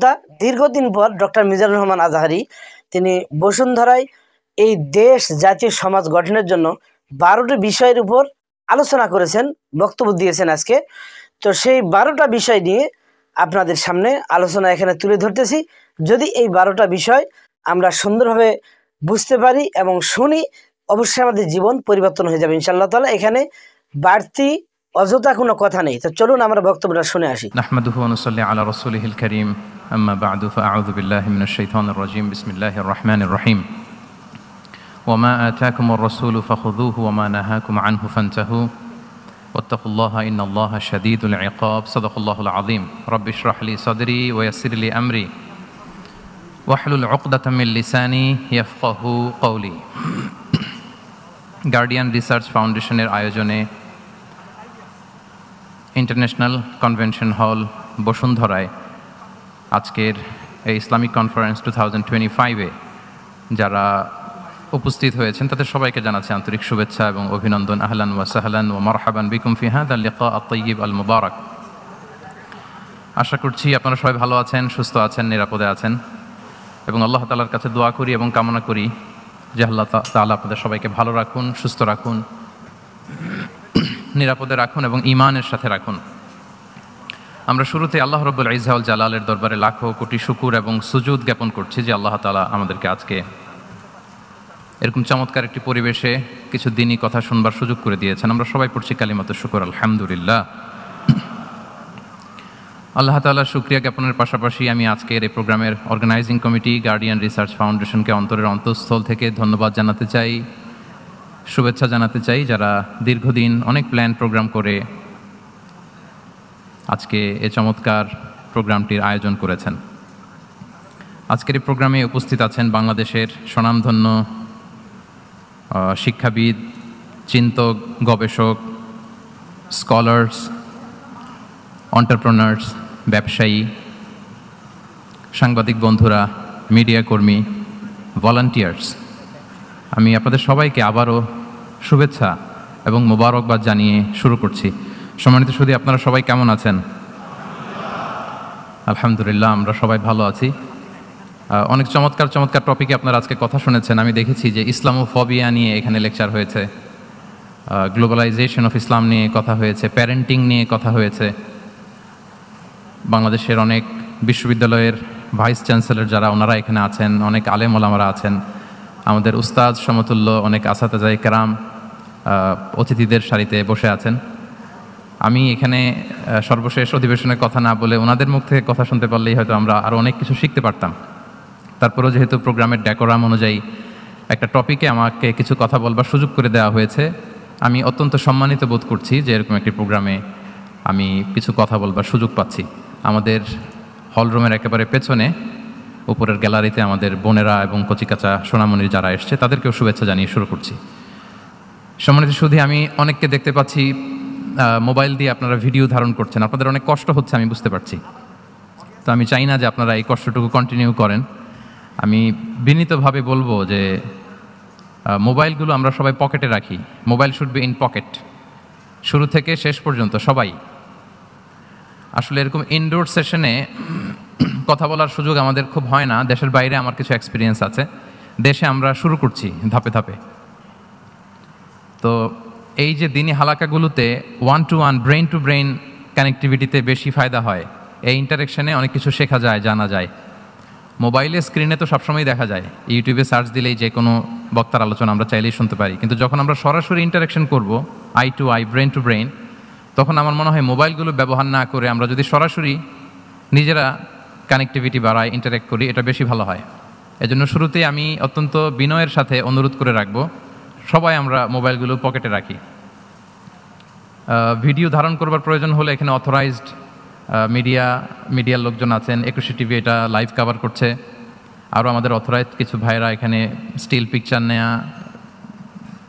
বক্তা দীর্ঘদিন পর ডক্টর মিজানুর রহমান আজহারী তিনি বসুন্ধরায় এই দেশ জাতীয় সমাজ গঠনের জন্য 12টি বিষয়ের উপর আলোচনা করেছেন, বক্তব্য দিয়েছেন আজকে। তো সেই 12টা বিষয় নিয়ে আপনাদের সামনে আলোচনা এখানে তুলে ধরতেছি। যদি এই 12টা বিষয় আমরা সুন্দরভাবে বুঝতে পারি এবং শুনি, অবশ্যই আমাদের জীবন পরিবর্তন হয়ে যাবে ইনশাআল্লাহ তাআলা। এখানে বাড়তি অযথা কোনো কথা নেই। তো চলুন আমরা বক্তব্যটা শুনে আসি। নাহমাদুহু ওয়া নুসাল্লি আলা রাসূলিহিল কারীম, আম্মা বা'দু, ফাআউযু বিল্লাহি মিনাশ শাইতানির রাজীম, বিসমিল্লাহির রাহমানির রাহিম। ওয়া মা আতাকুমুর রাসূলু ফাখুযুহু ওয়া মা নাহাকুম আনহু ফান্তাহু ওয়াত্তাকুল্লাহা ইন্নাল্লাহা শাদীদুল ইকাব। সাদাকাল্লাহুল আযীম। রাব্বি ইশরাহ লি সাদরি ওয়া ইয়াসসির লি আমরি ওয়াহলুল উকদাতাম মিন লিসানি ইয়াফকাহু কওলি। গার্ডিয়ান রিসার্চ ফাউন্ডেশনের আয়োজনে ইন্টারন্যাশনাল কনভেনশন হল বসুন্ধরায় আজকের এই ইসলামিক কনফারেন্স 2025-এ যারা উপস্থিত হয়েছেন তাদের সবাইকে জানাচ্ছি আন্তরিক শুভেচ্ছা এবং অভিনন্দন। আহলান ওয়া সাহলান ওয়া মারহাবান বিকুম ফি হাযাল লিকা আত-তাইয়্যিব আল মুবারাক। আশা করছি আপনারা সবাই ভালো আছেন, সুস্থ আছেন, নিরাপদে আছেন এবং আল্লাহ তাআলার কাছে দোয়া করি এবং কামনা করি যে আল্লাহ তাআলা আপনাদের সবাইকে ভালো রাখুন, সুস্থ রাখুন, নিরাপদে রাখুন এবং ঈমানের সাথে রাখুন। আমরা শুরুতে আল্লাহ রাব্বুল ইজ্জা ওয়াল জালালের দরবারে লাখো কোটি শুকর এবং সুজুদ জ্ঞাপন করছি যে আল্লাহ তাআলা আমাদেরকে আজকে এরকম চমৎকার একটি পরিবেশে কিছু দিনই কথা শুনবার সুযোগ করে দিয়েছেন। আমরা সবাই পড়ছি কালিমাতুশ শুকর, আলহামদুলিল্লাহ। আল্লাহ তাআলার শুকরিয়া জ্ঞাপনের পাশাপাশি আমি আজকের এই প্রোগ্রামের অর্গানাইজিং কমিটি গার্ডিয়ান রিসার্চ ফাউন্ডেশনকে অন্তরের অন্তঃস্থল থেকে ধন্যবাদ জানাতে চাই, শুভেচ্ছা জানাতে চাই, যারা দীর্ঘদিন অনেক প্ল্যান প্রোগ্রাম করে আজকে এই চমৎকার প্রোগ্রামটির আয়োজন করেছেন। আজকের এই প্রোগ্রামে উপস্থিত আছেন বাংলাদেশের স্বনামধন্য শিক্ষাবিদ, চিন্তক, গবেষক, স্কলার্স, এন্টারপ্রেনার্স, ব্যবসায়ী, সাংবাদিক বন্ধুরা, মিডিয়া কর্মী, ভলান্টিয়ার্স। আমি আপনাদের সবাইকে আবারও শুভেচ্ছা এবং মোবারকবাদ জানিয়ে শুরু করছি। সম্মানিত সুধী, আপনারা সবাই কেমন আছেন? আলহামদুলিল্লাহ, আমরা সবাই ভালো আছি। অনেক চমৎকার চমৎকার টপিকে আপনারা আজকে কথা শুনেছেন। আমি দেখেছি যে ইসলামোফোবিয়া নিয়ে এখানে লেকচার হয়েছে, গ্লোবালাইজেশন অফ ইসলাম নিয়ে কথা হয়েছে, প্যারেন্টিং নিয়ে কথা হয়েছে। বাংলাদেশের অনেক বিশ্ববিদ্যালয়ের ভাইস চ্যান্সেলর যারা ওনারা এখানে আছেন, অনেক আলেম ওলামারা আছেন, আমাদের উস্তাদ সমতুল্য অনেক আসাতেজায়ে কেরাম অতিথিদের সারিতে বসে আছেন। আমি এখানে সর্বশেষ অধিবেশনের কথা না বলে ওনাদের মুখ থেকে কথা শুনতে পারলেই হয়তো আমরা আরও অনেক কিছু শিখতে পারতাম। তারপরেও যেহেতু প্রোগ্রামের ডেকোরাম অনুযায়ী একটা টপিকে আমাকে কিছু কথা বলবার সুযোগ করে দেওয়া হয়েছে, আমি অত্যন্ত সম্মানিত বোধ করছি যে এরকম একটি প্রোগ্রামে আমি কিছু কথা বলবার সুযোগ পাচ্ছি। আমাদের হলরুমের একেবারে পেছনে উপরের গ্যালারিতে আমাদের বোনেরা এবং কচিকাচা সোনামণির যারা এসছে তাদেরকেও শুভেচ্ছা জানিয়ে শুরু করছি। সম্মানিত সুধী, আমি অনেককে দেখতে পাচ্ছি মোবাইল দিয়ে আপনারা ভিডিও ধারণ করছেন। আপনাদের অনেক কষ্ট হচ্ছে, আমি বুঝতে পারছি। তো আমি চাই না যে আপনারা এই কষ্টটুকু কন্টিনিউ করেন। আমি বিনীতভাবে বলবো যে মোবাইলগুলো আমরা সবাই পকেটে রাখি। Mobile should be in pocket, শুরু থেকে শেষ পর্যন্ত সবাই। আসলে এরকম ইনডোর সেশনে কথা বলার সুযোগ আমাদের খুব হয় না। দেশের বাইরে আমার কিছু এক্সপিরিয়েন্স আছে, দেশে আমরা শুরু করছি ধাপে ধাপে। তো এই যে দিনী হালাকাগুলোতে 1-to-1 ব্রেন টু ব্রেন কানেক্টিভিটিতে বেশি ফায়দা হয়। এই ইন্টারেকশনে অনেক কিছু শেখা যায়, জানা যায়। মোবাইলের স্ক্রিনে তো সবসময় দেখা যায়, ইউটিউবে সার্চ দিলেই যে কোনো বক্তার আলোচনা আমরা চাইলেই শুনতে পারি। কিন্তু যখন আমরা সরাসরি ইন্টারেকশন করব, eye to eye, brain to brain, তখন আমার মনে হয় মোবাইলগুলো ব্যবহার না করে আমরা যদি সরাসরি নিজেরা কানেক্টিভিটি বাড়াই, ইন্টারেক্ট করি, এটা বেশি ভালো হয়। এজন্য শুরুতেই আমি অত্যন্ত বিনয়ের সাথে অনুরোধ করে রাখবো, সবাই আমরা মোবাইলগুলো পকেটে রাখি। ভিডিও ধারণ করবার প্রয়োজন হলে এখানে অথরাইজড মিডিয়ার লোকজন আছেন। 21 টিভি এটা লাইভ কভার করছে। আরও আমাদের অথরাইজড কিছু ভাইরা এখানে স্টিল পিকচার নেয়া,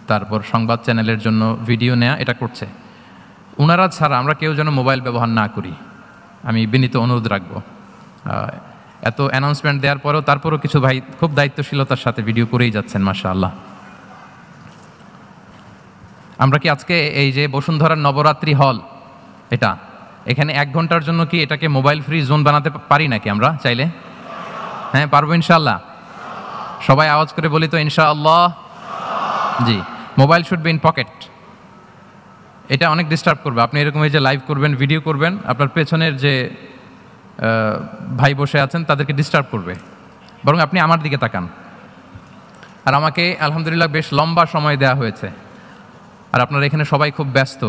তারপর সংবাদ চ্যানেলের জন্য ভিডিও নেয়া, এটা করছে। ওনারা ছাড়া আমরা কেউ যেন মোবাইল ব্যবহার না করি, আমি বিনীত অনুরোধ রাখবো। এত অ্যানাউন্সমেন্ট দেওয়ার পরেও তারপরও কিছু ভাই খুব দায়িত্বশীলতার সাথে ভিডিও করেই যাচ্ছেন, মাশাআল্লাহ। আমরা কি আজকে এই যে বসুন্ধরার নবরাত্রি হল, এটা এখানে 1 ঘন্টার জন্য কি এটাকে মোবাইল ফ্রি জোন বানাতে পারি নাকি আমরা চাইলে? হ্যাঁ, পারবো ইনশাআল্লাহ। সবাই আওয়াজ করে বলি তো ইনশাআল্লাহ। জি, mobile should be in pocket. এটা অনেক ডিস্টার্ব করবে। আপনি এরকম এই যে লাইভ করবেন, ভিডিও করবেন, আপনার পেছনের যে ভাই বসে আছেন তাদেরকে ডিস্টার্ব করবে। বরং আপনি আমার দিকে তাকান। আর আমাকে আলহামদুলিল্লাহ বেশ লম্বা সময় দেওয়া হয়েছে। আর আপনারা এখানে সবাই খুব ব্যস্ত,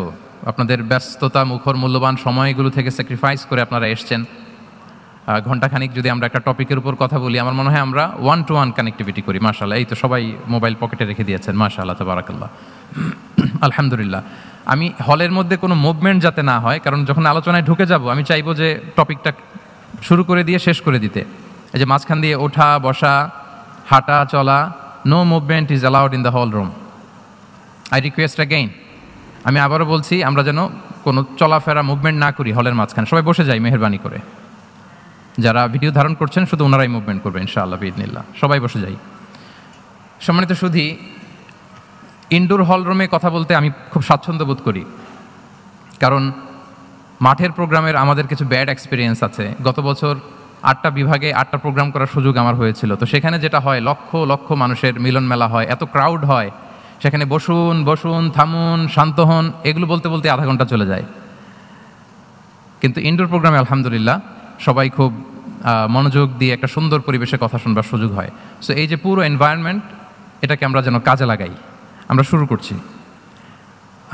আপনাদের ব্যস্ততা মুখর মূল্যবান সময়গুলো থেকে স্যাক্রিফাইস করে আপনারা এসছেন। ঘণ্টাখানিক যদি আমরা একটা টপিকের উপর কথা বলি, আমার মনে হয় আমরা 1-to-1 কানেক্টিভিটি করি। মাশাআল্লাহ, এই তো সবাই মোবাইল পকেটে রেখে দিয়েছেন। মাশাআল্লাহ, তাবারাকাল্লাহ, আলহামদুলিল্লাহ। আমি হলের মধ্যে কোনো মুভমেন্ট যাতে না হয়, কারণ যখন আলোচনায় ঢুকে যাব আমি চাইবো যে টপিকটা শুরু করে দিয়ে শেষ করে দিতে। এই যে মাঝখান দিয়ে ওঠা বসা, হাঁটা চলা, no movement is allowed in the hall room. I request again, আমি আবারও বলছি, আমরা যেন কোনো চলাফেরা মুভমেন্ট না করি হলের মাঝখানে। সবাই বসে যাই মেহেরবানি করে। যারা ভিডিও ধারণ করছেন শুধু ওনারাই মুভমেন্ট করবে ইনশাআল্লাহ বিইذনিল্লাহ। সবাই বসে যাই। সম্মানিত শুধু ইনডোর হল রুমে কথা বলতে আমি খুব স্বাচ্ছন্দ্য বোধ করি, কারণ মাঠের প্রোগ্রামের আমাদের কিছু ব্যাড এক্সপিরিয়েন্স আছে। গত বছর 8টা বিভাগে 8টা প্রোগ্রাম করার সুযোগ আমার হয়েছিল। তো সেখানে যেটা হয়, লক্ষ লক্ষ মানুষের মিলন মেলা হয়, এত ক্রাউড হয়, সেখানে বসুন বসুন, থামুন, শান্ত হন, এগুলো বলতে বলতে আধা ঘন্টা চলে যায়। কিন্তু ইনডোর প্রোগ্রামে আলহামদুলিল্লাহ সবাই খুব মনোযোগ দিয়ে একটা সুন্দর পরিবেশে কথা শুনবার সুযোগ হয়। সো এই যে পুরো এনভায়রনমেন্ট, এটাকে আমরা যেন কাজে লাগাই। আমরা শুরু করছি।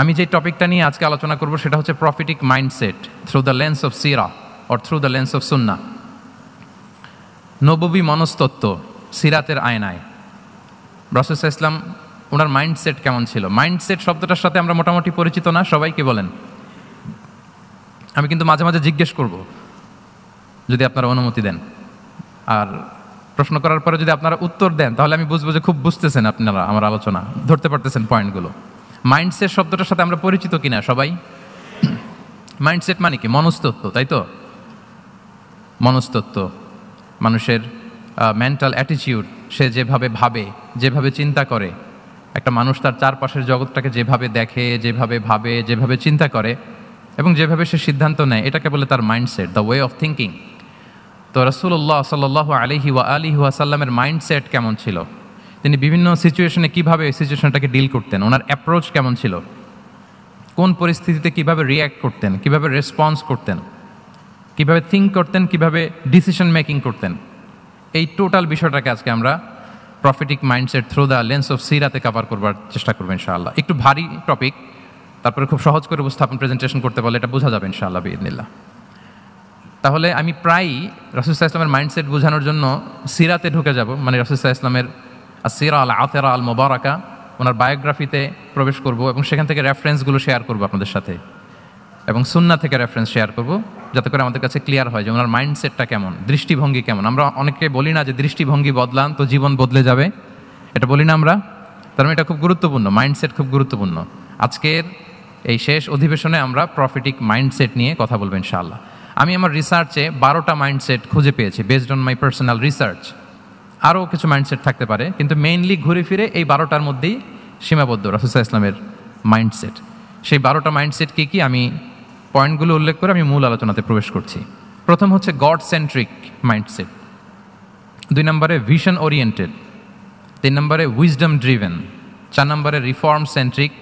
আমি যে টপিকটা নিয়ে আজকে আলোচনা করব সেটা হচ্ছে prophetic mindset through the lens of সিরা or through the lens of সুন্নাহ। নববী মনস্তত্ত্ব সিরাতের আয়নায়। রাসূল সাল্লাল্লাহু আলাইহি ওয়াসাল্লাম, ওনার মাইন্ডসেট কেমন ছিল? মাইন্ডসেট শব্দটার সাথে আমরা মোটামুটি পরিচিত না? সবাইকে বলেন। আমি কিন্তু মাঝে মাঝে জিজ্ঞেস করব যদি আপনারা অনুমতি দেন। আর প্রশ্ন করার পরে যদি আপনারা উত্তর দেন তাহলে আমি বুঝবো যে খুব বুঝতেছেন আপনারা আমার আলোচনা, ধরতে পারতেছেন পয়েন্টগুলো। মাইন্ডসেট শব্দটার সাথে আমরা পরিচিত কিনা সবাই? মাইন্ডসেট মানে কি? মনস্তত্ত্ব, তাই তো? মনস্তত্ত্ব, মানুষের মেন্টাল অ্যাটিটিউড, সে যেভাবে ভাবে, যেভাবে চিন্তা করে। একটা মানুষ তার চারপাশের জগৎটাকে যেভাবে দেখে, যেভাবে ভাবে, যেভাবে চিন্তা করে এবং যেভাবে সে সিদ্ধান্ত নেয়, এটাকে বলে তার mindset, the way of thinking. তো রাসূলুল্লাহ সাল্লাল্লাহু আলাইহি ওয়াসাল্লামের মাইন্ডসেট কেমন ছিল? তিনি বিভিন্ন সিচুয়েশনে কীভাবে এই সিচুয়েশনটাকে ডিল করতেন, ওনার অ্যাপ্রোচ কেমন ছিল, কোন পরিস্থিতিতে কীভাবে রিয়্যাক্ট করতেন, কীভাবে রেসপন্স করতেন, কীভাবে থিঙ্ক করতেন, কীভাবে ডিসিশন মেকিং করতেন, এই টোটাল বিষয়টাকে আজকে আমরা prophetic mindset through the lens of সিরাতে কভার করবার চেষ্টা করবো ইনশাআল্লাহ। একটু ভারী টপিক, তারপরে খুব সহজ করে উপস্থাপন প্রেজেন্টেশন করতে পারলে এটা বোঝা যাবে ইনশাআল্লাহ বিইذনিল্লাহ। তাহলে আমি প্রায়ই রাসূল সাল্লাল্লাহু আলাইহি ওয়াসাল্লামের মাইন্ডসেট বোঝানোর জন্য সিরাতে ঢুকে যাব, মানে রাসূল সাল্লাল্লাহু আলাইহি ওয়াসাল্লামের আসিরা আল আতেরা আল মুবারাকা, ওনার বায়োগ্রাফিতে প্রবেশ করব এবং সেখান থেকে রেফারেন্সগুলো শেয়ার করব আপনাদের সাথে, এবং সুন্নাহ থেকে রেফারেন্স শেয়ার করব, যাতে করে আমাদের কাছে ক্লিয়ার হয় যে ওনার মাইন্ডসেটটা কেমন, দৃষ্টিভঙ্গি কেমন। আমরা অনেকে বলি না যে দৃষ্টিভঙ্গি বদলান তো জীবন বদলে যাবে, এটা বলি না আমরা? তার মানে এটা খুব গুরুত্বপূর্ণ, মাইন্ডসেট খুব গুরুত্বপূর্ণ। আজকের এই শেষ অধিবেশনে আমরা প্রফিটিক মাইন্ডসেট নিয়ে কথা বলবো ইনশাআল্লাহ। আমি আমার রিসার্চে 12টা মাইন্ডসেট খুঁজে পেয়েছি, based on my personal research. আরও কিছু মাইন্ডসেট থাকতে পারে, কিন্তু মেইনলি ঘুরে ফিরে এই 12টার মধ্যেই সীমাবদ্ধ রাসূল সাল্লাল্লাহু আলাইহি ওয়াসাল্লামের মাইন্ডসেট। সেই 12টা মাইন্ডসেট কি কি, আমি পয়েন্টগুলো উল্লেখ করে আমি মূল আলোচনাতে প্রবেশ করছি। প্রথম হচ্ছে গড সেন্ট্রিক মাইন্ডসেট, 2 নম্বরে ভিশন ওরিয়েন্টেড, 3 নম্বরে উইজডম ড্রিভেন, 4 নম্বরে রিফর্ম সেন্ট্রিক,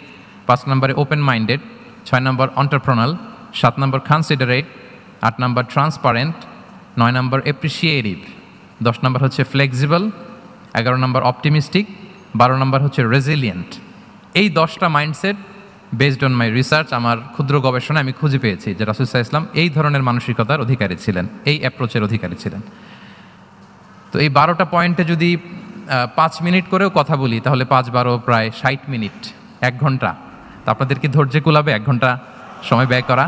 5 নম্বরে ওপেন মাইন্ডেড, 6 নম্বর এন্টারপ্রেনাল, 7 নম্বর কনসিডারেট, 8 নম্বর ট্রান্সপারেন্ট, 9 নম্বর অ্যাপ্রিসিয়েটিভ, 10 নম্বর হচ্ছে ফ্লেক্সিবল, 11 নম্বর অপটিমিস্টিক, 12 নম্বর হচ্ছে রেজিলিয়েন্ট। এই 10টা mindset based on my research, আমার ক্ষুদ্র গবেষণায় আমি খুঁজে পেয়েছি যে রাসূল সাল্লাল্লাহু আলাইহি ওয়াসাল্লাম এই ধরনের মানসিকতার অধিকারী ছিলেন, এই অ্যাপ্রোচের অধিকারী ছিলেন। তো এই 12টা পয়েন্টে যদি 5 মিনিট করেও কথা বলি তাহলে 5-12 প্রায় 60 মিনিট, 1 ঘন্টা। তো আপনাদের কি ধৈর্য কুলাবে 1 ঘন্টা সময় ব্যয় করা?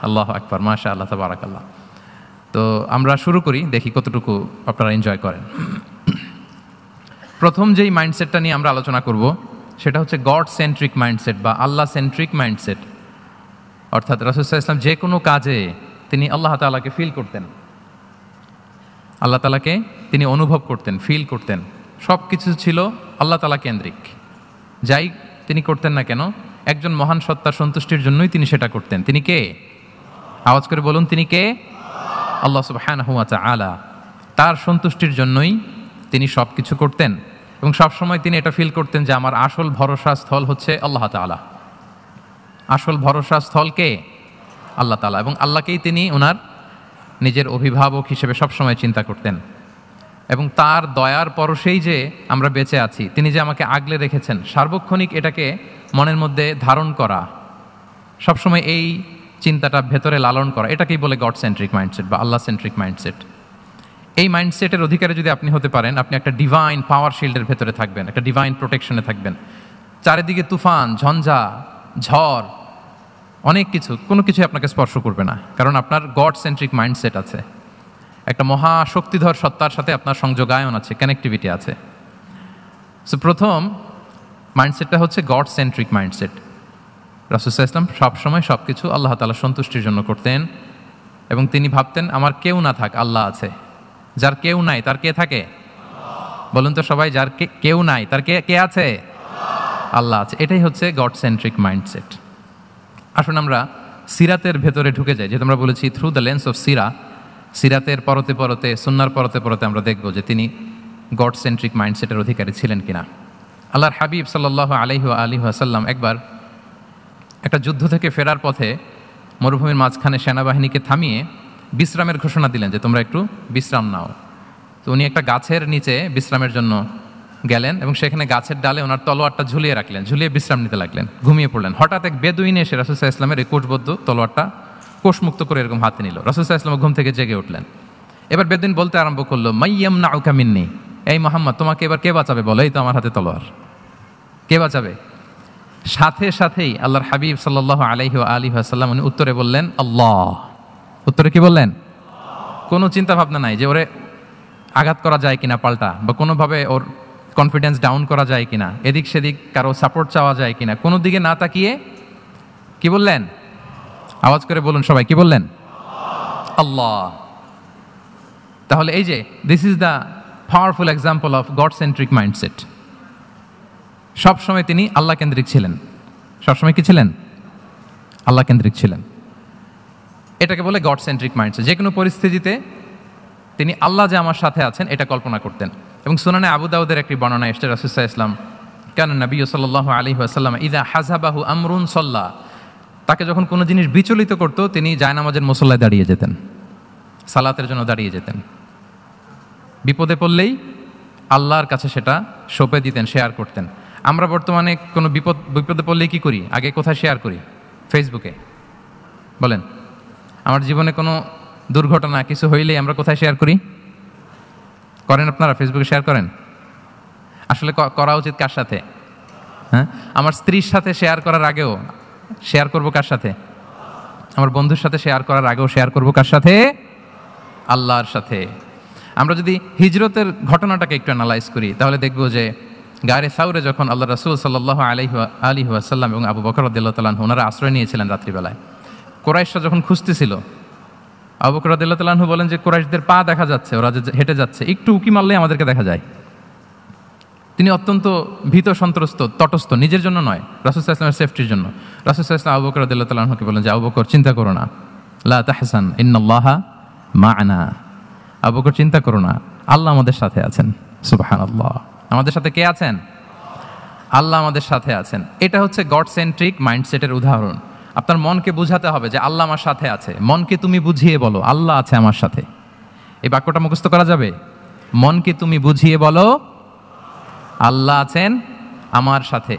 আল্লাহু আকবার, মাশাআল্লাহ, তাবারাকাল্লাহ। তো আমরা শুরু করি, দেখি কতটুকু আপনারা এনজয় করেন। প্রথম যেই মাইন্ডসেটটা নিয়ে আমরা আলোচনা করব সেটা হচ্ছে গড সেন্ট্রিক মাইন্ডসেট বা আল্লাহ সেন্ট্রিক মাইন্ডসেট। অর্থাৎ রাসূল সাল্লাল্লাহু আলাইহি ওয়াসাল্লাম যে কোনো কাজে তিনি আল্লাহ তাআলাকে ফিল করতেন, আল্লাহ তাআলাকে তিনি অনুভব করতেন, ফিল করতেন। সব কিছু ছিল আল্লাহ তাআলা কেন্দ্রিক। যাই তিনি করতেন না কেন, একজন মহান সত্তার সন্তুষ্টির জন্যই তিনি সেটা করতেন। তিনি কে? আওয়াজ করে বলুন, তিনি কে? আল্লাহ সুবহানাহু ওয়া তাআলা। তার সন্তুষ্টির জন্যই তিনি সব কিছু করতেন এবং সবসময় তিনি এটা ফিল করতেন যে আমার আসল ভরসা স্থল হচ্ছে আল্লাহ তাআলা। আসল ভরসা স্থল কে? আল্লাহ তাআলা। এবং আল্লাহকেই তিনি ওনার নিজের অভিভাবক হিসেবে সবসময় চিন্তা করতেন এবং তার দয়ার পরশেই যে আমরা বেঁচে আছি, তিনি যে আমাকে আগলে রেখেছেন, সার্বক্ষণিক এটাকে মনের মধ্যে ধারণ করা, সবসময় এই চিন্তাটা ভেতরে লালন করা, এটাকেই বলে গড সেন্ট্রিক মাইন্ডসেট বা আল্লাহ সেন্ট্রিক মাইন্ডসেট। এই মাইন্ডসেটের অধিকারে যদি আপনি হতে পারেন, আপনি একটা ডিভাইন পাওয়ার শিল্ডের ভেতরে থাকবেন, একটা ডিভাইন প্রোটেকশনে থাকবেন। চারিদিকে তুফান, ঝঞ্ঝা, ঝড়, অনেক কিছু, কোনো কিছুই আপনাকে স্পর্শ করবে না, কারণ আপনার গড সেন্ট্রিক মাইন্ডসেট আছে। একটা মহা শক্তিধর সত্তার সাথে আপনার সংযোগায়ন আছে, কানেক্টিভিটি আছে। সো প্রথম মাইন্ডসেটটা হচ্ছে গড সেন্ট্রিক মাইন্ডসেট। রাসূল সাল্লাল্লাহু আলাইহি ওয়াসাল্লাম সবসময় সব কিছু আল্লাহ তাআলার সন্তুষ্টির জন্য করতেন এবং তিনি ভাবতেন আমার কেউ না থাক, আল্লাহ আছে। যার কেউ নাই তার কে থাকে? বলুন তো সবাই, যার কেউ নাই তার কে আছে? আল্লাহ আছে। এটাই হচ্ছে গড সেন্ট্রিক মাইন্ডসেট। আসুন আমরা সিরাতের ভেতরে ঢুকে যাই। যেহেতু আমরা বলেছি থ্রু দ্য লেন্স অফ সিরাতের পরতে পরতে, সুন্নার পরতে পরতে আমরা দেখব যে তিনি গড সেন্ট্রিক মাইন্ডসেটের অধিকারী ছিলেন কিনা। আল্লাহর হাবিব সাল্লাল্লাহু আলাইহি ওয়াসাল্লাম একবার একটা যুদ্ধ থেকে ফেরার পথে মরুভূমির মাঝখানে সেনাবাহিনীকে থামিয়ে বিশ্রামের ঘোষণা দিলেন যে তোমরা একটু বিশ্রাম নাও। তো উনি একটা গাছের নিচে বিশ্রামের জন্য গেলেন এবং সেখানে গাছের ডালে ওনার তলোয়ারটা ঝুলিয়ে রাখলেন, ঝুলিয়ে বিশ্রাম নিতে লাগলেন, ঘুমিয়ে পড়লেন। হঠাৎ এক বেদুইন এসে রাসূল সাল্লাল্লাহু আলাইহি ওয়াসাল্লামের এই কোষবদ্ধ তলোয়ারটা কোষমুক্ত করে এরকম হাতে নিল। রাসূল সাল্লাল্লাহু আলাইহি ওয়াসাল্লাম ঘুম থেকে জেগে উঠলেন। এবার বেদুইন বলতে আরম্ভ করলো, মাইয়ামনাউকা মিন্নি, এই মুহাম্মদ তোমাকে এবার কে বাঁচাবে বলো, এই তো আমার হাতে তলোয়ার, কে বাঁচাবে? সাথে সাথেই আল্লাহর হাবিব সাল্লাল্লাহু আলাইহি ওয়াসাল্লাম উনি উত্তরে বললেন আল্লাহ। উত্তরে কি বললেন? কোনো চিন্তা ভাবনা নাই যে ওরে আঘাত করা যায় কিনা পাল্টা, বা কোনোভাবে ওর কনফিডেন্স ডাউন করা যায় কিনা, এদিক সেদিক কারো সাপোর্ট চাওয়া যায় কিনা, কোনো দিকে না তাকিয়ে কি বললেন? আওয়াজ করে বলুন সবাই, কি বললেন? আল্লাহ। তাহলে এই যে this is the powerful example of god centric mindset. সবসময় তিনি আল্লাহ কেন্দ্রিক ছিলেন। সবসময় কি ছিলেন? আল্লাহ কেন্দ্রিক ছিলেন। এটাকে বলে গড সেন্ট্রিক মাইন্ডসেট। যে কোনো পরিস্থিতিতে তিনি আল্লাহ যে আমার সাথে আছেন এটা কল্পনা করতেন। এবং সুনানে আবু দাউদের একটি বর্ণনা এসেছে, রাসূল সাল্লাল্লাহু আলাইহি ওয়াসাল্লাম কানা নবী সাল্লাল্লাহু আলাইহি ওয়াসাল্লাম ইযা হাযাবাহু আমরুন সাল্লা, তাকে যখন কোনো জিনিস বিচলিত করত তিনি জায়নামাজের মুসল্লায় দাঁড়িয়ে যেতেন, সালাতের জন্য দাঁড়িয়ে যেতেন। বিপদে পড়লেই আল্লাহর কাছে সেটা সঁপে দিতেন, শেয়ার করতেন। আমরা বর্তমানে কোনো বিপদে পড়লেই কি করি? আগে কোথায় শেয়ার করি? ফেসবুকে। বলেন, আমার জীবনে কোনো দুর্ঘটনা কিছু হইলেই আমরা কোথায় শেয়ার করি? করেন আপনারা? ফেসবুকে শেয়ার করেন? আসলে করা উচিত কার সাথে? হ্যাঁ, আমার স্ত্রীর সাথে শেয়ার করার আগেও শেয়ার করব কার সাথে? আমার বন্ধুর সাথে শেয়ার করার আগেও শেয়ার করব কার সাথে? আল্লাহর সাথে। আমরা যদি হিজরতের ঘটনাটাকে একটু অ্যানালাইজ করি তাহলে দেখব যে গায়রে সাউরে যখন আল্লাহ রাসূল সাল্লাল্লাহু আলাইহি ওয়াসাল্লাম এবং আবু বকর রাদিয়াল্লাহু তাআলা আনহু ওনারা আশ্রয় নিয়েছিলেন রাত্রিবেলায়, কুরাইশরা যখন খুঁজতেছিল, আবু বকর রাদিয়াল্লাহু তাআলা আনহু বলেন যে কুরাইশদের পা দেখা যাচ্ছে, ওরা যে হেঁটে যাচ্ছে, একটু উকি মারলেই আমাদেরকে দেখা যায়। তিনি অত্যন্ত ভীত সন্ত্রস্ত, তটস্থ, নিজের জন্য নয়, রাসূল সাল্লাল্লাহু আলাইহি ওয়াসাল্লামের সেফটির জন্য। রাসূল সাল্লাল্লাহু আলাইহি ওয়াসাল্লাম আবু বকর রাদিয়াল্লাহু তাআলা আনহুকে বলেন যে আবু বকর চিন্তা করো না, লা তাহসান ইন্নাল্লাহা মা'ানা, আবু বকর চিন্তা করো না, আল্লাহ আমাদের সাথে আছেন। সুবহানাল্লাহ। আমাদের সাথে কে আছেন? আল্লাহ আমাদের সাথে আছেন। এটা হচ্ছে গড সেন্ট্রিক মাইন্ডসেটের উদাহরণ। আপনার মনকে বুঝাতে হবে যে আল্লাহ আমার সাথে আছে। মনকে তুমি বুঝিয়ে বলো আল্লাহ আছে আমার সাথে। এই বাক্যটা মুখস্থ করা যাবে? মনকে তুমি বুঝিয়ে বলো আল্লাহ আছেন আমার সাথে।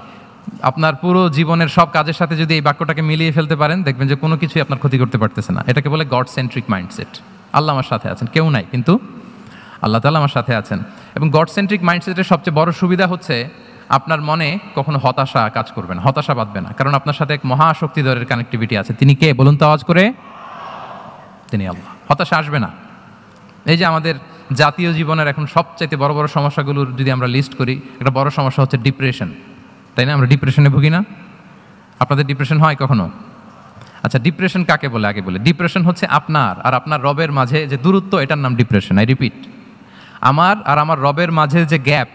আপনার পুরো জীবনের সব কাজের সাথে যদি এই বাক্যটাকে মিলিয়ে ফেলতে পারেন দেখবেন যে কোনো কিছুই আপনার ক্ষতি করতে পারতেছে না। এটাকে বলে গড সেন্ট্রিক মাইন্ডসেট। আল্লাহ আমার সাথে আছেন, কেউ নাই কিন্তু আল্লাহ তাআলা আমার সাথে আছেন। এবং গড সেন্ট্রিক মাইন্ডসেটের সবচেয়ে বড় সুবিধা হচ্ছে আপনার মনে কখনো হতাশা কাজ করবে না, হতাশা বাঁধবে না, কারণ আপনার সাথে এক মহাশক্তিধরের কানেক্টিভিটি আছে। তিনি কে বলুন তো আওয়াজ করে? তিনি আল্লাহ। হতাশা আসবে না। এই যে আমাদের জাতীয় জীবনের এখন সবচাইতে বড় বড় সমস্যাগুলোর যদি আমরা লিস্ট করি, একটা বড় সমস্যা হচ্ছে ডিপ্রেশন, তাই না? আমরা ডিপ্রেশনে ভুগি না? আপনাদের ডিপ্রেশন হয় কখনো? আচ্ছা, ডিপ্রেশন কাকে বলে আগে বলে। ডিপ্রেশন হচ্ছে আপনার আর আপনার রবের মাঝে যে দূরত্ব, এটার নাম ডিপ্রেশন। আই রিপিট, আমার আর আমার রবের মাঝে যে গ্যাপ,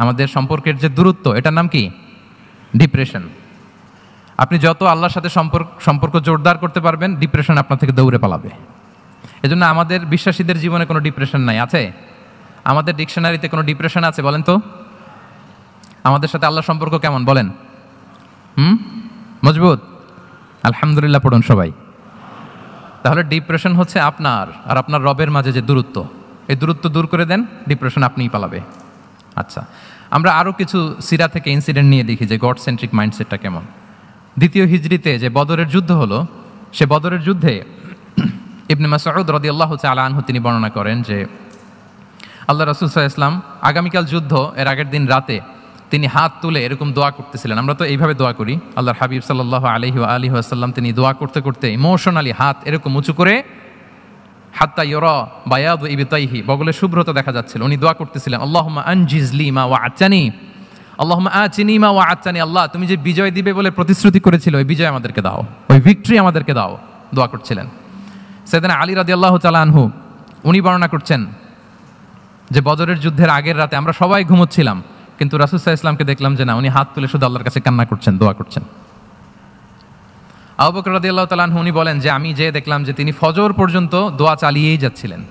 আমাদের সম্পর্কের যে দূরত্ব, এটার নাম কি? ডিপ্রেশন। আপনি যত আল্লাহর সাথে সম্পর্ক জোরদার করতে পারবেন, ডিপ্রেশন আপনার থেকে দৌড়ে পালাবে। এজন্য আমাদের বিশ্বাসীদের জীবনে কোনো ডিপ্রেশন নাই, আছে? আমাদের ডিকশনারিতে কোনো ডিপ্রেশন আছে বলেন তো? আমাদের সাথে আল্লাহর সম্পর্ক কেমন বলেন? মজবুত? আলহামদুলিল্লাহ পড়ুন সবাই। তাহলে ডিপ্রেশন হচ্ছে আপনার আর আপনার রবের মাঝে যে দূরত্ব, এই দূরত্ব দূর করে দেন, ডিপ্রেশন আপনিই পালাবে। আচ্ছা, আমরা আরও কিছু সিরা থেকে ইনসিডেন্ট নিয়ে দেখি যে গড সেন্ট্রিক মাইন্ডসেটটা কেমন। দ্বিতীয় হিজরিতে যে বদরের যুদ্ধ হলো, সে বদরের যুদ্ধে ইবনে মাসউদ রাদিয়াল্লাহু তাআলা আনহু তিনি বর্ণনা করেন যে আল্লাহ রাসূল সাল্লাল্লাহু আলাইহি ওয়াসাল্লাম আগামীকাল যুদ্ধ এর আগের দিন রাতে তিনি হাত তুলে এরকম দোয়া করতেছিলেন। আমরা তো এইভাবে দোয়া করি, আল্লাহর হাবিব সাল্লাল্লাহু আলাইহি ওয়াসাল্লাম তিনি দোয়া করতে করতে ইমোশনালি হাত এরকম উঁচু করে, হাত্তা ইউরা বায়াদু ইবতাইহি, বগলে শুভ্রতা দেখা যাচ্ছিল, উনি দোয়া করতেছিলেন আল্লাহুম্মা আনজিজ লি মা ওয়া'আতানি, আল্লাহুম্মা আতিনি মা ওয়া'আতানি, আল্লাহ তুমি যে বিজয় দিবে বলে প্রতিশ্রুতি করেছিল ওই বিজয় আমাদেরকে দাও, ওই ভিক্টরি আমাদেরকে দাও, দোয়া করছিলেন। সাইয়েদনা আলী রাদিয়াল্লাহু তাআলা আনহু উনি বর্ণনা করছেন যে বদরের যুদ্ধের আগের রাতে আমরা সবাই ঘুমোচ্ছিলাম, কিন্তু রাসূল সাল্লাল্লাহু আলাইহি ওয়াসাল্লামকে দেখলাম যে না, উনি হাত তুলে শুধু আল্লাহর কাছে কান্না করছেন, দোয়া করছেন। আবু বকর রাদিয়াল্লাহু তাআলা আনহু উনি বলেন যে আমি যে দেখলাম যে তিনি ফজর পর্যন্ত দোয়া চালিয়েই যাচ্ছিলেন,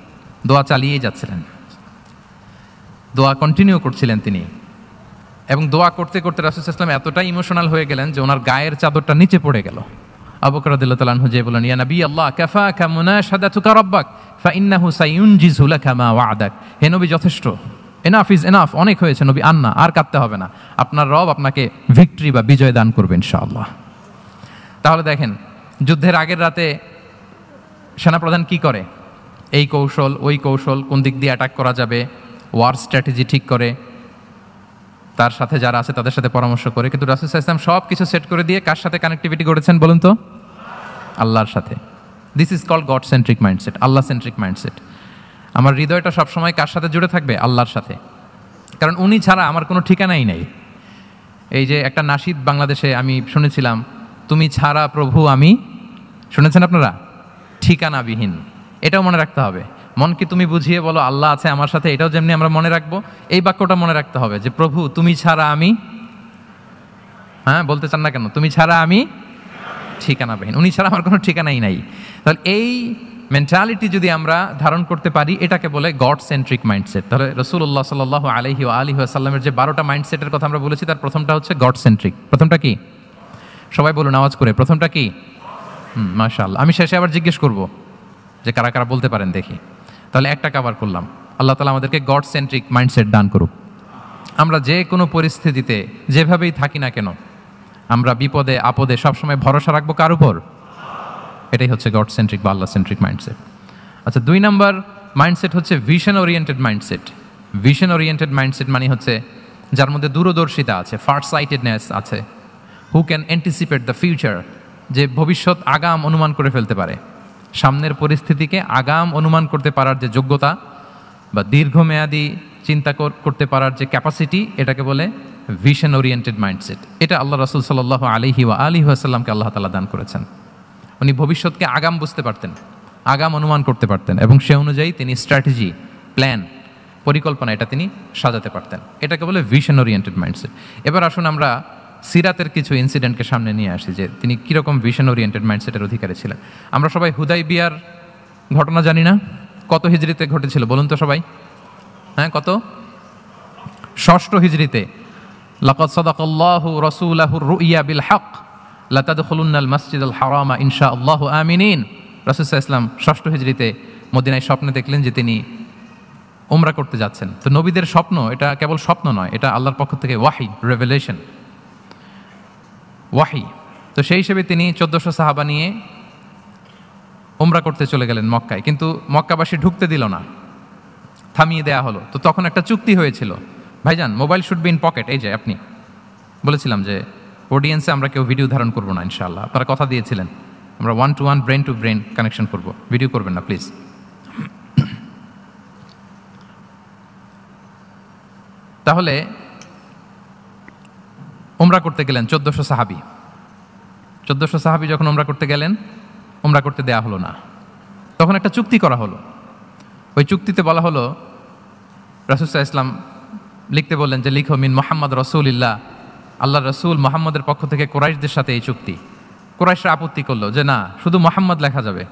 দোয়া কন্টিনিউ করছিলেন তিনি। এবং দোয়া করতে করতে রাসূল সাল্লাল্লাহু আলাইহি ওয়াসাল্লাম এতটাই ইমোশনাল হয়ে গেলেন যে ওনার গায়ের চাদরটা নিচে পড়ে গেল। আবু বকর রাদিয়াল্লাহু তাআলা আনহু যে বলেন ইয়া নবী আল্লাহ কাফাকা মুনাশাদাতুকা রাব্বাক ফাইন্নাহু সায়ুনজিজু লাকা মা ওয়া'দাক, হে নবী যথেষ্ট, এনাফ ইজ এনাফ, অনেক হয়েছে নবী, আন্না আর কাঁদতে হবে না, আপনার রব আপনাকে ভিক্টরি বা বিজয় দান করবে ইনশাআল্লাহ। তাহলে দেখেন, যুদ্ধের আগের রাতে সেনাপ্রধান কি করে? এই কৌশল ওই কৌশল, কোন দিক দিয়ে অ্যাটাক করা যাবে, ওয়ার স্ট্র্যাটেজি ঠিক করে, তার সাথে যারা আছে তাদের সাথে পরামর্শ করে। কিন্তু রাসূল সাল্লাল্লাহু আলাইহি ওয়াসাল্লাম সব কিছু সেট করে দিয়ে কার সাথে কানেক্টিভিটি করেছেন বলুন তো? আল্লাহর সাথে। This is called God centric mindset, আল্লাহ সেন্ট্রিক মাইন্ডসেট। আমার হৃদয়টা সবসময় কার সাথে জুড়ে থাকবে? আল্লাহর সাথে, কারণ উনি ছাড়া আমার কোনো ঠিকানাই নাই। এই যে একটা নাশিদ বাংলাদেশে আমি শুনেছিলাম, তুমি ছাড়া প্রভু আমি, শুনেছেন আপনারা? ঠিকানাবিহীন। এটাও মনে রাখতে হবে। মনকে তুমি বুঝিয়ে বলো আল্লাহ আছে আমার সাথে, এটাও যেমনি আমরা মনে রাখবো, এই বাক্যটা মনে রাখতে হবে যে প্রভু তুমি ছাড়া আমি, হ্যাঁ বলতে চান না কেন? তুমি ছাড়া আমি ঠিকানাবিহীন, উনি ছাড়া আমার কোনো ঠিকানাই নাই। তাহলে এই মেন্টালিটি যদি আমরা ধারণ করতে পারি, এটাকে বলে গড সেন্ট্রিক মাইন্ডসেট। তাহলে রাসূলুল্লাহ সাল্লাল্লাহু আলাইহি ওয়াসাল্লামের যে 12টা মাইন্ডসেটের কথা আমরা বলেছি, তার প্রথমটা হচ্ছে গড সেন্ট্রিক। প্রথমটা কি? সবাই বলুন আওয়াজ করে, প্রথমটা কি? মাশাআল্লাহ। আমি শেষে আবার জিজ্ঞেস করব যে কারা কারা বলতে পারেন দেখি। তাহলে একটা কভার করলাম। আল্লাহ তাআলা আমাদেরকে গড সেন্ট্রিক মাইন্ডসেট দান করুক। আমরা যে কোনো পরিস্থিতিতে যেভাবেই থাকি না কেন, আমরা বিপদে আপদে সবসময় ভরসা রাখবো কার উপর? এটাই হচ্ছে গড সেন্ট্রিক বা আল্লাহ সেন্ট্রিক মাইন্ডসেট। আচ্ছা, 2 নম্বর মাইন্ডসেট হচ্ছে vision oriented mindset. Vision oriented mindset মানে হচ্ছে যার মধ্যে দূরদর্শিতা আছে, ফার সাইটেডনেস আছে, who can anticipate the future, যে ভবিষ্যৎ আগাম অনুমান করে ফেলতে পারে, সামনের পরিস্থিতিকে আগাম অনুমান করতে পারার যে যোগ্যতা বা দীর্ঘমেয়াদী চিন্তা করতে পারার যে ক্যাপাসিটি, এটাকে বলে ভিশন ওরিয়েন্টেড মাইন্ডসেট। এটা আল্লাহ রাসূল সাল্লাল্লাহু আলাইহি ওয়াসাল্লামকে আল্লাহ তাআলা দান করেছেন। উনি ভবিষ্যৎকে আগাম বুঝতে পারতেন, আগাম অনুমান করতে পারতেন, এবং সে অনুযায়ী তিনি স্ট্র্যাটেজি, প্ল্যান, পরিকল্পনা এটা তিনি সাজাতে পারতেন। এটাকে বলে ভিশন ওরিয়েন্টেড মাইন্ডসেট। এবার আসুন আমরা সিরাতের কিছু ইনসিডেন্টকে সামনে নিয়ে আসি যে তিনি কীরকম ভিশন ওরিয়েন্টেড মাইন্ডসেটের অধিকারী ছিলেন। আমরা সবাই হুদাইবিয়ার ঘটনা জানি না? কত হিজরিতে ঘটেছিল বলুন তো সবাই? হ্যাঁ, কত? 6ষ্ঠ হিজরিতে। লাকাদ সাদাকাল্লাহু রাসূলাহুর রুইয়া বিল হক লা তাদখুলুন্নাল মাসজিদাল হারামা ইনশাআল্লাহু আমিনিন। রাসূল সাল্লাল্লাহু আলাইহি ওয়াসাল্লাম 6ষ্ঠ হিজরিতে মদিনায় স্বপ্নে দেখলেন যে তিনি উমরা করতে যাচ্ছেন। তো নবীদের স্বপ্ন এটা কেবল স্বপ্ন নয়, এটা আল্লাহর পক্ষ থেকে ওয়াহি, রেভেলেশন, ওয়াহি। তো সেই হিসেবে তিনি 1400 সাহাবা নিয়ে উমরা করতে চলে গেলেন মক্কায়, কিন্তু মক্কাবাসী ঢুকতে দিল না, থামিয়ে দেয়া হলো। তো তখন একটা চুক্তি হয়েছিল, ভাইজান mobile should be in pocket. এই যে আপনি বলেছিলাম যে অডিয়েন্সে আমরা কেউ ভিডিও ধারণ করবো না ইনশাআল্লাহ, আপনারা কথা দিয়েছিলেন আমরা 1-to-1 brain to brain connection করব, ভিডিও করবেন না প্লিজ। তাহলে উমরা করতে গেলেন 1400 সাহাবী। 1400 সাহাবী যখন উমরা করতে গেলেন, উমরা করতে দেয়া হলো না। তখন একটা চুক্তি করা হলো। ওই চুক্তিতে বলা হলো, রাসূল সাল্লাল্লাহু আলাইহি ওয়াসাল্লাম লিখতে বললেন যে লিখো মিন মুহাম্মদ রাসূলুল্লাহ আল্লাহ রসুল মোহাম্মদের পক্ষ থেকে কোরাইশদের সাথে এই চুক্তি। কোরাইশরা আপত্তি করলো যে না, শুধু মোহাম্মদ লেখা যাবে,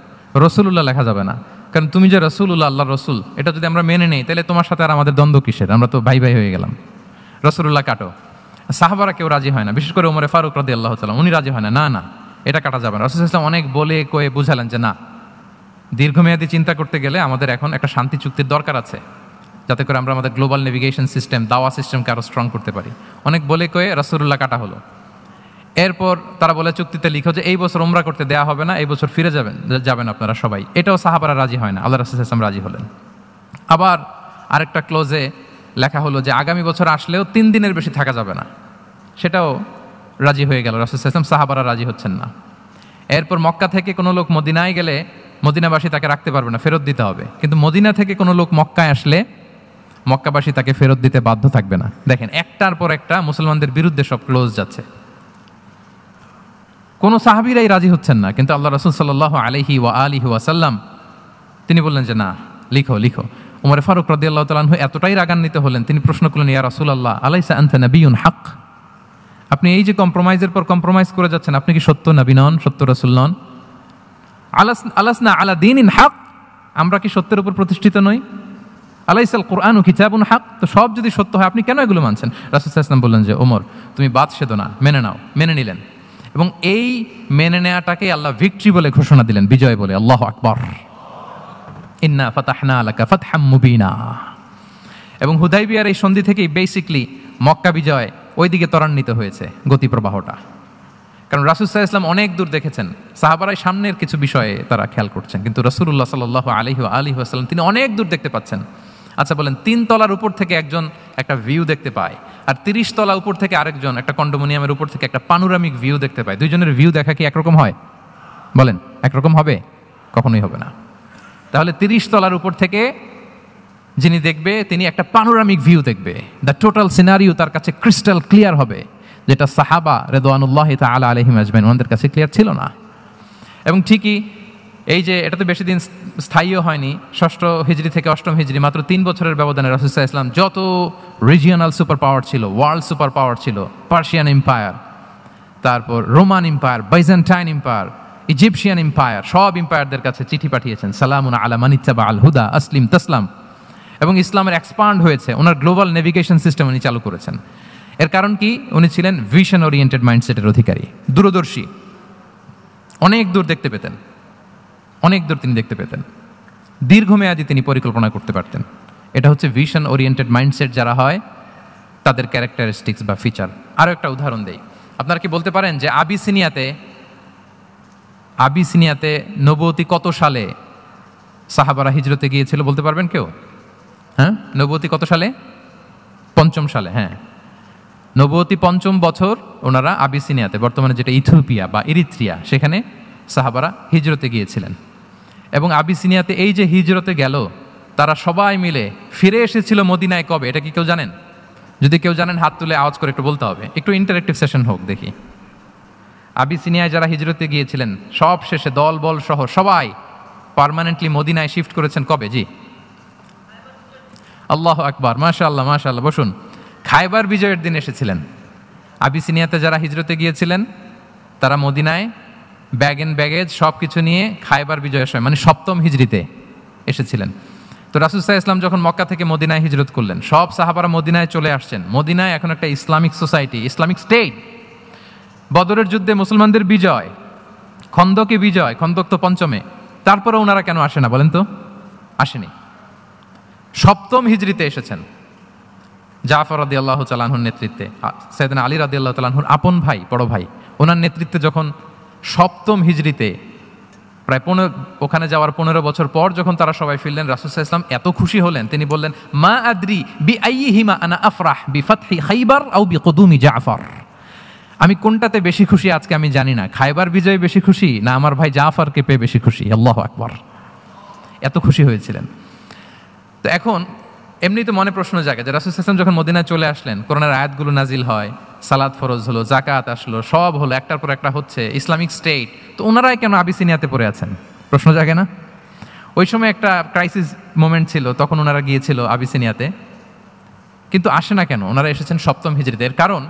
রসুলুল্লাহ লেখা যাবে না, কারণ তুমি যে রসুলুল্লাহ, আল্লাহ রসুল, এটা যদি আমরা মেনে নেই তাহলে তোমার সাথে আর আমাদের দ্বন্দ্ব কিসের, আমরা তো ভাই ভাই হয়ে গেলাম, রসুলুল্লাহ কাটো। সাহাবারা কেউ রাজি হয় না, বিশেষ করে ওমরে ফারুক রাদিয়াল্লাহু তাআলা, উনি রাজি হয় না, না না এটা কাটা যাবে না। রাসূল সাল্লাল্লাহু আলাইহি ওয়াসাল্লাম অনেক বলে কয়ে বুঝালেন যে না, দীর্ঘমেয়াদী চিন্তা করতে গেলে আমাদের এখন একটা শান্তি চুক্তির দরকার আছে, যাতে করে আমরা আমাদের গ্লোবাল নেভিগেশন সিস্টেম, দাওয়া সিস্টেমকে আরও স্ট্রং করতে পারি। অনেক বলে কয়ে রাসূলুল্লাহ কাটা হলো। এরপর তারা বলে চুক্তিতে লিখো যে এই বছর উমরা করতে দেওয়া হবে না, এই বছর ফিরে যাবেন আপনারা সবাই। এটাও সাহাবারা রাজি হয় না, আল্লাহ রাসূল সাল্লাল্লাহু আলাইহি ওয়াসাল্লাম রাজি হলেন। আবার আরেকটা ক্লোজে লেখা হলো যে আগামী বছর আসলেও 3 দিনের বেশি থাকা যাবে না, সেটাও রাজি হয়ে গেল। রাসূল সাল্লাল্লাহু আলাইহি ওয়াসাল্লাম, সাহাবারা রাজি হচ্ছেন না। এরপর মক্কা থেকে কোনো লোক মদিনায় গেলে মদিনাবাসী তাকে রাখতে পারবে না, ফেরত দিতে হবে। কিন্তু মদিনা থেকে কোনো লোক মক্কায় আসলে মক্কাবাসী তাকে ফেরত দিতে বাধ্য থাকবে না। দেখেন, একটার পর একটা মুসলমানদের বিরুদ্ধে সব ক্লোজ যাচ্ছে, কোনো সাহাবীরাই রাজি হচ্ছেন না। কিন্তু আল্লাহ রাসূল সাল্লাল্লাহু আলাইহি ওয়া আলিহি ওয়াসাল্লাম তিনি বললেন যে না, লিখো লিখো। উমর ফারুক রাদিয়াল্লাহু তাআলা আনহু এতটাই রাগান্বিত হলেন, তিনি প্রশ্ন করলেন, ইয়া রাসূলুল্লাহ, আলাইসা আনতা নাবিয়্যুন হক? আপনি এই যে কম্প্রোমাইজের পর কম্প্রোমাইজ করে যাচ্ছেন, আপনি কি সত্য নবী নন, সত্য রাসূল নন? আলাসনা আলা দীনিন হক, আমরা কি সত্যের উপর প্রতিষ্ঠিত নই? আলাইসাল কুরআনু কিতাবুন হক, তো সব যদি সত্য হয় আপনি কেন এগুলো মানছেন? রাসূল সাল্লাল্লাহু আলাইহি ওয়াসাল্লাম বললেন যে ওমর, তুমি বাদ সেদো না, মেনে নাও। মেনে নিলেন, এবং এই মেনে নেওয়াটাকে আল্লাহ ভিক্টরি বলে ঘোষণা দিলেন, বিজয় বলে। আল্লাহু আকবার। ইন্না ফাতাহনা লাকা ফাতহাম মুবিনা। এবং হুদাইবিয়ার এই সন্ধি থেকেই বেসিকলি মক্কা বিজয় ওইদিকে ত্বরান্বিত হয়েছে গতি প্রবাহটা। কারণ রাসূল সাল্লাল্লাহু আলাইহি ওয়াসাল্লাম অনেক দূর দেখেছেন, সাহাবারাই সামনের কিছু বিষয়ে তারা খেয়াল করছেন, কিন্তু রাসূলুল্লাহ সাল্লাল্লাহু আলাইহি ওয়া আলিহি ওয়াসাল্লাম তিনি অনেক দূর দেখতে পাচ্ছেন। আচ্ছা বলেন, 3 তলার উপর থেকে একজন একটা ভিউ দেখতে পায়, আর 30 তলা উপর থেকে আরেকজন একটা কন্ডোমিনিয়ামের উপর থেকে একটা পানোরামিক ভিউ দেখতে পায়। দুইজনের ভিউ দেখা কি একরকম হয়? বলেন, একরকম হবে? কখনোই হবে না। তাহলে 30 তলার উপর থেকে যিনি দেখবে তিনি একটা পানোরামিক ভিউ দেখবে, দ্য টোটাল সিনারিও তার কাছে ক্রিস্টাল ক্লিয়ার হবে, যেটা সাহাবা রিদওয়ানুল্লাহি তাআলা আলাইহিম আজমাইন ওনাদের কাছে ক্লিয়ার ছিল না। এবং ঠিকই এই যে এটা তো বেশি দিন স্থায়ীও হয়নি, 6ষ্ঠ হিজরি থেকে 8ম হিজরি, মাত্র 3 বছরের ব্যবধানে রাসূল সাল্লাল্লাহু আলাইহি ওয়াসাল্লাম যত রিজিওনাল সুপার পাওয়ার ছিল, ওয়ার্ল্ড সুপার পাওয়ার ছিল, পার্সিয়ান এম্পায়ার, তারপর Roman empire, Byzantine empire, Egyptian empire, সব এম্পায়ারদের কাছে চিঠি পাঠিয়েছেন, সালামুন আলা মান ইত্তাবা আল হুদা আসলিম তাসলাম। এবং ইসলামের এক্সপান্ড হয়েছে, ওনার গ্লোবাল নেভিগেশন সিস্টেম উনি চালু করেছেন। এর কারণ কি? উনি ছিলেন ভিশন ওরিয়েন্টেড মাইন্ডসেটের অধিকারী, দূরদর্শী, অনেক দূর দেখতে পেতেন, অনেক দূর তিনি দেখতে পেতেন, দীর্ঘমেয়াদী তিনি পরিকল্পনা করতে পারতেন। এটা হচ্ছে ভিশন ওরিয়েন্টেড মাইন্ডসেট যারা হয় তাদের ক্যারেক্টারিস্টিক্স বা ফিচার। আরও একটা উদাহরণ দেই, আপনারা কি বলতে পারেন যে আবিসিনিয়াতে নবুয়তি কত সালে সাহাবারা হিজরতে গিয়েছিল? বলতে পারবেন কেউ? হ্যাঁ, নবুয়তি কত সালে? 5ম সালে। হ্যাঁ, নবুয়তি 5ম বছর ওনারা আবিসিনিয়াতে, বর্তমানে যেটা ইথিওপিয়া বা ইরিত্রিয়া, সেখানে সাহাবারা হিজরতে গিয়েছিলেন। এবং আবিসিনিয়াতে এই যে হিজরতে গেল, তারা সবাই মিলে ফিরে এসেছিল মদিনায় কবে? এটা কি কেউ জানেন? যদি কেউ জানেন হাত তুলে আওয়াজ করে একটু বলতে হবে, একটু ইন্টারেক্টিভ সেশন হোক দেখি। আবিসিনিয়ায় যারা হিজরতে গিয়েছিলেন সব শেষে দল বল সহ সবাই পার্মানেন্টলি মদিনায় শিফট করেছেন কবে? জি, আল্লাহু আকবার, মাশাআল্লাহ মাশাআল্লাহ। বসুন। খায়বার বিজয়ের দিন এসেছিলেন। আবিসিনিয়াতে যারা হিজরতে গিয়েছিলেন তারা মদিনায় ব্যাগ এন্ড ব্যাগেজ সব কিছু নিয়ে খায়বার বিজয়ের সময়, মানে 7ম হিজরিতে এসেছিলেন। তো রাসূল সাল্লাল্লাহু আলাইহি ওয়াসাল্লাম যখন মক্কা থেকে মদিনায় হিজরত করলেন, সব সাহাবারা মদিনায় চলে আসছেন। মদিনায় এখন একটা ইসলামিক সোসাইটি, ইসলামিক স্টেট। বদরের যুদ্ধে মুসলমানদের বিজয়, খন্দকে বিজয়, খন্দক তো 5মে, তারপরে ওনারা কেন আসে না বলেন তো? আসেনি। 7ম হিজরিতে এসেছেন জাফর রাদিয়াল্লাহু তাআলা আনহুর নেতৃত্বে, সাইয়েদনা আলী রাদিয়াল্লাহু তাআলা আনহুর আপন ভাই, বড় ভাই, ওনার নেতৃত্বে যখন 7ম হিজরিতে প্রায় ওখানে যাওয়ার 15 বছর পর যখন তারা সবাই ফিরলেন, রাসূল সাল্লাল্লাহু আলাইহি ওয়াসাল্লাম এত খুশি হলেন, তিনি বললেন, মা আদরি বিআইয়িহিমা আনা আফরাহ বিফাতহি খাইবার আও বিকুদুমি জাফর। আমি কোনটাতে বেশি খুশি আজকে আমি জানি না, খায়বার বিজয়ে বেশি খুশি না আমার ভাই জাফরকে পেয়ে বেশি খুশি। আল্লাহু আকবার, এত খুশি হয়েছিলেন। তো এখন এমনি তো মনে প্রশ্ন জাগে যে রাসূল সাল্লাল্লাহু আলাইহি ওয়াসাল্লাম যখন মদিনায় চলে আসলেন, কোরআনের আয়াতগুলো নাজিল হয়, সালাত ফরজ হলো, যাকাত আসলো, সব হলো, একটার পর একটা হচ্ছে, ইসলামিক স্টেট, তো ওনারাই কেন আবিসিনিয়াতে পড়ে আছেন? প্রশ্ন জাগে না? ওই সময় একটা ক্রাইসিস মোমেন্ট ছিল, তখন ওনারা গিয়েছিল আবিসিনিয়াতে, কিন্তু আসে না কেন? ওনারা এসেছেন 7ম হিজরিতে। এর কারণ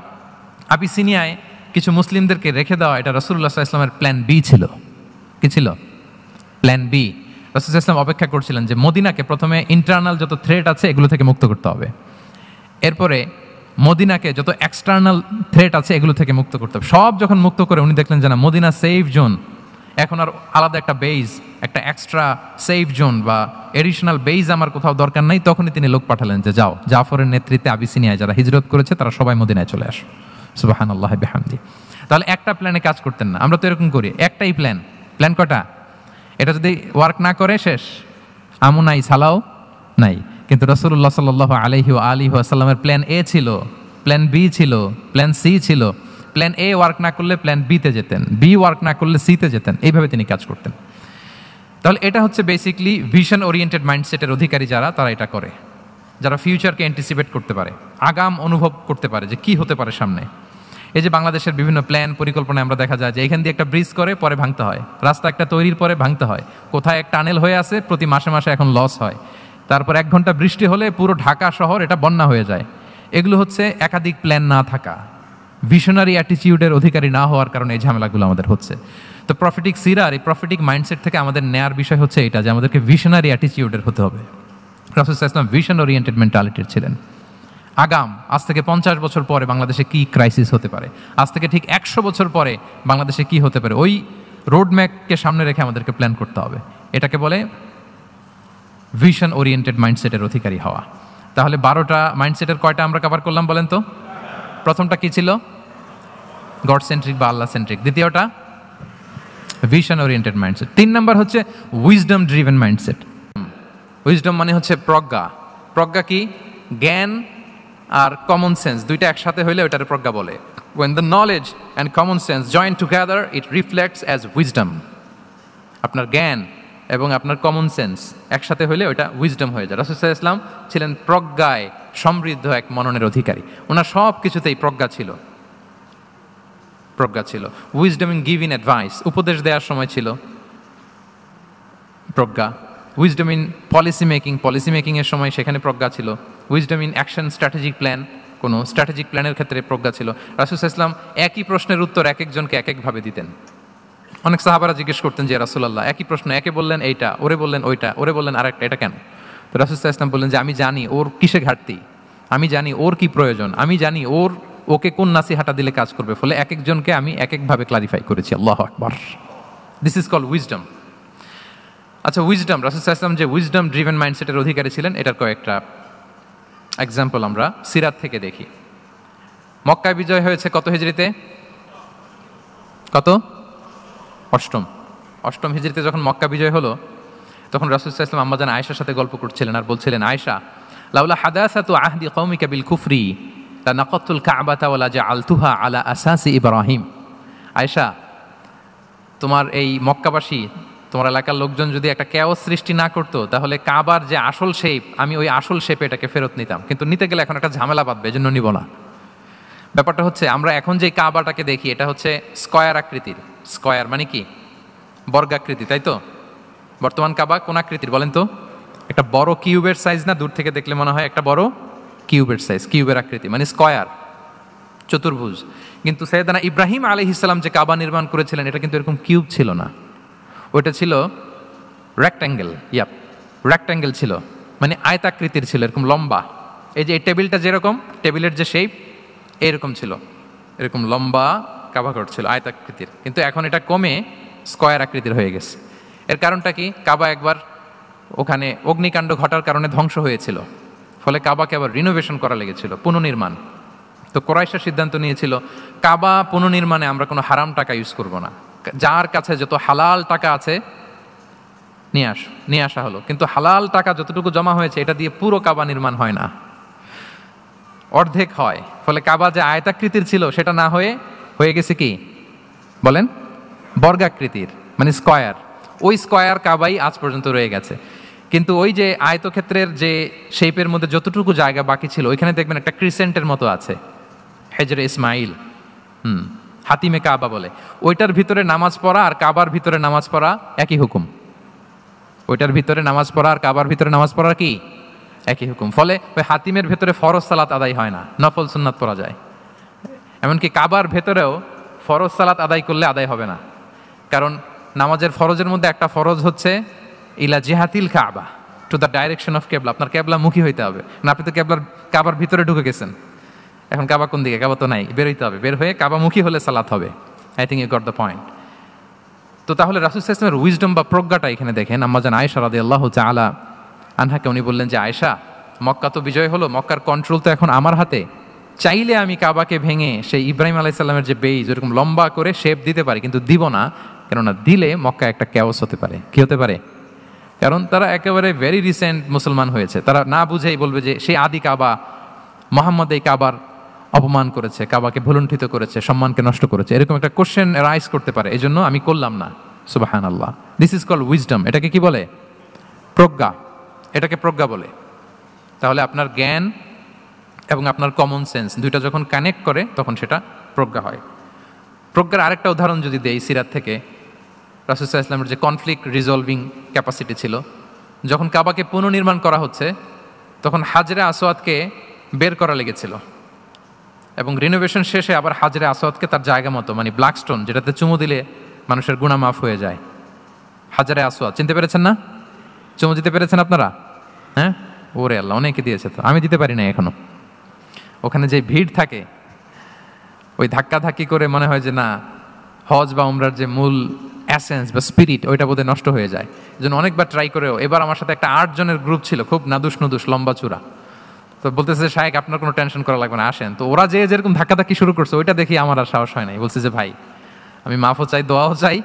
আবিসিনিয়ায় কিছু মুসলিমদেরকে রেখে দেওয়া, এটা রাসূলুল্লাহ সাল্লাল্লাহু আলাইহি ওয়াসাল্লামের প্ল্যান বি ছিল। কি ছিল? Plan B. রাসূলুল্লাহ সাল্লাল্লাহু আলাইহি ওয়াসাল্লাম অপেক্ষা করছিলেন যে মদিনাকে প্রথমে ইন্টারনাল যত থ্রেট আছে এগুলো থেকে মুক্ত করতে হবে, এরপরে মদিনাকে যত এক্সটার্নাল থ্রেট আছে এগুলো থেকে মুক্ত করতে হবে। সব যখন মুক্ত করে উনি দেখলেন যে না, মদিনা সেফ জোন, এখন আর আলাদা একটা বেইজ, একটা এক্সট্রা সেফ জোন বা এডিশনাল বেইজ আমার কোথাও দরকার নাই, তখনই তিনি লোক পাঠালেন যে যাও, জাফরের নেতৃত্বে আবিসিনিয়ায় যারা হিজরত করেছে তারা সবাই মদিনায় চলে আসো। সুবহানাল্লাহ বিহামদি। তাহলে একটা প্ল্যানে কাজ করতেন না, আমরা তো এরকম করি, একটাই প্ল্যান। প্ল্যান কটা? এটা যদি ওয়ার্ক না করে শেষ, আমু নাই সালাও নাই। কিন্তু রাসূলুল্লাহ সাল্লাল্লাহু আলাইহি ওয়া আলিহি ওয়াসাল্লামের প্ল্যান এ ছিল, প্ল্যান বি ছিল, প্ল্যান সি ছিল। প্ল্যান এ ওয়ার্ক না করলে প্ল্যান বিতে যেতেন, বি ওয়ার্ক না করলে সিতে যেতেন, এইভাবে তিনি কাজ করতেন। তাহলে এটা হচ্ছে বেসিকলি ভিশন ওরিয়েন্টেড মাইন্ডসেটের অধিকারী যারা, তারা এটা করে, যারা ফিউচারকে অ্যান্টিসিপেট করতে পারে, আগাম অনুভব করতে পারে যে কি হতে পারে সামনে। এই যে বাংলাদেশের বিভিন্ন প্ল্যান পরিকল্পনা আমরা দেখা যায় যে এখান দিয়ে একটা ব্রিজ করে পরে ভাঙতে হয়, রাস্তা একটা তৈরির পরে ভাঙতে হয়, কোথায় এক টানেল হয়ে আছে প্রতি মাসে মাসে এখন লস হয়, তারপর 1 ঘন্টা বৃষ্টি হলে পুরো ঢাকা শহর এটা বন্যা হয়ে যায়। এগুলো হচ্ছে একাধিক প্ল্যান না থাকা, ভিশনারি অ্যাটিটিউডের অধিকারী না হওয়ার কারণে এই ঝামেলাগুলো আমাদের হচ্ছে। তো প্রফেটিক সিরার এই প্রফেটিক মাইন্ডসেট থেকে আমাদের নেয়ার বিষয় হচ্ছে এটা যে আমাদেরকে ভিশনারি অ্যাটিটিউডের হতে হবে। রাসূল সাল্লাল্লাহু আলাইহি ওয়াসাল্লাম ভিশন ওরিয়েন্টেড মেন্টালিটির ছিলেন। আগাম আজ থেকে 50 বছর পরে বাংলাদেশে কি ক্রাইসিস হতে পারে, আজ থেকে ঠিক 100 বছর পরে বাংলাদেশে কি হতে পারে, ওই রোডম্যাপকে সামনে রেখে আমাদেরকে প্ল্যান করতে হবে। এটাকে বলে ভিশন ওরিয়েন্টেড মাইন্ডসেটের অধিকারী হওয়া। তাহলে 12টা মাইন্ডসেটের কয়টা আমরা কভার করলাম বলেন তো? প্রথমটা কি ছিল? গড সেন্ট্রিক বা আল্লাহ সেন্ট্রিক। দ্বিতীয়টা ভিশন ওরিয়েন্টেড মাইন্ডসেট। 3 নাম্বার হচ্ছে উইজডম ড্রিভেন মাইন্ডসেট। উইজডম মানে হচ্ছে প্রজ্ঞা। প্রজ্ঞা কি? জ্ঞান আর কমন সেন্স দুইটা একসাথে হইলে ওটার প্রজ্ঞা বলে। When the knowledge and common sense join together, it reflects as wisdom. আপনার জ্ঞান এবং আপনার কমন সেন্স একসাথে হইলে ওটা উইজডম হয়ে যায়। রাসূল সাল্লাল্লাহু আলাইহি ওয়াসাল্লাম ছিলেন প্রজ্ঞায় সমৃদ্ধ এক মননের অধিকারী। ওনার সব কিছুতেই প্রজ্ঞা ছিল, প্রজ্ঞা ছিল। উইজডম ইন গিভিং অ্যাডভাইস, উপদেশ দেওয়ার সময় ছিল প্রজ্ঞা। উইজডম ইন পলিসি মেকিংয়ের সময় সেখানে প্রজ্ঞা ছিল। Wisdom in action strategic plan, কোনো স্ট্র্যাটেজিক প্ল্যানের ক্ষেত্রে প্রজ্ঞা ছিল। রাসূল সাল্লাল্লাহু আলাইহি ওয়াসাল্লাম একই প্রশ্নের উত্তর এক একজনকে এক একভাবে দিতেন। অনেক সাহাবারা জিজ্ঞেস করতেন যে রাসূলুল্লাহ একই প্রশ্ন, একে বললেন এইটা, ওরে বললেন ওইটা, ওরে বললেন আরেকটা, এটা কেন? তো রাসূল সাল্লাল্লাহু আলাইহি ওয়াসাল্লাম বললেন যে আমি জানি ওর কিসে ঘাটতি, আমি জানি ওর কি প্রয়োজন, আমি জানি ওকে কোন নাসিহাটা দিলে কাজ করবে, ফলে এক একজনকে আমি এক একভাবে ক্লারিফাই করেছি। আল্লাহু আকবার। This is called wisdom. আচ্ছা, উইজডম, রাসূল সাল্লাল্লাহু আলাইহি ওয়াসাল্লাম যে উইজডম ড্রিভেন মাইন্ডসেটের অধিকারী ছিলেন, এটার কয়েকটা এক্সাম্পল আমরা সিরাত থেকে দেখি। মক্কায় বিজয় হয়েছে কত হিজরিতে? কত? অষ্টম হিজরিতে যখন মক্কা বিজয় হলো, তখন রাসূল সাল্লাল্লাহু আলাইহি ওয়াসাল্লাম আম্মাজান আয়েশার সাথে গল্প করছিলেন আর বলছিলেন, আয়েশা, লাউলা হাদাসাতু আহদি কওমিকা বিল কুফরি লানাকাতুল কাবাতা ওয়ালা জাআলতুহা আলা আসাসি ইব্রাহিম। আয়েশা, তোমার এই মক্কাবাসী, তোমার এলাকার লোকজন যদি একটা কেওস সৃষ্টি না করতো, তাহলে কাবার যে আসল শেপ, আমি ওই আসল শেপে এটাকে ফেরত নিতাম, কিন্তু নিতে গেলে এখন একটা ঝামেলা বাঁধবে, এজন্য নিব না। ব্যাপারটা হচ্ছে আমরা এখন যে কাবাটাকে দেখি এটা হচ্ছে স্কয়ার আকৃতির। স্কয়ার মানে কি? বর্গাকৃতি, তাই তো? বর্তমান কাবা কোন আকৃতির বলেন তো? একটা বড় কিউবের সাইজ না? দূর থেকে দেখলে মনে হয় একটা বড় কিউবের সাইজ, কিউবের আকৃতি মানে স্কয়ার, চতুর্ভুজ। কিন্তু সাইয়েদনা ইব্রাহিম আলাইহিস সালাম যে কাবা নির্মাণ করেছিলেন এটা কিন্তু এরকম কিউব ছিল না, ওটা ছিল রেক্ট্যাঙ্গেল। রেক্ট্যাঙ্গেল ছিল, মানে আয়তাকৃতির ছিল, এরকম লম্বা। এই যে এই টেবিলটা যেরকম, টেবিলের যে শেপ এরকম ছিল, এরকম লম্বা কাবাঘর ছিল আয়তাকৃতির। কিন্তু এখন এটা কমে স্কয়ার আকৃতির হয়ে গেছে। এর কারণটা কি? কাবা একবার ওখানে অগ্নিকাণ্ড ঘটার কারণে ধ্বংস হয়েছিল, ফলে কাবাকে আবার রিনোভেশন করা লেগেছিল, পুনর্নির্মাণ। তো কুরাইশরা সিদ্ধান্ত নিয়েছিল কাবা পুনর্নির্মাণে আমরা কোনো হারাম টাকা ইউজ করব না, যার কাছে যত হালাল টাকা আছে নিয়ে আসা হলো। কিন্তু হালাল টাকা যতটুকু জমা হয়েছে এটা দিয়ে পুরো কাবা নির্মাণ হয় না, অর্ধেক হয়। ফলে কাবা যে আয়তাকৃতির ছিল সেটা না হয়ে গেছে কি বলেন? বর্গাকৃতির, মানে স্কয়ার। ওই স্কয়ার কাবাই আজ পর্যন্ত রয়ে গেছে। কিন্তু ওই যে আয়তক্ষেত্রের যে শেপের মধ্যে যতটুকু জায়গা বাকি ছিল, ওইখানে দেখবেন একটা ক্রিসেন্টের মতো আছে, হেজরে ইসমাইল, হাতিমে কাবা বলে। ওইটার ভিতরে নামাজ পড়া আর কাবার ভিতরে নামাজ পড়া একই হুকুম। ওইটার ভিতরে নামাজ পড়া আর কাবার ভিতরে নামাজ পড়া কি একই হুকুম। ফলে ওই হাতিমের ভেতরে ফরজ সালাত আদায় হয় না, নফল সুন্নাত পড়া যায়। এমনকি কাবার ভেতরেও ফরজ সালাত আদায় করলে আদায় হবে না, কারণ নামাজের ফরজের মধ্যে একটা ফরজ হচ্ছে ইলা জিহাতিল কাবা, টু দ্য ডাইরেকশন অফ কেবলা। আপনার কেবলা মুখী হইতে হবে না, আপনি তো কাবার ভিতরে ঢুকে গেছেন, এখন কাবা কোন দিকে? কাবা তো নাই, বের হইতে হবে, বের হয়ে কাবামুখী হলে সালাত হবে। I think you got the point. তো তাহলে রাসূল সাল্লাল্লাহু আলাইহি ওয়াসাল্লামের উইজডম বা প্রজ্ঞাটা এখানে দেখেন। আম্মাজান আয়েশা রাদিয়াল্লাহু তাআলা আনহাকে উনি বললেন যে, আয়েশা, মক্কা তো বিজয় হলো, মক্কার কন্ট্রোল তো এখন আমার হাতে, চাইলে আমি কাবাকে ভেঙে সেই ইব্রাহিম আলাইহিস সালামের যে বেইজ ওরকম লম্বা করে শেপ দিতে পারি, কিন্তু দিব না, কেননা দিলে মক্কা একটা ক্যাওস হতে পারে। কি হতে পারে? কারণ তারা একেবারে ভেরি রিসেন্ট মুসলমান হয়েছে, তারা না বুঝেই বলবে যে সেই আদি কাবা, মোহাম্মদ এই কাবার অপমান করেছে, কাবাকে ভুলুণ্ঠিত করেছে, সম্মানকে নষ্ট করেছে, এরকম একটা কোশ্চেন রাইজ করতে পারে। এই জন্য আমি করলাম না। সুবহানাল্লাহ, দিস ইজ কল্ড উইজডম। এটাকে কি বলে? প্রজ্ঞা। এটাকে প্রজ্ঞা বলে। তাহলে আপনার জ্ঞান এবং আপনার কমন সেন্স দুইটা যখন কানেক্ট করে তখন সেটা প্রজ্ঞা হয়। প্রজ্ঞার আরেকটা উদাহরণ যদি দেই সিরাত থেকে, রাসূল সাল্লাল্লাহু আলাইহি ওয়াসাল্লামের যে কনফ্লিক্ট রিজলভিং ক্যাপাসিটি ছিল, যখন কাবাকে পুনর্নির্মাণ করা হচ্ছে তখন হাজরে আসওয়াদকে বের করা লেগেছিল, এবং রিনোভেশন শেষে আবার হাজরে আসওয়াদকে তার জায়গা মতো, মানে ব্ল্যাক স্টোন যেটাতে চুমু দিলে মানুষের গুনাহ মাফ হয়ে যায়, হাজরে আসওয়াদ, চিনতে পেরেছেন না? চুমু দিতে পেরেছেন আপনারা? হ্যাঁ, ওরে আল্লাহ, অনেকে দিয়েছে, তো আমি দিতে পারি না এখনো। ওখানে যে ভিড় থাকে, ওই ধাক্কাধাক্কি করে মনে হয় যে না, হজ বা উমরার যে মূল অ্যাসেন্স বা স্পিরিট ওইটা বোধহয় নষ্ট হয়ে যায়। এই জন্য অনেকবার ট্রাই করেও, এবার আমার সাথে একটা 8 জনের গ্রুপ ছিল, খুব নাদুস নুদুস লম্বা চূড়া, তো বলতেছে শায়েক আপনার কোনো টেনশন করা লাগবে না, আসেন। তো ওরা যে যেরকম ধাক্কাধাক্কি শুরু করছে ওইটা দেখি আমার আর সাহস হয় নাই। বলছে যে ভাই, আমি মাফও চাই, দোয়াও চাই,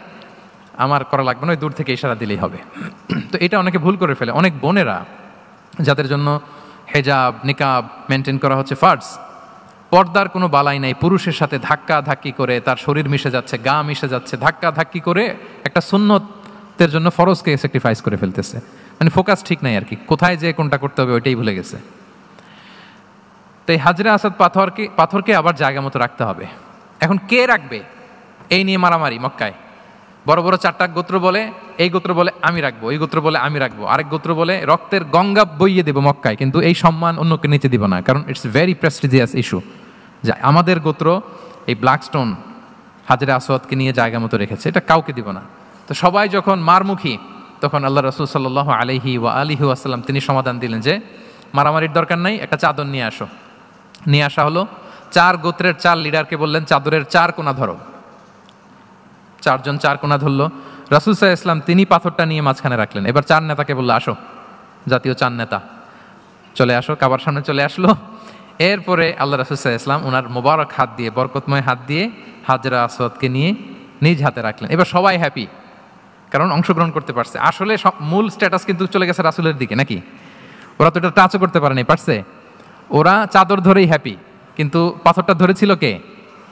আমার করা লাগবে না, ওই দূর থেকে ইশারা দিলেই হবে। তো এটা অনেকে ভুল করে ফেলে। অনেক বোনেরা যাদের জন্য হেজাব নিকাব মেনটেন করা হচ্ছে ফার্জ, পর্দার কোনো বালাই নাই, পুরুষের সাথে ধাক্কা ধাক্কি করে তার শরীর মিশে যাচ্ছে, গা মিশে যাচ্ছে, ধাক্কা ধাক্কি করে একটা সুন্নতের জন্য ফরজকে স্যাক্রিফাইস করে ফেলতেছে। মানে ফোকাস ঠিক নাই আর কি, কোথায় যে কোনটা করতে হবে ওইটাই ভুলে গেছে। তো এই হাজরে আসাদ পাথরকে আবার জায়গা মতো রাখতে হবে। এখন কে রাখবে এই নিয়ে মারামারি মক্কায়। বড় বড় 4টা গোত্র বলে, এই গোত্র বলে আমি রাখবো, এই গোত্র বলে আমি রাখবো, আরেক গোত্র বলে রক্তের গঙ্গা বইয়ে দেবো মক্কায়, কিন্তু এই সম্মান অন্যকে নিতে দিব না, কারণ ইটস ভেরি প্রেস্টিজিয়াস ইস্যু যে আমাদের গোত্র এই ব্ল্যাক স্টোন হাজরে আসওয়াদকে নিয়ে জায়গা মতো রেখেছে, এটা কাউকে দিব না। তো সবাই যখন মারমুখী, তখন আল্লাহ রাসূল সাল্লাল্লাহু আলাইহি ওয়া আলিহি ওয়াসাল্লাম তিনি সমাধান দিলেন যে মারামারির দরকার নাই, একটা চাদর নিয়ে আসো। নিয়ে আসা হলো। 4 গোত্রের 4 লিডারকে বললেন চাদরের 4 কোণা ধরো। 4 জন 4 কোণা ধরলো। রাসূল সাল্লাল্লাহু আলাইহি ওয়াসাল্লাম তিনি পাথরটা নিয়ে মাঝখানে রাখলেন। এবার 4 নেতাকে বললো আসো, জাতীয় 4 নেতা চলে আসো, কাবার সামনে চলে আসলো। এরপরে আল্লাহ রাসূল সাল্লাল্লাহু আলাইহি ওয়াসাল্লাম ওনার মোবারক হাত দিয়ে, বরকতময় হাত দিয়ে হাজরা আসওয়াদকে নিয়ে নিজ হাতে রাখলেন। এবার সবাই হ্যাপি, কারণ অংশগ্রহণ করতে পারছে। আসলে মূল স্ট্যাটাস কিন্তু চলে গেছে রাসূলের দিকে, নাকি? ওরা তো এটা টাচও করতে পারেনি, পারছে? ওরা চাদর ধরেই হ্যাপি, কিন্তু পাথরটা ধরেছিল কে?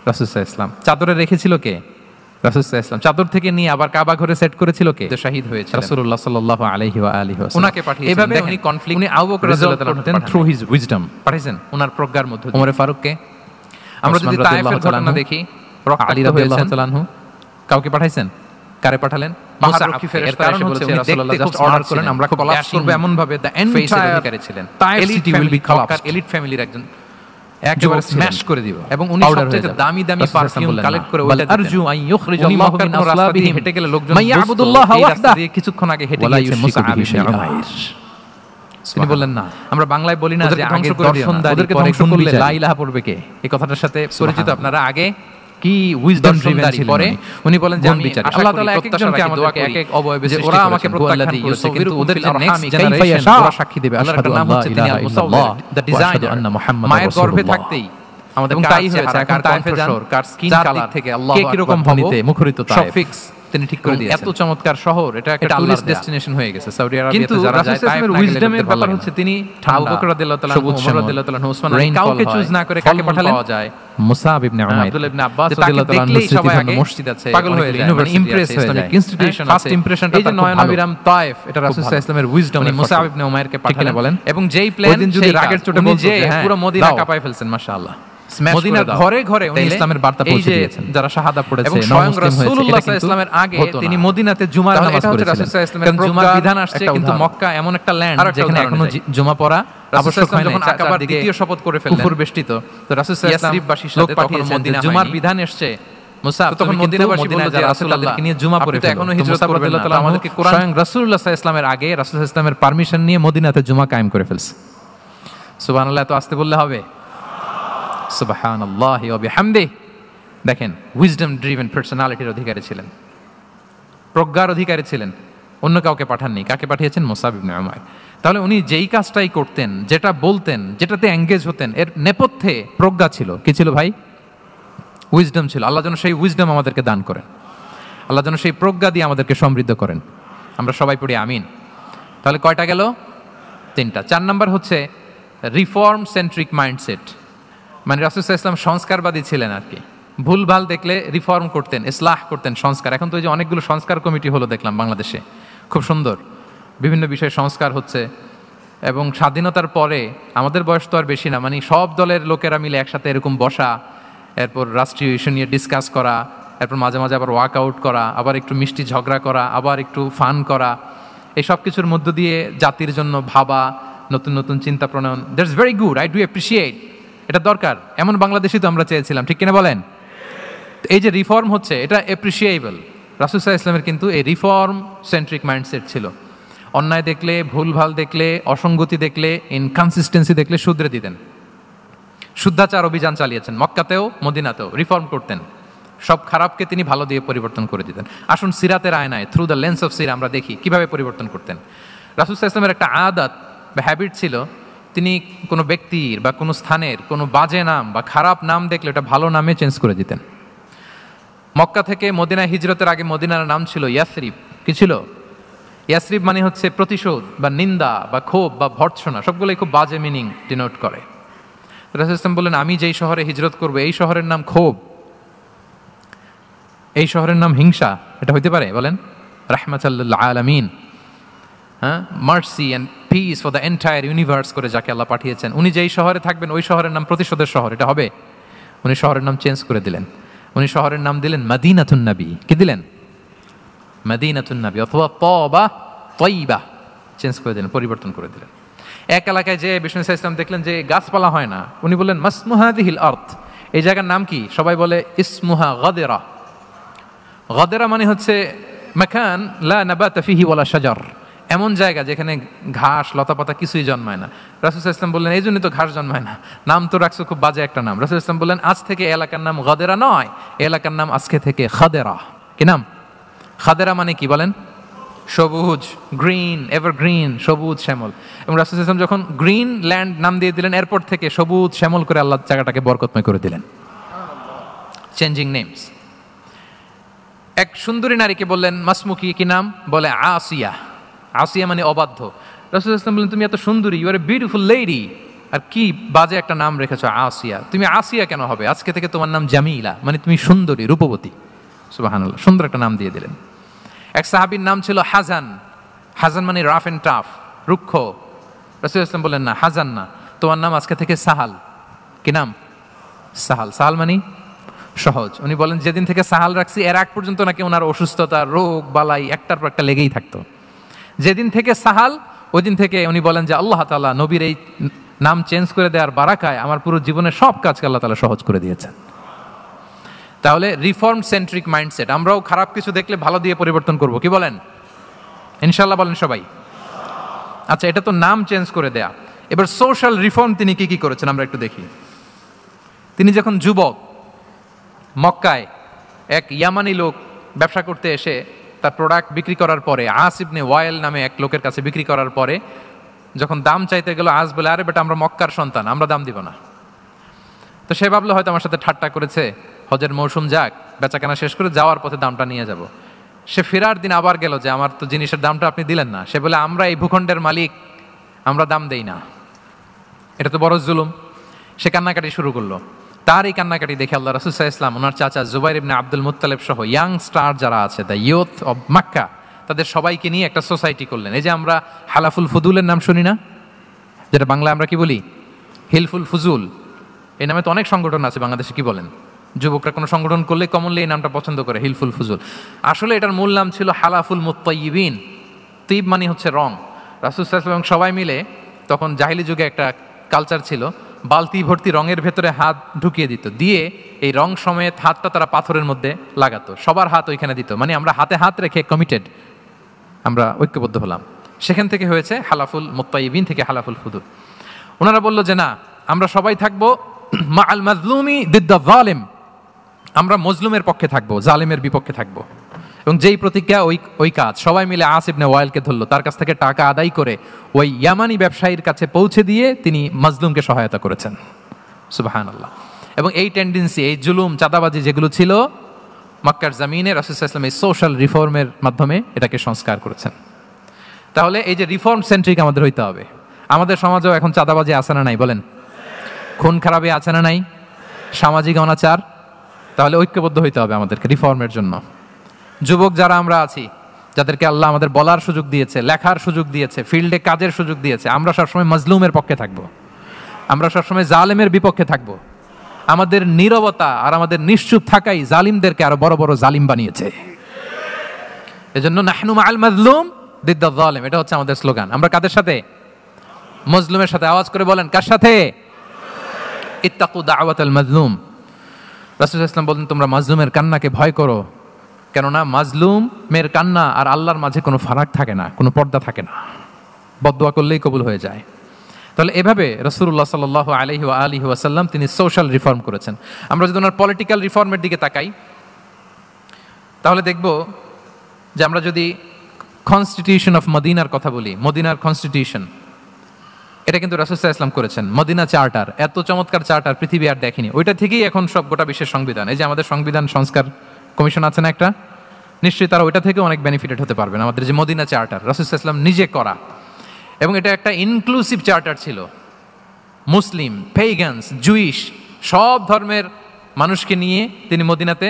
রাসূল সাল্লাল্লাহু আলাইহি ওয়াসাল্লাম। চাদরে রেখেছিল কে? রাসূল সাল্লাল্লাহু আলাইহি ওয়াসাল্লাম। চাদর থেকে নিয়ে আবার কাবা ঘরে সেট করেছিল কে? শহীদ হয়েছে রাসূলুল্লাহ সাল্লাল্লাহু আলাইহি ওয়া আলিহি ওয়াসাল্লাম। ওনাকে পাঠিয়েছেন। এভাবে উনি কনফ্লিক্ট, উনি আবু বকর রাদিয়াল্লাহু আনহু থ্রু হিজ উইজডম পাঠিয়েছেন, ওনার প্রজ্ঞার মধ্যে। ওমর ফারুককে, আমরা যদি তায়েফের ঘটনা দেখি, আলী রাদিয়াল্লাহু তাআলা আনহু কাউকে পাঠাইছেন? কারে পাঠালেন? পাহাড়রক্ষী ফেরেশতা এসে বলেছে রাসূলুল্লাহ জাস্ট অর্ডার করেন, আমরা কলাপস করব, এমন ভাবে দ্য এন্টায়ার অধিকারী ছিলেন, Taif city will be collapsed, elite ফ্যামিলির একজন একেবারে স্ম্যাশ করে দিব। এবং উনি সবচেয়ে দামি দামি পারফিউম কালেক্ট করে ওইটা আরজু আন ইখরিজাল্লাহু মিন আসলাবিহিম, হেঁটে গেলে লোকজন মাইয়াবুদুল্লাহ ওয়াহদা, কিছুক্ষণ আগে হেঁটে গিয়েছেন মুসআব ইবনে উমাইর। তিনি বললেন না, আমরা বাংলায় বলি না যে আগে দর্শনদারি, ওদেরকে ধ্বংস করলে লা ইলাহা পড়বে কে? এই কথাটার সাথে পরিচিত আপনারা? আগে কি উইজডম ড্রিভেন ছিলেন পরে উনি বলেন যে আমি আল্লাহ তাআলা এক একজনকে আমাদেরকে এক এক অবয়বে সৃষ্টি করেছেন, ওরা আমাকে প্রত্যাখ্যান করেছে, কিন্তু ওদের যে নেক্সট জেনারেশন ওরা সাক্ষী দেবে আশহাদু আল্লাহ ইলাহা ইল্লাল্লাহ, দ্য ডিজাইনার, মায়ের গর্ভে থাকতেই আমাদের তাই হয়েছে। এখন তায়েফে যান, কার স্কিন কালার থেকে আল্লাহ কে কিরকম ভনিতে মুখরিত তায়েফ, সব ফিক্স তিনি ঠিক করে দিয়েছেন। এত চমৎকার শহর, এটা একটা টুরিস্ট ডেস্টিনেশন হয়ে গেছে সৌদি আরবিয়াতে। যারা যায় তায়েফের উইজডমের ব্যাপার হচ্ছে তিনি আবু বকর রাদিয়াল্লাহু তাআলা, ওমর রাদিয়াল্লাহু তাআলা, ওসমান, কাউকে চুজ না করে কাকে পাঠালেন? মুসাব ইবনে উমাইর, আব্দুল্লাহ ইবনে আব্বাস রাদিয়াল্লাহু তাআলা, মসজিদ আছে, পাগল হয়ে যায়, মানে ইমপ্রেস হয়ে যায়, ইনস্টিটিউশন আছে। ফার্স্ট ইমপ্রেশনটা এই যে নয়নাবিরাম তায়েফ, এটা রাসূল সাল্লাল্লাহু আলাইহি ওয়াসাল্লামের উইজডম। উনি মুসাব ইবনে উমাইরকে পাঠালেন, বলেন, এবং যেই প্ল্যান, সেই রাগের চোটে বলছে যে পুরো মদিনা কাঁপায় ফেলছেন, মাশাআল্লাহ। smash মদিনার করে দাও। ঘরে ঘরে উনি তাইলে ইসলামের বার্তা এই পৌঁছে যে দিয়েছেন। যারা শাহাদা পড়েছে এবং নও স্বয়ং মুসলিম হয়েছে, রাসূলুল্লাহ এটা কিন্তু ইসলামের আগে হতো না। তিনি মদিনাতে জুমার তাহলে নামাজ এটা হচ্ছে পড়েছিলেন। রাসূল ইসলামের কারণ জুমার প্রজ্ঞার বিধান আসছে, একটা কিন্তু উদাহরণ। মক্কা এমন একটা ল্যান্ড আরেকটা যেখানে উদাহরণ এখনো দেই। জুমা পড়া রাসূল আবশ্যক হয় না। যখন আকাবার আকাবার দিকে দ্বিতীয় শপথ করে ফেললেন, কুফর বেষ্টিত, তো রাসূল সাল্লাল্লাহু আলাইহি ইয়াসরিববাসীর লোক সাথে পাঠিয়েছেন মদিনা যে জুমার হয়নি। বিধান এসছে মুসাব, তখন মদিনাবাসী বলল যে রাসূলুল্লাহ তাদেরকে নিয়ে জুমা পড়ে আপনি তো ফেলো। এখনো তো হিজরত মুসাব করবেন না, রাদিয়াল্লাহু তো তাআলা আমাদেরকে কোরআন স্বয়ং রাসূলুল্লাহ সাল্লাল্লাহু আলাইহি ওয়াসাল্লামের আগে রাসূল সাল্লাল্লাহু আলাইহি ওয়াসাল্লামের পারমিশন নিয়ে মদিনাতে জুমা কায়েম করে ফেলছে। সুবহানাল্লাহ, তো আসতে বললে হবে? সুবহানাল্লাহি ওয়া বিহামদিহি। দেখেন, উইজডম ড্রিভেন পার্সোনালিটির অধিকারী ছিলেন, প্রজ্ঞার অধিকারী ছিলেন, অন্য কাউকে পাঠাননি। কাকে পাঠিয়েছেন? মুসাব ইবনে উমাইর। তাহলে উনি যেই কাজটাই করতেন, যেটা বলতেন, যেটাতে এঙ্গেজ হতেন, এর নেপথ্যে প্রজ্ঞা ছিল। কি ছিল ভাই? উইজডম ছিল। আল্লাহ যেন সেই উইজডম আমাদেরকে দান করেন, আল্লাহ যেন সেই প্রজ্ঞা দিয়ে আমাদেরকে সমৃদ্ধ করেন। আমরা সবাই পড়ি আমিন। তাহলে কয়টা গেল? 3টা। 4 নাম্বার হচ্ছে রিফর্ম সেন্ট্রিক মাইন্ডসেট, মানে রাসূল সাল্লাল্লাহু আলাইহি ওয়াসাল্লাম সংস্কারবাদী ছিলেন আর কি। ভুলভাল দেখলে রিফর্ম করতেন, ইসলাহ করতেন, সংস্কার। এখন তো এই যে অনেকগুলো সংস্কার কমিটি হলো দেখলাম বাংলাদেশে, খুব সুন্দর, বিভিন্ন বিষয়ে সংস্কার হচ্ছে। এবং স্বাধীনতার পরে আমাদের বয়স তো আর বেশি না, মানে সব দলের লোকেরা মিলে একসাথে এরকম বসা, এরপর রাষ্ট্রীয় ইস্যু নিয়ে ডিসকাস করা, এরপর মাঝে মাঝে আবার ওয়াক আউট করা, আবার একটু মিষ্টি ঝগড়া করা, আবার একটু ফান করা, এই সব কিছুর মধ্য দিয়ে জাতির জন্য ভাবা, নতুন নতুন চিন্তা প্রণয়ন। That's very good, I do appreciate, এটা দরকার। এমন বাংলাদেশই তো আমরা চেয়েছিলাম, ঠিক কিনা বলেন? এই যে রিফর্ম হচ্ছে, এটা অ্যাপ্রিসিয়েবল। রাসূল সাল্লাল্লাহু আলাইহি ওয়াসাল্লামের কিন্তু এই রিফর্ম সেন্ট্রিক মাইন্ডসেট ছিল। অন্যায় দেখলে, ভুলভাল দেখলে, অসঙ্গতি দেখলে, ইনকনসিস্টেন্সি দেখলে শুধরে দিতেন। শুদ্ধাচার অভিযান চালিয়েছেন মক্কাতেও মদিনাতেও, রিফর্ম করতেন। সব খারাপকে তিনি ভালো দিয়ে পরিবর্তন করে দিতেন। আসুন সিরাতের আয়নায়, থ্রু দ্য লেন্স অফ সিরা আমরা দেখি কিভাবে পরিবর্তন করতেন। রাসূল সাল্লাল্লাহু আলাইহি ওয়াসাল্লামের একটা আদত বা হ্যাবিট ছিল, তিনি কোনো ব্যক্তির বা কোনো স্থানের কোনো বাজে নাম বা খারাপ নাম দেখলে ওটা ভালো নামে চেঞ্জ করে দিতেন। মক্কা থেকে মদিনা হিজরতের আগে মদিনার নাম ছিল ইয়াসরিব। কি ছিল? ইয়াসরিব মানে হচ্ছে প্রতিশোধ বা নিন্দা বা ক্ষোভ বা ভর্ৎসনা, সবগুলোই খুব বাজে মিনিং ডিনোট করে। রাসূল সাল্লাল্লাহু বললেন, আমি যেই শহরে হিজরত করব এই শহরের নাম ক্ষোভ, এই শহরের নাম হিংসা। এটা হইতে পারে? বলেন। রাহমাতাল লিল আলামিন, হ্যাঁ, mercy and peace for the entire universe করে যাকে আল্লাহ পাঠিয়েছেন, উনি যেই শহরে থাকবেন ওই শহরের নাম প্রতিশোধের শহর। এটা হবে? উনি শহরের নাম চেঞ্জ করে দিলেন। উনি শহরের নাম দিলেন মদিনাতুন নবী। কি দিলেন? মদিনাতুন নবী, অথবা তবা তয়্যিবা, চেঞ্জ করে দিলেন, পরিবর্তন করে দিলেন। এক এলাকায় যে বিষ্ণু ইসলাম দেখলেন যে গাছপালা হয় না, উনি বললেন মাসমুহা দিহিল আরদ, এই জায়গার নাম কি? সবাই বলে ইসমুহা গাদেরা। গাদেরা মানে হচ্ছে মাকান লা নাবাতা ফিহি ওয়ালা শাজার, এমন জায়গা যেখানে ঘাস লতাপাতা কিছুই জন্মায় না। রাসূল ইসলাম বললেন, এই জন্যই তো ঘাস জন্মায় না, নাম তো রাখছো খুব বাজে একটা নাম। রাসূল ইসলাম বললেন, আজ থেকে এলাকার নাম গাদেরা নয়, এলাকার নাম আজকে থেকে খাদেরা। কি নাম? খাদেরা মানে কি বলেন? সবুজ, গ্রিন, এভারগ্রিন, সবুজ শ্যামল। এবং রাসূল ইসলাম যখন গ্রিন ল্যান্ড নাম দিয়ে দিলেন, এরপর থেকে সবুজ শ্যামল করে আল্লাহ জায়গাটাকে বরকতময় করে দিলেন। Changing names. এক সুন্দরী নারীকে বললেন মাসমুকি, কি নাম? বলে আসিয়া। আসিয়া মানে অবাধ্য। রাসূল ইসলাম বললেন, তুমি এত সুন্দরী, you are a beautiful lady, আর কি বাজে একটা নাম রেখেছো আসিয়া। তুমি আসিয়া কেন হবে? আজকে থেকে তোমার নাম জামিলা, মানে তুমি সুন্দরী, রূপবতী। সুবহানাল্লাহ, সুন্দর একটা নাম দিয়ে দিলেন। এক সাহাবীর নাম ছিল হাজান। হাজান মানে রাফ এন্ড টাফ, রুক্ষ। রাসূল ইসলাম বললেন, না, হাজান না, তোমার নাম আজকে থেকে সাহাল। কি নাম? সাহাল। সাহাল মানে সহজ। উনি বলেন, যেদিন থেকে সাহাল রাখছি এর আগ পর্যন্ত নাকি ওনার অসুস্থতা, রোগ বালাই একটার পর একটা লেগেই থাকতো। যেদিন থেকে সাহাল, ওই দিন থেকে উনি বলেন যে আল্লাহ তাআলা নবীর এই নাম চেঞ্জ করে দেওয়ার বারাকায় আমার পুরো জীবনের সব কাজকে আল্লাহ তাআলা সহজ করে দিয়েছেন। তাহলে রিফর্ম সেন্ট্রিক মাইন্ডসেট, আমরাও খারাপ কিছু দেখলে ভালো দিয়ে পরিবর্তন করব। কি বলেন? ইনশাআল্লাহ বলেন সবাই। আচ্ছা, এটা তো নাম চেঞ্জ করে দেয়া। এবার সোশ্যাল রিফর্ম তিনি কি কি করেছেন আমরা একটু দেখি। তিনি যখন যুবক, মক্কায় এক ইয়ামানি লোক ব্যবসা করতে এসে তার প্রোডাক্ট বিক্রি করার পরে, আস ইবনে ওয়াইল নামে এক লোকের কাছে বিক্রি করার পরে যখন দাম চাইতে গেল, আস বলে, আরে বেটা আমরা মক্কার সন্তান, আমরা দাম দিব না। তো সে ভাবলো হয়তো আমার সাথে ঠাট্টা করেছে, হজের মৌসুম যাক, বেচাকেনা শেষ করে যাওয়ার পথে দামটা নিয়ে যাব। সে ফেরার দিন আবার গেল যে আমার তো জিনিসের দামটা আপনি দিলেন না। সে বলে, আমরা এই ভূখণ্ডের মালিক, আমরা দাম দেই না, এটা তো বড় জুলুম। সে কান্নাকাটি শুরু করলো। তার এই কান্নাকাটি দেখে আল্লাহ রাসূল সাল্লাল্লাহু আলাইহি ওয়াসাল্লাম, ওনার চাচা জুবাইর ইবনে আব্দুল মুত্তালিব সহ ইয়াং স্টার যারা আছে, দ্য ইয়ুথ অব মক্কা, তাদের সবাইকে নিয়ে একটা সোসাইটি করলেন। এই যে আমরা হালাফুল ফুদুলের নাম শুনি না, যেটা বাংলা আমরা কি বলি? হিলফুল ফুজুল। এই নামে তো অনেক সংগঠন আছে বাংলাদেশে, কি বলেন? যুবকরা কোনো সংগঠন করলে কমনলি এই নামটা পছন্দ করে, হিলফুল ফুজুল। আসলে এটার মূল নাম ছিল হালাফুল মুত্তাইয়িবিন। তিব মানে হচ্ছে রং। রাসূল সাল্লাল্লাহু আলাইহি ওয়াসাল্লাম সবাই মিলে, তখন জাহিলি যুগে একটা কালচার ছিল, বালতি ভর্তি রঙের ভেতরে হাত ঢুকিয়ে দিত, দিয়ে এই রং সমেত হাতটা তারা পাথরের মধ্যে লাগাতো, সবার হাত ওইখানে দিত, মানে আমরা হাতে হাত রেখে কমিটেড, আমরা ঐক্যবদ্ধ হলাম। সেখান থেকে হয়েছে হালাফুল মুত্তাইয়িবিন, থেকে হালাফুল ফুদুল। ওনারা বলল যে না, আমরা সবাই থাকবো মা আল মাজলুমি দিদ্দা যালিম, আমরা মজলুমের পক্ষে থাকবো, জালেমের বিপক্ষে থাকবো। এবং যেই প্রতিজ্ঞা ওই কাজ, সবাই মিলে আস ইবনে ওয়াইলকে ধরলো, তার কাছ থেকে টাকা আদায় করে ওই ইয়ামানি ব্যবসায়ীর কাছে পৌঁছে দিয়ে তিনি মাজলুমকে সহায়তা করেছেন। সুবহানাল্লাহ। এবং এই টেন্ডেন্সি, এই জুলুম, চাঁদাবাজি যেগুলো ছিল মক্কার জমিনে, রাসূল সাল্লাল্লাহু আলাইহি ওয়াসাল্লাম এই সোশ্যাল রিফর্মের মাধ্যমে এটাকে সংস্কার করেছেন। তাহলে এই যে রিফর্ম সেন্ট্রিক আমাদের হইতে হবে। আমাদের সমাজেও এখন চাঁদাবাজি আছে না নাই বলেন? খুন খারাপি আছে না নাই? সামাজিক অনাচার? তাহলে ঐক্যবদ্ধ হইতে হবে আমাদেরকে রিফর্মের জন্য। যুবক যারা আমরা আছি, যাদেরকে আল্লাহ আমাদের বলার সুযোগ দিয়েছে, লেখার সুযোগ দিয়েছে, ফিল্ডে কাজের সুযোগ দিয়েছে, আমরা সবসময় মাজলুমের পক্ষে থাকবো, আমরা সবসময় জালেমের বিপক্ষে থাকবো। আমাদের নীরবতা আর আমাদের নিশ্চুপ থাকাই জালিমদেরকে আরো বড় বড় জালিম বানিয়েছে। এজন্য নাহনু মাআল মাজলুম দিদ্দা যালিম, এটা হচ্ছে আমাদের স্লোগান। আমরা কাদের সাথে? মজলুমের সাথে। আওয়াজ করে বলেন, কার সাথে? ইত্তাকু দাওয়াতাল মাজলুম। রাসূল সাল্লাল্লাহু আলাইহি ওয়াসাল্লাম বলেন, তোমরা মাজলুমের কান্নাকে ভয় করো, কেননা মাজলুমের কান্না আর আল্লাহর মাঝে কোনো ফারাক থাকে না, কোনো পর্দা থাকে না, বদদোয়া করলেই কবুল হয়ে যায়। তাহলে এভাবে রাসূলুল্লাহ সাল্লাল্লাহু আলাইহি ওয়া আলিহি ওয়াসাল্লাম তিনি সোশ্যাল রিফর্ম করেছেন। আমরা যদি ওনার পলিটিক্যাল রিফর্মের দিকে তাকাই, তাহলে দেখব যে আমরা যদি কনস্টিটিউশন অফ মদিনার কথা বলি, মদিনার কনস্টিটিউশন, এটা কিন্তু রাসূল সাল্লাল্লাহু আলাইহি ওয়াসাল্লাম করেছেন। মদিনা চার্টার, এত চমৎকার চার্টার পৃথিবী আর দেখেনি। ওইটা থেকেই এখন সব গোটা বিশ্বের সংবিধান। এই যে আমাদের সংবিধান সংস্কার কমিশন আছে না একটা, নিশ্চয়ই তারা ওইটা থেকে অনেক বেনিফিটেড হতে পারবেন। আমাদের যে মদিনা চার্টার, রাসূল সাল্লাল্লাহু আলাইহি ওয়াসাল্লাম নিজে করা, এবং এটা একটা ইনক্লুসিভ চার্টার ছিল। মুসলিম, পেগানস, জুইশ, সব ধর্মের মানুষকে নিয়ে তিনি মদিনাতে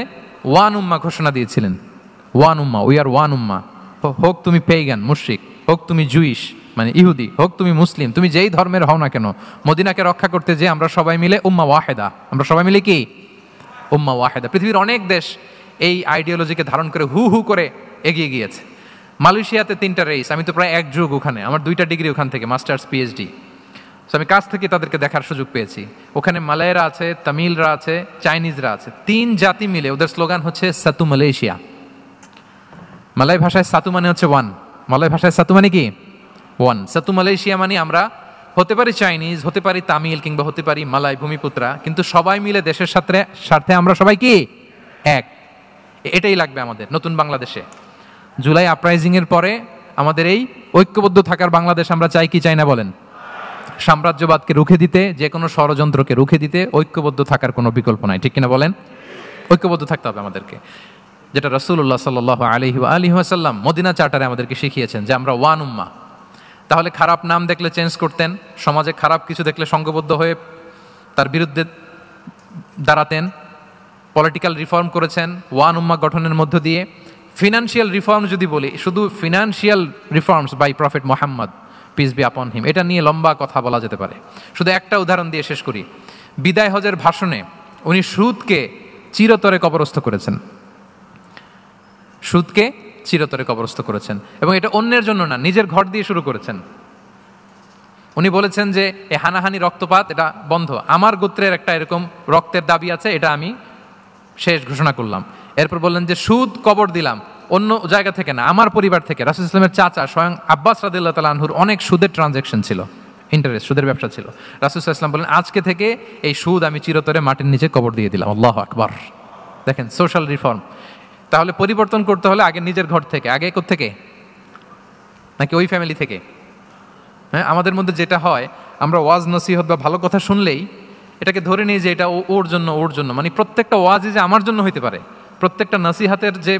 ওয়ান উম্মা ঘোষণা দিয়েছিলেন। One Umma, we are one উম্মা। হোক তুমি পেগান মুশরিক, হোক তুমি জুইশ মানে ইহুদি, হোক তুমি মুসলিম, তুমি যেই ধর্মের হও না কেন, মদিনাকে রক্ষা করতে যে আমরা সবাই মিলে উম্মা ওয়াহেদা, আমরা সবাই মিলে কি উম্মা ওয়াহেদা। পৃথিবীর অনেক দেশ এই আইডিওলজিকে ধারণ করে হু হু করে এগিয়ে গিয়েছে। মালয়েশিয়াতে 3টা রেস, আমি তো প্রায় 1 যুগ ওখানে, আমার 2টা ডিগ্রি ওখান থেকে, মাস্টার্স পিএইচডি। সো আমি কাছ থেকে তাদেরকে দেখার সুযোগ পেয়েছি। ওখানে মালয়েরা আছে, তামিলরা আছে, চাইনিজরা আছে, 3 জাতি মিলে ওদের স্লোগান হচ্ছে সাতু মালয়েশিয়া। মালয় ভাষায় সাতু মানে হচ্ছে ওয়ান, মালয় ভাষায় সাতু মানে কি ওয়ান। সাতু মালয়েশিয়া মানে আমরা হতে পারি চাইনিজ, হতে পারি তামিল, কিংবা হতে পারি মালয় ভূমিপুত্রা, কিন্তু সবাই মিলে দেশের স্বার্থে আমরা সবাই কি এক। এটাই লাগবে আমাদের নতুন বাংলাদেশে। জুলাই আপরাইজিং এর পরে আমাদের এই ঐক্যবদ্ধ থাকার বাংলাদেশ আমরা চাই কি চাই না বলেন? সাম্রাজ্যবাদকে রুখে দিতে, যে কোনো ষড়যন্ত্রকে রুখে দিতে ঐক্যবদ্ধ থাকার কোনো বিকল্প নাই, ঠিক কিনা বলেন? ঐক্যবদ্ধ থাকতে হবে আমাদেরকে, যেটা রাসূলুল্লাহ সাল্লাল্লাহু আলাইহি ওয়া আলিহি ওয়াসাল্লাম মদিনা চার্টারে আমাদেরকে শিখিয়েছেন যে আমরা ওয়ান উম্মাহ। তাহলে খারাপ নাম দেখলে চেঞ্জ করতেন, সমাজে খারাপ কিছু দেখলে সংঘবদ্ধ হয়ে তার বিরুদ্ধে দাঁড়াতেন। পলিটিক্যাল রিফর্ম করেছেন ওয়ান উম্মাহ গঠনের মধ্য দিয়ে। ফিনান্সিয়াল রিফর্ম যদি বলি, শুধু financial reforms by prophet Muhammad peace be upon him, এটা নিয়ে লম্বা কথা বলা যেতে পারে। শুধু একটা উদাহরণ দিয়ে শেষ করি। বিদায় হজের ভাষণে উনি সুদকে চিরতরে কবরস্থ করেছেন, সুদকে চিরতরে কবরস্থ করেছেন, এবং এটা অন্যের জন্য না, নিজের ঘর দিয়ে শুরু করেছেন। উনি বলেছেন যে এই হানাহানি, রক্তপাত এটা বন্ধ, আমার গোত্রের একটা এরকম রক্তের দাবি আছে, এটা আমি শেষ ঘোষণা করলাম। এরপর বললেন যে সুদ কবর দিলাম, অন্য জায়গা থেকে না, আমার পরিবার থেকে। রাসূল সাল্লাল্লাহু আলাইহি ওয়াসাল্লামের চাচা স্বয়ং আব্বাস রাদিয়াল্লাহু তাআলা আনহুর অনেক সুদের ট্রানজ্যাকশন ছিল, ইন্টারেস্ট, সুদের ব্যবসা ছিল। রাসূল সাল্লাল্লাহু আলাইহি ওয়াসাল্লাম বলেন আজকে থেকে এই সুদ আমি চিরতরে মাটির নিচে কবর দিয়ে দিলাম। আল্লাহু আকবার। দেখেন সোশ্যাল রিফর্ম। তাহলে পরিবর্তন করতে হলে আগে নিজের ঘর থেকে, আগে কোত্থেকে? নাকি ওই ফ্যামিলি থেকে? হ্যাঁ, আমাদের মধ্যে যেটা হয়, আমরা ওয়াজ নসিহত বা ভালো কথা শুনলেই এটাকে ধরে নিই যে এটা ওর জন্য, ওর জন্য, মানে প্রত্যেকটা ওয়াজই যে আমার জন্য হইতে পারে, প্রত্যেকটা নসিহাতের যে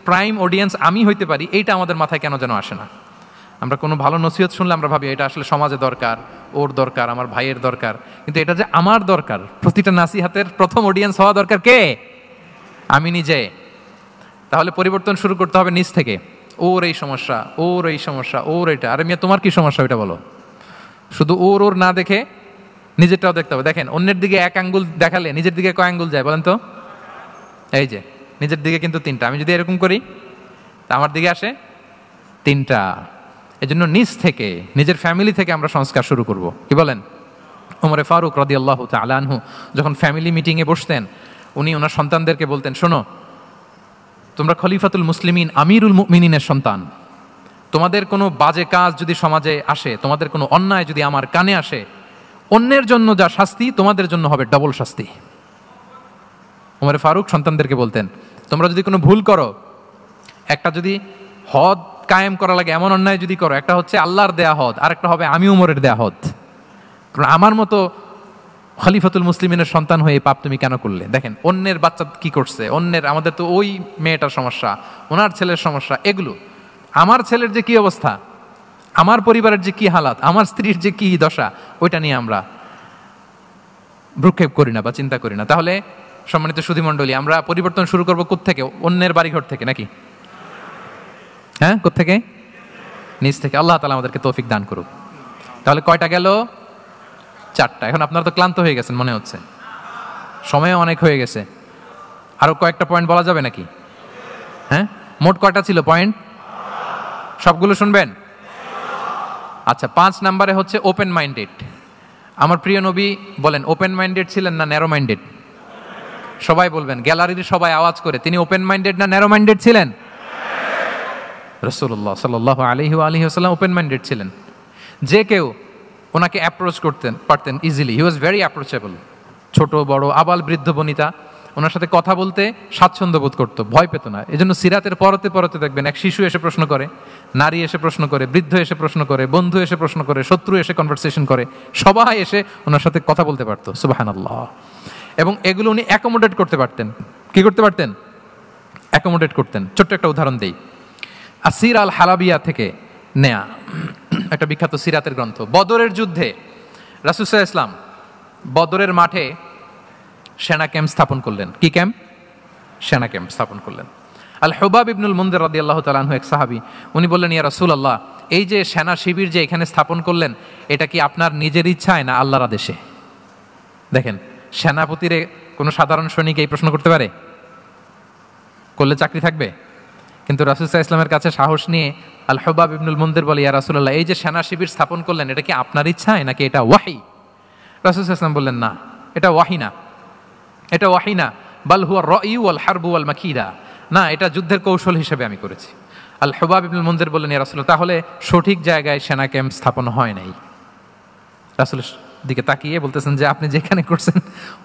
প্রাইম অডিয়েন্স আমি হইতে পারি, এইটা আমাদের মাথায় কেন যেন আসে না। আমরা কোনো ভালো নসিহত শুনলে আমরা ভাবি এটা আসলে সমাজে দরকার, ওর দরকার, আমার ভাইয়ের দরকার, কিন্তু এটা যে আমার দরকার, প্রতিটা নসিহাতের প্রথম অডিয়েন্স হওয়া দরকার কে? আমি নিজে। তাহলে পরিবর্তন শুরু করতে হবে নিজ থেকে। ওর এই সমস্যা, ওর এই সমস্যা, ওর এটা, আরে মিয়া তোমার কি সমস্যা ওইটা বলো। শুধু ওর ওর না দেখে নিজেরটাও দেখতে হবে। দেখেন অন্যের দিকে এক আঙ্গুল দেখালে নিজের দিকে কয় আঙ্গুল যায় বলেন তো? এই যে নিজের দিকে কিন্তু 3টা। আমি যদি এরকম করি তা আমার দিকে আসে 3টা। এজন্য নিজ থেকে, নিজের ফ্যামিলি থেকে আমরা সংস্কার শুরু করব। কি বলেন? ওমরে ফারুক রাদিয়াল্লাহু তাআলা আনহু যখন ফ্যামিলি মিটিংয়ে বসতেন, উনি ওনার সন্তানদেরকে বলতেন, শোনো, তোমরা খলিফাতুল মুসলিমিন, আমিরুল মুমিনিনের সন্তান, তোমাদের কোনো বাজে কাজ যদি সমাজে আসে, তোমাদের কোনো অন্যায় যদি আমার কানে আসে, অন্যের জন্য যা শাস্তি তোমাদের জন্য হবে ডবল শাস্তি। ওমরে ফারুক সন্তানদেরকে বলতেন, তোমরা যদি কোনো ভুল করো, একটা যদি হদ কায়েম করা লাগে এমন অন্যায় যদি করো, একটা হচ্ছে আল্লাহর দেয়া হদ, আর একটা হবে আমি উমরের দেয়া হদ। কারণ আমার মতো খলিফাতুল মুসলিমিনের সন্তান হয়ে পাপ তুমি কেন করলে? দেখেন অন্যের বাচ্চা কি করছে, অন্যের, আমাদের তো ওই মেয়েটার সমস্যা, ওনার ছেলের সমস্যা, এগুলো আমার ছেলের যে কি অবস্থা, আমার পরিবারের যে কি হালাত, আমার স্ত্রীর যে কি দশা, ওইটা নিয়ে আমরা ভ্রুক্ষেপ করি না বা চিন্তা করি না। তাহলে সম্মানিত সুধীমণ্ডলী, আমরা পরিবর্তন শুরু করবো কোত্থেকে? অন্যের বাড়িঘর থেকে নাকি? হ্যাঁ, কোত্থেকে? নিজ থেকে। আল্লাহ তাআলা আমাদেরকে তৌফিক দান করুক। তাহলে কয়টা গেল? 4টা। এখন আপনারা তো ক্লান্ত হয়ে গেছেন মনে হচ্ছে, সময় অনেক হয়ে গেছে। আরো কয়েকটা পয়েন্ট বলা যাবে নাকি? হ্যাঁ, মোট কয়টা ছিল পয়েন্ট? সবগুলো শুনবেন? আচ্ছা, 5 নম্বরে হচ্ছে ওপেন মাইন্ডেড। আমার প্রিয় নবী বলেন ওপেন মাইন্ডেড ছিলেন না ন্যারো মাইন্ডেড? সবাই বলবেন, গ্যালারির সবাই আওয়াজ করে, তিনি ওপেন মাইন্ডেড না ন্যারো মাইন্ডেড ছিলেন? রাসূলুল্লাহ সাল্লাল্লাহু আলাইহি ওয়া আলিহি ওয়াসাল্লাম ওপেন মাইন্ডেড ছিলেন। যে কেউ ওনাকে অ্যাপ্রোচ করতেন পারতেন easily, he was very approachable. ছোট বড় আবাল বৃদ্ধ বনিতা ওনার সাথে কথা বলতে স্বাচ্ছন্দ্য বোধ করতো, ভয় পেত না। এজন্য সিরাতের পরতে পরতে দেখবেন এক শিশু এসে প্রশ্ন করে, নারী এসে প্রশ্ন করে, বৃদ্ধ এসে প্রশ্ন করে, বন্ধু এসে প্রশ্ন করে, শত্রু এসে কনভারসেশন করে, সবাই এসে ওনার সাথে কথা বলতে পারতো। সুবহানাল্লাহ। এবং এগুলো উনি অ্যাকোমোডেট করতে পারতেন। কি করতে পারতেন? অ্যাকোমোডেট করতেন। ছোট্ট একটা উদাহরণ দেই, আসির আল হালাবিয়া থেকে নেয়া একটা বিখ্যাত সিরাতের গ্রন্থ। বদরের যুদ্ধে রাসূল সাল্লাল্লাহু আলাইহি ওয়াসাল্লাম বদরের মাঠে সেনা ক্যাম্প স্থাপন করলেন। কি ক্যাম্প? সেনা ক্যাম্প স্থাপন করলেন। আল হুবাব ইবনুল মুনজির রাদিয়াল্লাহু তাআলা আনহু এক সাহাবী, উনি বললেন, ইয়া রাসূলুল্লাহ, এই যে সেনা শিবির যে এখানে স্থাপন করলেন, এটা কি আপনার নিজের ইচ্ছায় না আল্লাহর আদেশে? দেখেন, সেনাপতিরে কোনো সাধারণ সৈনিক এই প্রশ্ন করতে পারে? করলে চাকরি থাকবে? কিন্তু রাসূল সাল্লাল্লাহু আলাইহি ওয়াসাল্লামের কাছে সাহস নিয়ে আল হুবাব ইবনুল মুনজির বলে, ইয়া রাসূলুল্লাহ, এই যে সেনা শিবির স্থাপন করলেন, এটা কি আপনার ইচ্ছায় নাকি এটা ওয়াহি? রাসূল সাল্লাল্লাহু আলাইহি ওয়াসাল্লাম বললেন, না, এটা ওয়াহি না, এটা ওয়াহি না, বাল হুয়া রায়ু ওয়াল হারবু ওয়াল মাকিদা, না, এটা যুদ্ধের কৌশল হিসেবে আমি করেছি। আল হুবাব ইবনুল মুনজির বললেন, ইয়া রাসূলুল্লাহ, তাহলে সঠিক জায়গায় সেনা ক্যাম্প স্থাপন হয় নাই। রাসূলের দিকে তাকিয়ে বলতেছেন যে আপনি যেখানে করছেন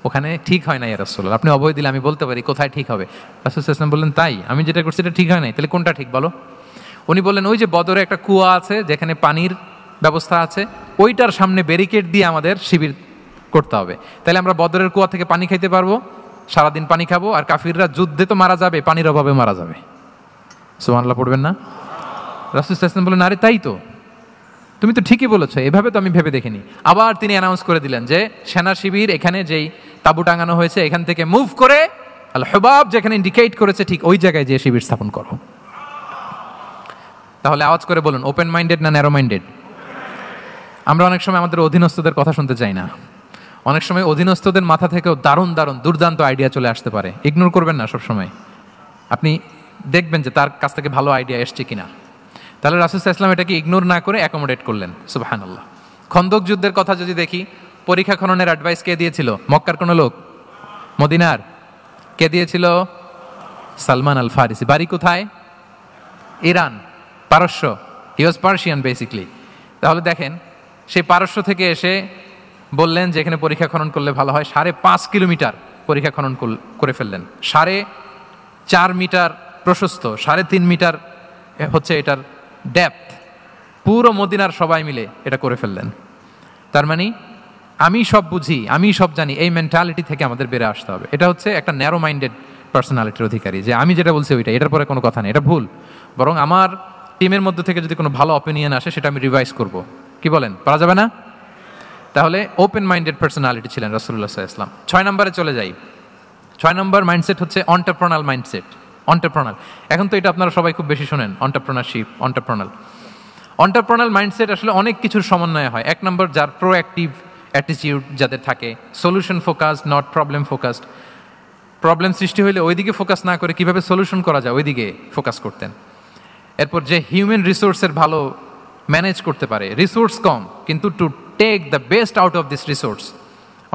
ওখানে ঠিক হয় না ইয়া রাসূলুল্লাহ, আপনি অভয় দিলে আমি বলতে পারি কোথায় ঠিক হবে। রাসূল সাল্লাল্লাহু আলাইহি ওয়াসাল্লাম বললেন, তাই? আমি যেটা করছি এটা ঠিক হয় নাই, তাহলে কোনটা ঠিক বলো? উনি বললেন, ওই যে বদরে একটা কুয়া আছে যেখানে পানির ব্যবস্থা আছে, ওইটার সামনে ব্যারিকেড দিয়ে আমাদের শিবির করতে হবে, তাহলে আমরা বদরের কুয়া থেকে পানি খাইতে পারবো, সারাদিন পানি খাবো, আর কাফিররা যুদ্ধে তো মারা যাবে, পানির অভাবে মারা যাবে। সুবহানাল্লাহ পড়বেন না? রাসূল সাল্লাল্লাহু আলাইহি ওয়াসাল্লাম বললেন, আরে তাই তো, তুমি তো ঠিকই বলেছো, এভাবে তো আমি ভেবে দেখিনি। আবার তিনি অ্যানাউন্স করে দিলেন যে সেনা শিবির এখানে যেই তাঁবু টাঙানো হয়েছে এখান থেকে মুভ করে আল হুবাব যেখানে ইন্ডিকেট করেছে ঠিক ওই জায়গায় যে শিবির স্থাপন করো। তাহলে আওয়াজ করে বলুন, ওপেন মাইন্ডেড না ন্যারো মাইন্ডেড? আমরা অনেক সময় আমাদের অধীনস্থদের কথা শুনতে চাই না। অনেক সময় অধীনস্থদের মাথা থেকেও দারুণ দারুণ দুর্দান্ত আইডিয়া চলে আসতে পারে। ইগনোর করবেন না সবসময়, আপনি দেখবেন যে তার কাছ থেকে ভালো আইডিয়া এসছে কিনা। তাহলে রাসূল সাল্লাল্লাহু আলাইহি ওয়াসাল্লাম এটাকে ইগনোর না করে অ্যাকোমোডেট করলেন। সুবহানাল্লাহ। খন্দক যুদ্ধের কথা যদি দেখি, পরীক্ষা খননের অ্যাডভাইস কে দিয়েছিল? মক্কার কোনো লোক? মদিনার? কে দিয়েছিল? সালমান আল ফারিসি। বাড়ি কোথায়? ইরান, পারস্য। হি ওয়াজ পার্সিয়ান বেসিকলি। তাহলে দেখেন, সেই পারস্য থেকে এসে বললেন যে এখানে পরীক্ষা খনন করলে ভালো হয়। 5.5 কিলোমিটার পরীক্ষা খনন করে ফেললেন। 4.5 মিটার প্রশস্ত, 3.5 মিটার হচ্ছে এটার ডেপথ। পুরো মদিনার সবাই মিলে এটা করে ফেললেন। তার মানে আমি সব বুঝি, আমি সব জানি, এই মেন্টালিটি থেকে আমাদের বেড়ে আসতে হবে। এটা হচ্ছে একটা ন্যারো মাইন্ডেড পার্সোনালিটির অধিকারী, যে আমি যেটা বলছি ওইটা, এটার পরে কোনো কথা নেই, এটা ভুল। বরং আমার টিমের মধ্যে থেকে যদি কোনো ভালো অপিনিয়ন আসে সেটা আমি রিভাইজ করব। কি বলেন, পারা যাবে না? তাহলে ওপেন মাইন্ডেড পার্সোনালিটি ছিলেন রাসূলুল্লাহ সাল্লাল্লাহু আলাইহি ওয়াসাল্লাম। 6 নম্বরে চলে যাই। 6 নম্বর মাইন্ডসেট হচ্ছে এন্টারপ্রেনাল মাইন্ডসেট। এন্টারপ্রেনাল, এখন তো এটা আপনারা সবাই খুব বেশি শোনেন, এন্টারপ্রেনারশিপ, এন্টারপ্রেনাল মাইন্ডসেট আসলে অনেক কিছুর সমন্বয় হয়। 1 নম্বর, যার প্রোঅ্যাক্টিভ অ্যাটিটিউড যাদের থাকে, solution focused not problem focused, problem সৃষ্টি হলে ওইদিকে ফোকাস না করে কীভাবে সলিউশন করা যায় ওইদিকে ফোকাস করতেন। এরপর যে হিউম্যান রিসোর্সের ভালো ম্যানেজ করতে পারে, রিসোর্স কম কিন্তু to take the best out of this resource.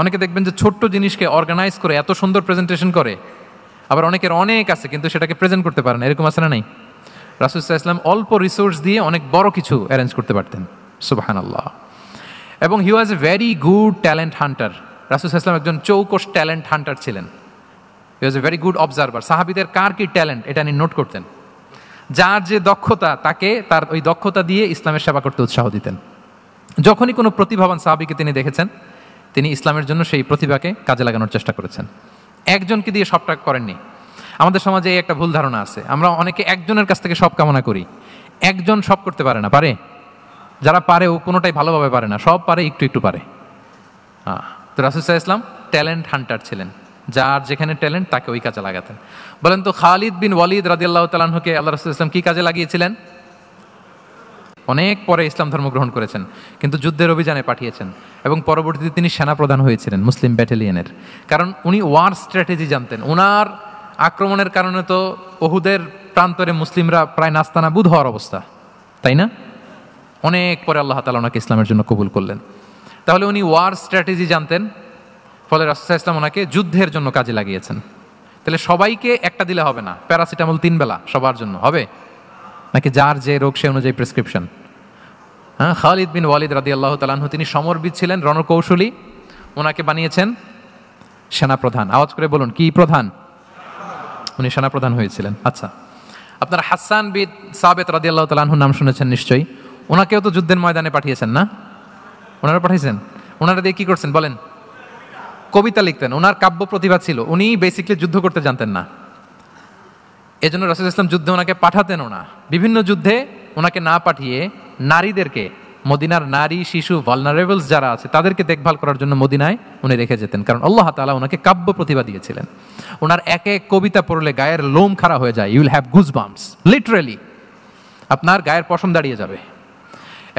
অনেকে দেখবেন যে ছোট্ট জিনিসকে অর্গানাইজ করে এত সুন্দর প্রেজেন্টেশন করে, আবার অনেকের অনেক আছে কিন্তু সেটাকে প্রেজেন্ট করতে পারে না, এরকম আছে না নাই? রাসূল সাল্লাল্লাহু আলাইহি ওয়াসাল্লাম অল্প রিসোর্স দিয়ে অনেক বড় কিছু অ্যারেঞ্জ করতে পারতেন, সুবহানাল্লাহ। এবং he was a very good talent hunter. রাসূল সাল্লাল্লাহু আলাইহি ওয়াসাল্লাম একজন চৌকস ট্যালেন্ট হান্টার ছিলেন। He was a very good observer. সাহাবীদের কার কি ট্যালেন্ট এটা তিনি নোট করতেন, যার যে দক্ষতা তাকে তার ওই দক্ষতা দিয়ে ইসলামের সেবা করতে উৎসাহ দিতেন। যখনই কোনো প্রতিভাবান সাহাবীকে তিনি দেখেছেন, তিনি ইসলামের জন্য সেই প্রতিভাকে কাজে লাগানোর চেষ্টা করেছেন। একজনকে দিয়ে সবটা করেননি। আমাদের সমাজে এই একটা ভুল ধারণা আছে, আমরা অনেকে একজনের কাছ থেকে সব কামনা করি। একজন সব করতে পারে না, পারে? যারা পারে ও কোনোটাই ভালোভাবে পারে না, সব পারে একটু একটু পারে। তো রাসূল সাল্লাল্লাহু আলাইহি ওয়াসাল্লাম ট্যালেন্ট হান্টার ছিলেন, যার যেখানে ট্যালেন্ট তাকে ওই কাজে লাগাতেন। বলেন তো খালিদ বিন ওয়ালিদ রাদিয়াল্লাহু তাআলা আনহুকে আল্লাহ রাসূল সাল্লাল্লাহু আলাইহি ওয়াসাল্লাম কি কাজে লাগিয়েছিলেন? অনেক পরে ইসলাম ধর্ম গ্রহণ করেছেন, কিন্তু যুদ্ধের অভিযানে পাঠিয়েছেন এবং পরবর্তীতে তিনি সেনাপ্রধান হয়েছিলেন মুসলিম ব্যাটালিয়নের। কারণ উনি ওয়ার স্ট্র্যাটেজি জানতেন। ওনার আক্রমণের কারণে তো উহুদের প্রান্তরে মুসলিমরা প্রায় নাস্তানাবুদ হওয়ার অবস্থা, তাই না? অনেক পরে আল্লাহ তাআলা ওনাকে ইসলামের জন্য কবুল করলেন। তাহলে উনি ওয়ার স্ট্র্যাটেজি জানতেন, ফলে রাসূল সাল্লাল্লাহু আলাইহি ওয়াসাল্লাম ওনাকে যুদ্ধের জন্য কাজে লাগিয়েছেন। তাহলে সবাইকে একটা দিলে হবে না, প্যারাসিটামল 3 বেলা সবার জন্য হবে নাকি যার যে রোগ সে অনুযায়ী প্রেসক্রিপশন? হ্যাঁ, খালিদ বিন ওয়ালিদ রাদিয়াল্লাহু তাআলা আনহু তিনি সমরবিদ ছিলেন, রণকৌশলী। ওনাকে বানিয়েছেন সেনাপ্রধান। আওয়াজ করে বলুন, কি প্রধান? উনি সেনাপ্রধান হয়েছিলেন। আচ্ছা, আপনারা হাসান বিন সাবিত রাদিয়াল্লাহু তাআলা আনহুর নাম শুনেছেন নিশ্চয়ই। ওনাকেও তো যুদ্ধের ময়দানে পাঠিয়েছেন না? ওনারা পাঠিয়েছেন। ওনারা দিয়ে কি করছেন বলেন? কবিতা লিখতেন। ওনার কাব্য প্রতিভা ছিল। উনি বেসিক্যালি যুদ্ধ করতে জানতেন না, এজন্য রাসূল সাল্লাল্লাহু আলাইহি ওয়াসাল্লাম যুদ্ধে ওনাকে পাঠাতেনও না। বিভিন্ন যুদ্ধে ওনাকে না পাঠিয়ে নারীদেরকে, মদিনার নারী শিশু ভালনারেবলস যারা আছে তাদেরকে দেখভাল করার জন্য মদিনায় উনি রেখে যেতেন, কারণ আল্লাহ তাআলা ওনাকে কাব্য প্রতিভা দিয়েছিলেন। ওনার এক এক কবিতা পড়লে গায়ের লোম খাড়া হয়ে যায়, you will have goosebumps, literally আপনার গায়ের পশম দাঁড়িয়ে যাবে।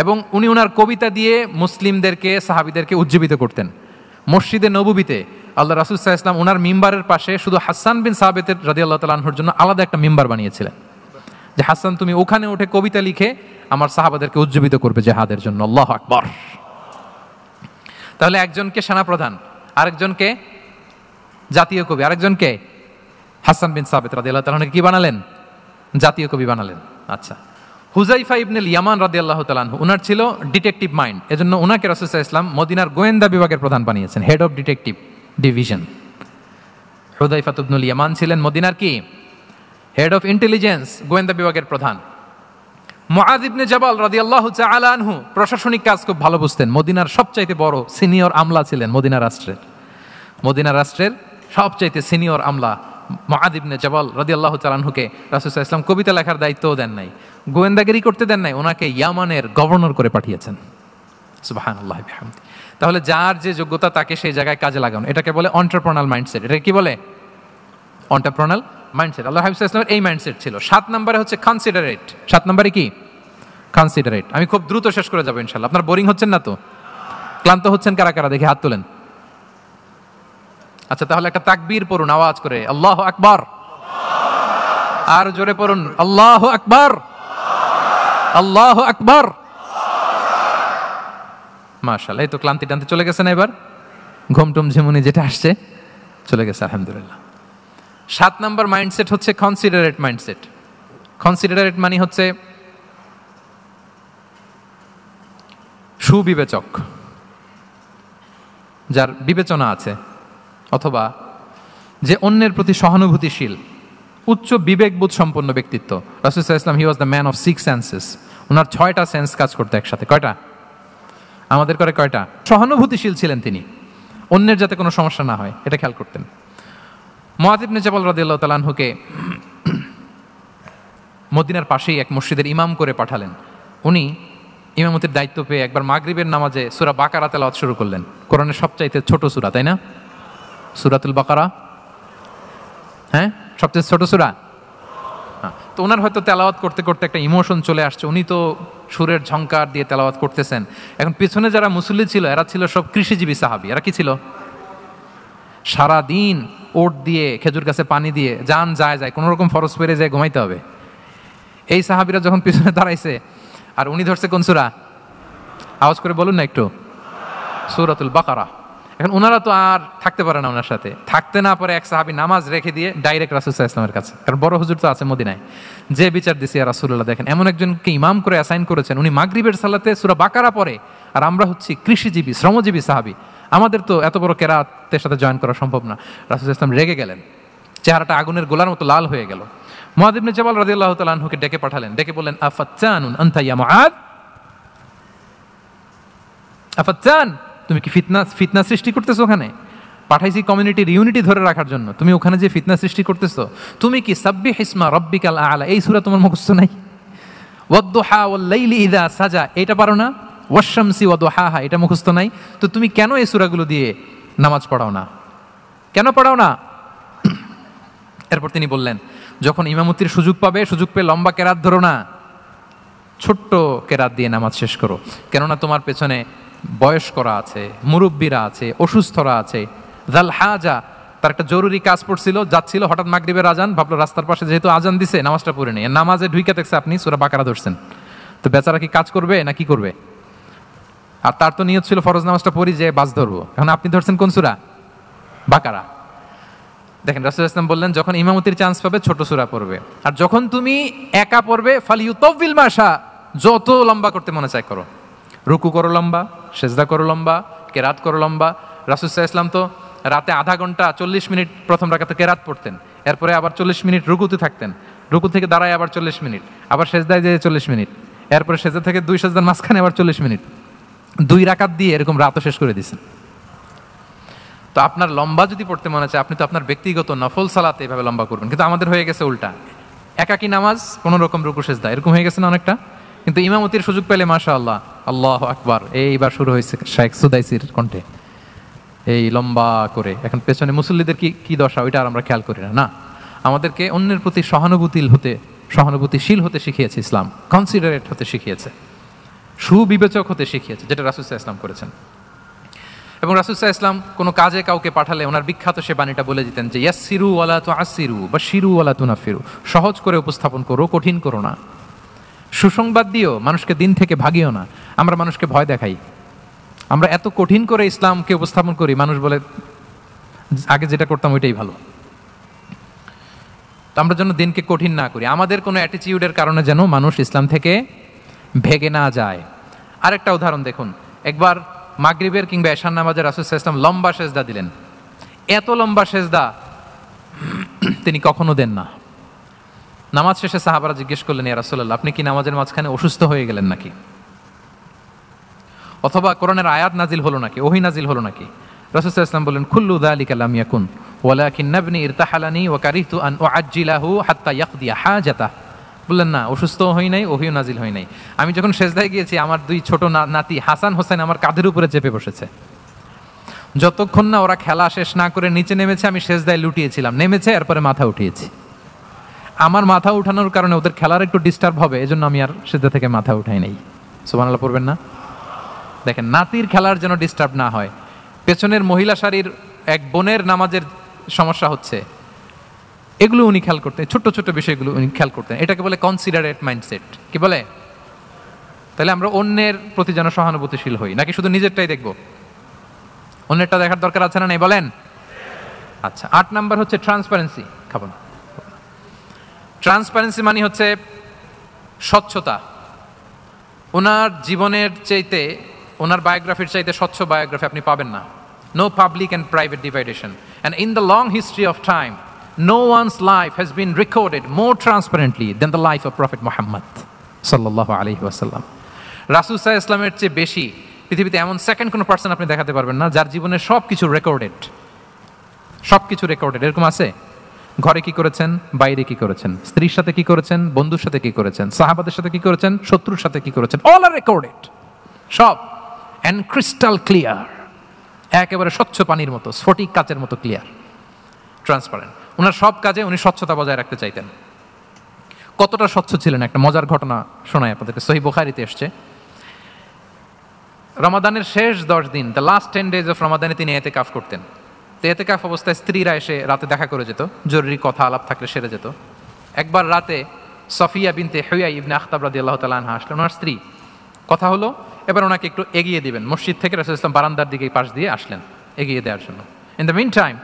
এবং উনি ওনার কবিতা দিয়ে মুসলিমদেরকে, সাহাবীদেরকে উজ্জীবিত করতেন। মসজিদে নববীতে আল্লাহ রাসূল সাল্লাল্লাহু আলাইহি ওয়াসাল্লাম ওনার মিম্বারের পাশে শুধু হাসান বিন সাবিত রাদিয়াল্লাহু তাআলা আনহুর জন্য আলাদা একটা মিম্বার বানিয়েছিলেন, যে হাসান তুমি ওখানে উঠে কবিতা লিখে আমার সাহাবাদেরকে উজ্জীবিত করবে জিহাদের জন্য। আল্লাহু আকবার। তাহলে একজনকে সেনাপ্রধান, আরেকজনকে জাতীয় কবি, আরেকজনকে হাসান বিন সাবিত রাদিয়াল্লাহু তাআলা আনহুকে কি বানালেন? জাতীয় কবি বানালেন। আচ্ছা, হুযাইফা ইবনুল ইয়ামান রাদিয়াল্লাহু তাআলা আনহু, ওনার ছিল ডিটেকটিভ মাইন্ড, এজন্য ওনাকে রাসূল সাল্লাল্লাহু আলাইহি ওয়াসাল্লাম মদিনার গোয়েন্দা বিভাগের প্রধান বানিয়েছেন, হেড অফ ডিটেকটিভ ডিভিশন। হুযাইফা ইবনুল ইয়ামান ছিলেন মদিনার কি? হেড অফ ইন্টেলিজেন্স, গোয়েন্দা বিভাগের প্রধান। মুআয ইবনে জাবাল রাদিয়াল্লাহু তাআলা আনহু প্রশাসনিক কাজ খুব ভালো বুঝতেন। মদিনার সবচাইতে বড় সিনিয়র আমলা ছিলেন মদিনা রাষ্ট্রের। মদিনা রাষ্ট্রের সবচাইতে সিনিয়র আমলা মুআয ইবনে জাবাল রাদিয়াল্লাহু তাআলা আনহুকে রাসূল সাল্লাল্লাহু আলাইহি ওয়াসাল্লাম কবিতা লেখার দায়িত্বও দেন নাই, গোয়েন্দাগিরি করতে দেন নাই, ওনাকে ইয়ামানের গভর্নর করে পাঠিয়েছেন। সুবহানাল্লাহ বিহামদি। তাহলে যার যে যোগ্যতা তাকে সেই জায়গায় কাজে লাগানো, এটাকে বলে এন্টারপ্রেনাল মাইন্ডসেট। এটা কি বলে? এন্টারপ্রেনাল মাইন্ডসেট। আল্লাহ হাবিব সাল্লাল্লাহু আলাইহি ওয়াসাল্লামের এই মাইন্ডসেট ছিল। 7 নম্বরে হচ্ছে কনসিডারেট। 7 নম্বরে কি? কনসিডারেট। আমি খুব দ্রুত শেষ করে যাবো ইনশাআল্লাহ। আপনার বোরিং হচ্ছেন না তো? ক্লান্ত হচ্ছেন কারা কারা দেখে হাত তোলেন। আচ্ছা, তাহলে একটা তাকবীর পড়ুন আওয়াজ করে, আল্লাহু আকবার। আর জোরে পড়ুন, আল্লাহু আকবার, আল্লাহু আকবার। মাশাআল্লাহ, এই তো ক্লান্তি টানতে চলে গেছে না? এবার ঘুমটুম ঝিমুনি যেটা আসছে চলে গেছে, আলহামদুলিল্লাহ। 7 নম্বর মাইন্ডসেট হচ্ছে কনসিডারেট মাইন্ডসেট। কনসিডারেট মানে হচ্ছে সুবিবেচক, যার বিবেচনা আছে, অথবা যে অন্যের প্রতি সহানুভূতিশীল, উচ্চ বিবেকবোধ সম্পন্ন ব্যক্তিত্ব। রাসূল সাল্লাল্লাহু আলাইহি ওয়াসাল্লাম he was the man of 6 senses. ওনার 6টা সেন্স কাজ করতে একসাথে। কয়টা? আমাদের করে কয়টা? সহানুভূতিশীল ছিলেন তিনি, অন্যের যাতে কোনো সমস্যা না হয় এটা খেয়াল করতেন। মুআয ইবনে জাবাল রাদিয়াল্লাহু তাআলা আনহুকে মদিনার পাশেই এক মসজিদের ইমাম করে পাঠালেন। উনি ইমামতির দায়িত্ব পেয়ে একবার মাগরিবের নামাজে সূরা বাকারা তেলাওয়াত শুরু করলেন। কোরআনের সবচাইতে ছোট সূরা, তাই না? সূরাতুল বাকারা, হ্যাঁ, সবচেয়ে ছোট সূরা। তো তো ওনার হয়তো তেলাওয়াত করতে করতে একটা ইমোশন চলে আসছে, উনি তো সুরের ঝংকার দিয়ে তেলাওয়াত করতেছেন। এখন পিছনে যারা মুসল্লি ছিল এরা ছিল সব কৃষিজীবী সাহাবী। এরা কি ছিল? সারাদিন ওট দিয়ে খেজুর গাছে পানি দিয়ে যান যায় কোনো রকম ফরজ পেরে যায় ঘুমাইতে হবে। এই সাহাবীরা যখন পিছনে দাঁড়াইছে আর উনি ধরছে কোন সূরা? আওয়াজ করে বলুন না একটু, সূরাতুল বাকারা। এখন ওনারা তো আর থাকতে পারে না, ওনার সাথে থাকতে না পারে এক সাহাবী নামাজ রেখে দিয়ে ডাইরেক্ট রাসূল সাল্লাল্লাহু আলাইহি ওয়াসাল্লামের কাছে, কারণ বড় হুজুর তো আছে মদিনায়, যে বিচার দিছে ইয়া রাসূলুল্লাহ দেখেন এমন একজনকে ইমাম করে অ্যাসাইন করেছেন, উনি মাগরিবের সালাতে সূরা বাকারা পড়ে, আর আমরা হচ্ছি কৃষিজীবী শ্রমজীবী সাহাবী, আমাদের তো এত বড় কেরাতের সাথে জয়েন করা সম্ভব না। রাসূল সাল্লাল্লাহু আলাইহি ওয়াসাল্লাম রেগে গেলেন, চেহারাটা আগুনের গোলার মতো লাল হয়ে গেল। মুআয ইবনে জাবাল রাদিয়াল্লাহু তাআলা আনহুকে ডেকে পাঠালেন, ডেকে বললেন আফাত্তানুন আনতা ইয়া মুআয, আফাত্তান, তুমি কি ফিতনা সৃষ্টি করতেছো? ওখানে পাঠাইছি কমিউনিটির ইউনিটি ধরে রাখার জন্য, তুমি ওখানে যে ফিতনা সৃষ্টি করতেছো। তুমি কি সাব্বিহ ইসমা রাব্বিকাল আ'লা এই সূরা তোমার মুখস্থ নাই? ওয়াদ-দুহা ওয়াল-লাইলি ইযা সাজা এটা পারো না? ওয়াশ-শামসি ওয়া-দুহাহা এটা মুখস্থ নাই? তো তুমি কেন এই সূরাগুলো দিয়ে নামাজ পড়াও না? কেন পড়াও না? এরপর তিনি বললেন, যখন ইমামতির সুযোগ পাবে, সুযোগ পেয়ে লম্বা কেরাত ধরো না, ছোট্ট কেরাত দিয়ে নামাজ শেষ করো, কেননা তোমার পেছনে বয়স্করা আছে, মুরব্বীরা আছে, অসুস্থরা আছে। জাল হাজা তার একটা জরুরি কাজ পড়ছিল, যাচ্ছিল, হঠাৎ মাগরিবের আজান, ভাবলো রাস্তার পাশে যেহেতু আজান দিছে নামাজটা পড়ে নেই, নামাজে ঢুইকা দেখছে আপনি সূরা বাকারা ধরছেন, তো বেচারা কি কাজ করবে না কি করবে? আর তার তো নিয়ত ছিল ফরজ নামাজটা পড়ি যে বাস ধরবো, এখন আপনি ধরছেন কোন সূরা? বাকারা। দেখেন রাসূল সাল্লাল্লাহু আলাইহি ওয়াসাল্লাম বললেন, যখন ইমামতির চান্স পাবে ছোট সূরা পড়বে, আর যখন তুমি একা পড়বে ফালিয়ুতাওবিল মাশা, যত লম্বা করতে মনে চায় করো, রুকু করো লম্বা, সেজদা করো লম্বা, কেরাত করো লম্বা। রাসূল সাল্লাল্লাহু আলাইহি ওয়াসাল্লাম তো রাতে আধা ঘন্টা 40 মিনিট প্রথম রাকাতে কেরাত পড়তেন, এরপরে আবার 40 মিনিট রুকুতে থাকতেন, রুকু থেকে দাঁড়ায় আবার 40 মিনিট, আবার সেজদায় যেয়ে 40 মিনিট, এরপরে সেজদা থেকে 2 সেজদার মাঝখানে আবার 40 মিনিট, 2 রাকাত দিয়ে এরকম রাতও শেষ করে দিয়েছেন। তো আপনার লম্বা যদি পড়তে মনে চায়, আপনি তো আপনার ব্যক্তিগত নফল সালাতে এভাবে লম্বা করবেন, কিন্তু আমাদের হয়ে গেছে উল্টা, একাকী নামাজ কোনো রকম রুকু সেজদা এরকম হয়ে গেছে না অনেকটা। কিন্তু ইমামতির সুযোগ পেলে মাশাআল্লাহ, আল্লাহু আকবার, এইবার শুরু হয়েছে শেখ সুদাইসির কণ্ঠে এই লম্বা করে। এখন পেছনে মুসল্লিদের কি দশা ওইটা আর আমরা খেয়াল করি না। আমাদেরকে অন্যের প্রতি সহানুভূতিশীল হতে শিখিয়েছে ইসলাম, কনসিডারেট হতে শিখিয়েছে, সুবিবেচক হতে শিখিয়েছে, যেটা রাসূল সাল্লাল্লাহু আলাইহি ওয়াসাল্লাম করেছেন। এবং রাসূল সাল্লাল্লাহু আলাইহি ওয়াসাল্লাম কোনো কাজে কাউকে পাঠালে ওনার বিখ্যাত সে বাণীটা বলে দিতেন যে ইয়াসসিরু ওয়ালা তুআসসিরু বাশশিরু ওয়ালা তুনাফিরু, সহজ করে উপস্থাপন করো, কঠিন করো না, সুসংবাদ দিও, মানুষকে দিন থেকে ভাগিও না। আমরা মানুষকে ভয় দেখাই, আমরা এত কঠিন করে ইসলামকে উপস্থাপন করি, মানুষ বলে আগে যেটা করতাম ওইটাই ভালো। তো আমরা যেন দিনকে কঠিন না করি, আমাদের কোনো অ্যাটিটিউডের কারণে যেন মানুষ ইসলাম থেকে ভেগে না যায়। আরেকটা উদাহরণ দেখুন, একবার মাগরিবের কিংবা এশার নামাজে রাসূল সাল্লাল্লাহু আলাইহি ওয়াসাল্লাম লম্বা সেজদা দিলেন, এত লম্বা সেজদা তিনি কখনো দেন না। নামাজ শেষে সাহাবারা জিজ্ঞেস করলেন, ইয়া রাসূলুল্লাহ, আপনি কি নামাজের মাঝখানে অসুস্থ হয়ে গেলেন নাকি, অথবা কোরআনের আয়াত নাজিল হলো নাকি, ওহী নাজিল হলো নাকি? রাসূল সাল্লাল্লাহু আলাইহি ওয়াসাল্লাম বললেন, কুল্লু যালিকা লাম ইয়াকুন ওয়ালাকিন্নাবনি ইরতাহালানি ওয়া কারিহতু আন উআজ্জিলাহু হাত্তা ইয়াকদিয়া হাজাতাহ। বললেন না, অসুস্থ হই নাই, ওহীও নাজিল হয় নাই, আমি যখন সেজদায় গিয়েছি আমার 2 ছোট নাতি হাসান হোসেন আমার কাঁধের উপরে চেপে বসেছে, যতক্ষণ না ওরা খেলা শেষ না করে নিচে নেমেছে আমি সেজদায় লুটিয়েছিলাম, নেমেছে এরপরে মাথা উঠিয়েছি। আমার মাথা উঠানোর কারণে ওদের খেলার একটু ডিস্টার্ব হবে, এজন্য আমি আর সেজদা থেকে মাথা উঠাই নাই। সুবহানাল্লাহ পড়বেন না? দেখেন, নাতির খেলার যেন ডিস্টার্ব না হয়। পেছনের মহিলা সারির এক বোনের নামাজের সমস্যা হচ্ছে, এগুলো উনি খেয়াল করতেন, ছোট্ট ছোট্ট বিষয়গুলো উনি খেয়াল করতেন। এটাকে বলে কনসিডারেট মাইন্ডসেট। কি বলে? তাহলে আমরা অন্যের প্রতি যেন সহানুভূতিশীল হই, নাকি শুধু নিজেরটাই দেখবো? অন্যেরটা দেখার দরকার আছে না নাই বলেন? আচ্ছা, 8 নাম্বার হচ্ছে ট্রান্সপারেন্সি। খাবো না। ট্রান্সপারেন্সি মানে হচ্ছে স্বচ্ছতা। ওনার জীবনের চাইতে, ওনার বায়োগ্রাফির চাইতে স্বচ্ছ বায়োগ্রাফি আপনি পাবেন না। No public and private dividation, and in the long history of time no one's life has been recorded more transparently than the life of Prophet Muhammad sallallahu alaihi wasallam. রাসূল সাল্লাল্লাহু আলাইহি ওয়াসাল্লামের চেয়ে বেশি পৃথিবীতে এমন সেকেন্ড কোনো পার্সন আপনি দেখাতে পারবেন না যার জীবনের সবকিছু রেকর্ডেড, সবকিছু রেকর্ডেড। এরকম আছে? ঘরে কি করেছেন, বাইরে কি করেছেন, স্ত্রীর সাথে কি করেছেন, বন্ধুর সাথে কি করেছেন, সাহাবাদের সাথে কি করেছেন, শত্রুর সাথে কি করেছেন, অল আর রেকর্ডেড, সব, এন্ড ক্রিস্টাল ক্লিয়ার, একেবারে স্বচ্ছ পানির মতো, স্ফটিক কাচের মতো ক্লিয়ার, ট্রান্সপারেন্ট। ওনার সব কাজে উনি স্বচ্ছতা বজায় রাখতে চাইতেন। কতটা স্বচ্ছ ছিলেন একটা মজার ঘটনা শোনায় আপনাদেরকে, সহিহ বুখারীতে এসছে। রমাদানের শেষ 10 দিন, দ্য লাস্ট 10 days অফ রমাদানে তিনি এতেকাফ করতেন। তো এতেকাফ অবস্থায় স্ত্রীরা এসে রাতে দেখা করে যেত, জরুরি কথা আলাপ থাকলে সেরে যেত। একবার রাতে সফিয়া বিনতে হুয়াই ইবনে আখতাব রাদিয়াল্লাহু তাআলা আনহা আসলেন, ওনার স্ত্রী। কথা হলো এবার ওনাকে একটু এগিয়ে দিবেন, মসজিদ থেকে রাসূলুল্লাহ সাল্লাল্লাহু আলাইহি ওয়াসাল্লাম বারান্দার দিকে পাশ দিয়ে আসলেন এগিয়ে দেওয়ার জন্য। ইন দ্য মিন টাইম,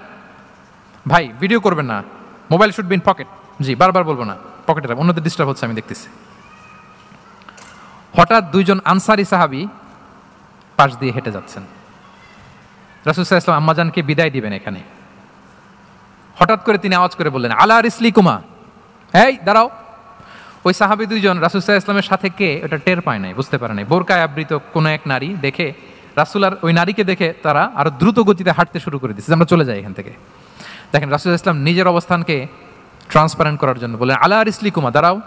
ভাই ভিডিও করবেন না, mobile should be in pocket. জি, বারবার বলবো না, পকেটে রাখবেন, অন্যদের ডিস্টার্ব হচ্ছে আমি দেখতেছি। হঠাৎ দুইজন আনসারি সাহাবী পাশ দিয়ে হেঁটে যাচ্ছেন, রাসূলুল্লাহ সাল্লাল্লাহু আলাইহি ওয়াসাল্লাম আম্মাজানকে বিদায় দিবেন এখানে। হঠাৎ করে তিনি আওয়াজ করে বললেন, আলা রিসলিকুমা, এই দাঁড়াও। ওই সাহাবী দুইজন রাসূল সাল্লাল্লাহু আলাইহি ওয়াসাল্লামের সাথে কে ওটা টের পায় নাই, বুঝতে পারে নাই। বোরকায় আবৃত কোনো এক নারী দেখে রাসূল আর ওই নারীকে দেখে তারা আরো দ্রুত গতিতে হাঁটতে শুরু করে দিচ্ছে, আমরা চলে যাই এখান থেকে। দেখেন রাসূল সাল্লাল্লাহু আলাইহি ওয়াসাল্লাম নিজের অবস্থানকে ট্রান্সপারেন্ট করার জন্য বললেন, আলা রিসলিকুমা, দাঁড়াও।